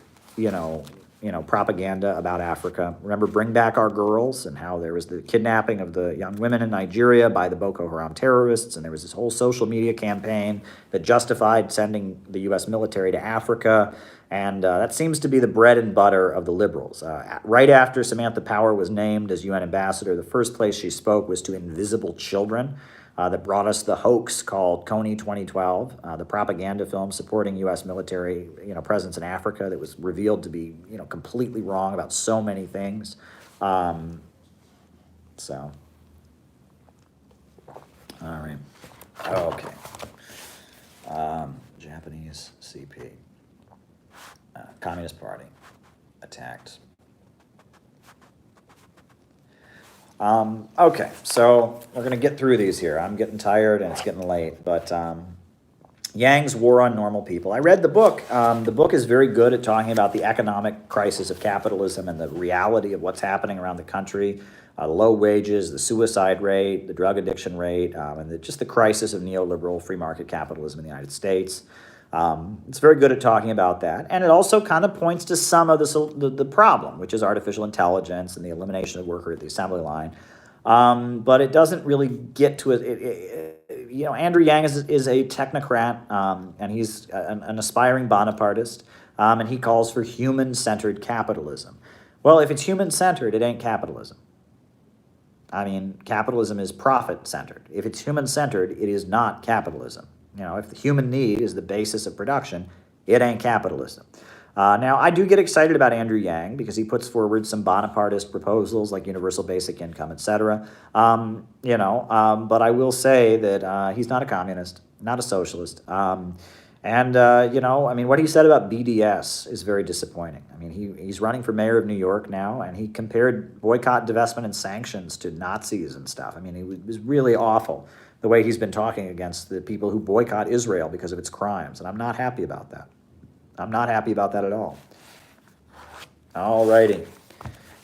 propaganda about Africa. Remember, Bring Back Our Girls, and how there was the kidnapping of the young women in Nigeria by the Boko Haram terrorists, and there was this whole social media campaign that justified sending the U.S. military to Africa, and that seems to be the bread and butter of the liberals. Right after Samantha Power was named as UN ambassador, the first place she spoke was to invisible children. That brought us the hoax called Coney 2012, the propaganda film supporting U.S. military, presence in Africa that was revealed to be, completely wrong about so many things. All right. Okay. Japanese CP. Communist Party attacked. Okay, so we're going to get through these here. I'm getting tired and it's getting late, but Yang's War on Normal People. I read the book. The book is very good at talking about the economic crisis of capitalism and the reality of what's happening around the country, low wages, the suicide rate, the drug addiction rate, and just the crisis of neoliberal free market capitalism in the United States. It's very good at talking about that. And it also kind of points to some of the problem, which is artificial intelligence and the elimination of worker at the assembly line. But it doesn't really get to it. Andrew Yang is a technocrat, and he's an aspiring Bonapartist, and he calls for human-centered capitalism. Well, if it's human-centered, it ain't capitalism. I mean, capitalism is profit-centered. If it's human-centered, it is not capitalism. If the human need is the basis of production, it ain't capitalism. Now, I do get excited about Andrew Yang because he puts forward some Bonapartist proposals like universal basic income, etc. But I will say that he's not a communist, not a socialist. What he said about BDS is very disappointing. I mean, he's running for mayor of New York now, and he compared boycott, divestment, and sanctions to Nazis and stuff. I mean, it was really awful the way he's been talking against the people who boycott Israel because of its crimes, and I'm not happy about that. I'm not happy about that at all. All righty.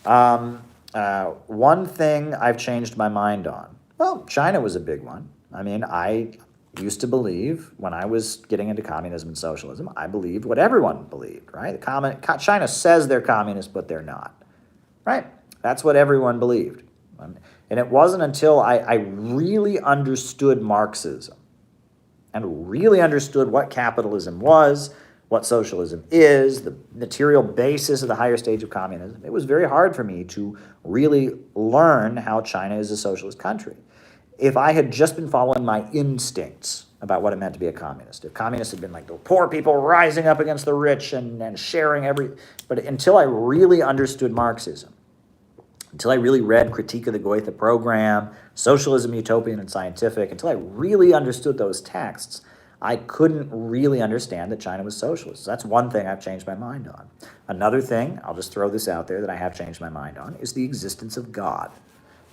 One thing I've changed my mind on. Well, China was a big one. I mean, I used to believe, when I was getting into communism and socialism, I believed what everyone believed, right? China says they're communist, but they're not, right? That's what everyone believed. And it wasn't until I really understood Marxism and really understood what capitalism was, what socialism is, the material basis of the higher stage of communism. It was very hard for me to really learn how China is a socialist country. If I had just been following my instincts about what it meant to be a communist, if communists had been like the poor people rising up against the rich and sharing but until I really understood Marxism, until I really read Critique of the Goethe Program, Socialism, Utopian and Scientific, until I really understood those texts, I couldn't really understand that China was socialist. So that's one thing I've changed my mind on. Another thing, I'll just throw this out there, that I have changed my mind on is the existence of God,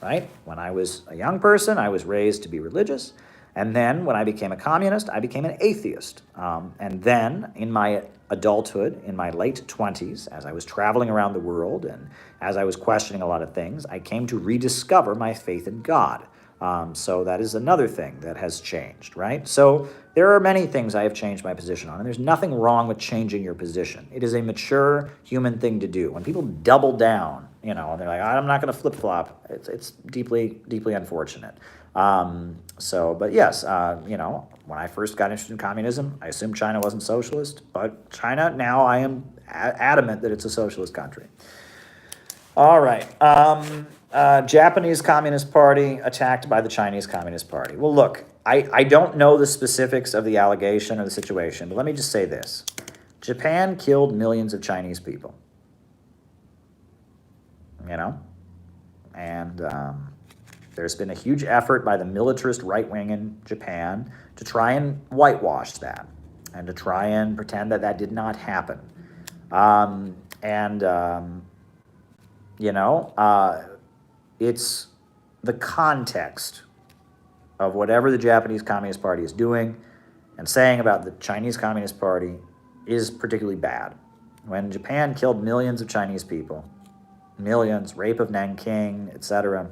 right? When I was a young person, I was raised to be religious. And then when I became a communist, I became an atheist. And then in my adulthood, in my late 20s, as I was traveling around the world and as I was questioning a lot of things, I came to rediscover my faith in God. So that is another thing that has changed, right? So there are many things I have changed my position on, and there's nothing wrong with changing your position. It is a mature human thing to do. When people double down, they're like, I'm not going to flip-flop, it's deeply, deeply unfortunate. But yes, when I first got interested in communism, I assumed China wasn't socialist, but China, now I am adamant that it's a socialist country. All right. Japanese Communist Party attacked by the Chinese Communist Party. Well, look, I don't know the specifics of the allegation or the situation, but let me just say this. Japan killed millions of Chinese people. And there's been a huge effort by the militarist right wing in Japan to try and whitewash that and to try and pretend that that did not happen. It's the context of whatever the Japanese Communist Party is doing and saying about the Chinese Communist Party is particularly bad. When Japan killed millions of Chinese people, millions, rape of Nanking, etc.,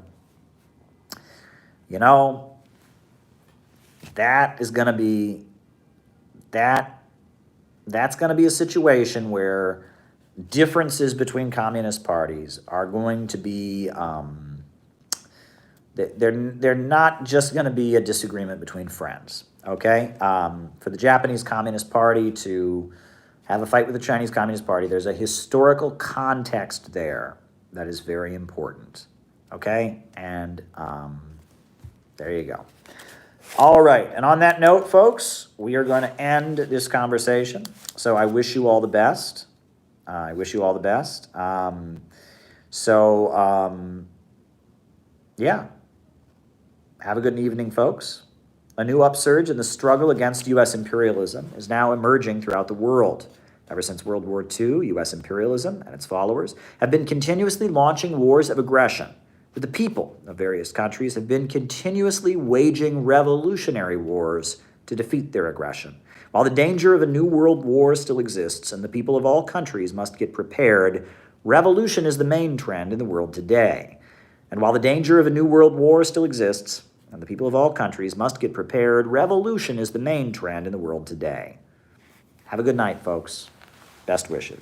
that is going to be, that's going to be a situation where differences between communist parties are going to be, they're not just going to be a disagreement between friends, okay? For the Japanese Communist Party to have a fight with the Chinese Communist Party, there's a historical context there that is very important, okay? And there you go. All right, and on that note, folks, we are going to end this conversation. So I wish you all the best. Yeah. Have a good evening, folks. A new upsurge in the struggle against U.S. imperialism is now emerging throughout the world. Ever since World War II, U.S. imperialism and its followers have been continuously launching wars of aggression, but the people of various countries have been continuously waging revolutionary wars to defeat their aggression. While the danger of a new world war still exists and the people of all countries must get prepared, revolution is the main trend in the world today. And while the danger of a new world war still exists and the people of all countries must get prepared, revolution is the main trend in the world today. Have a good night, folks. Best wishes.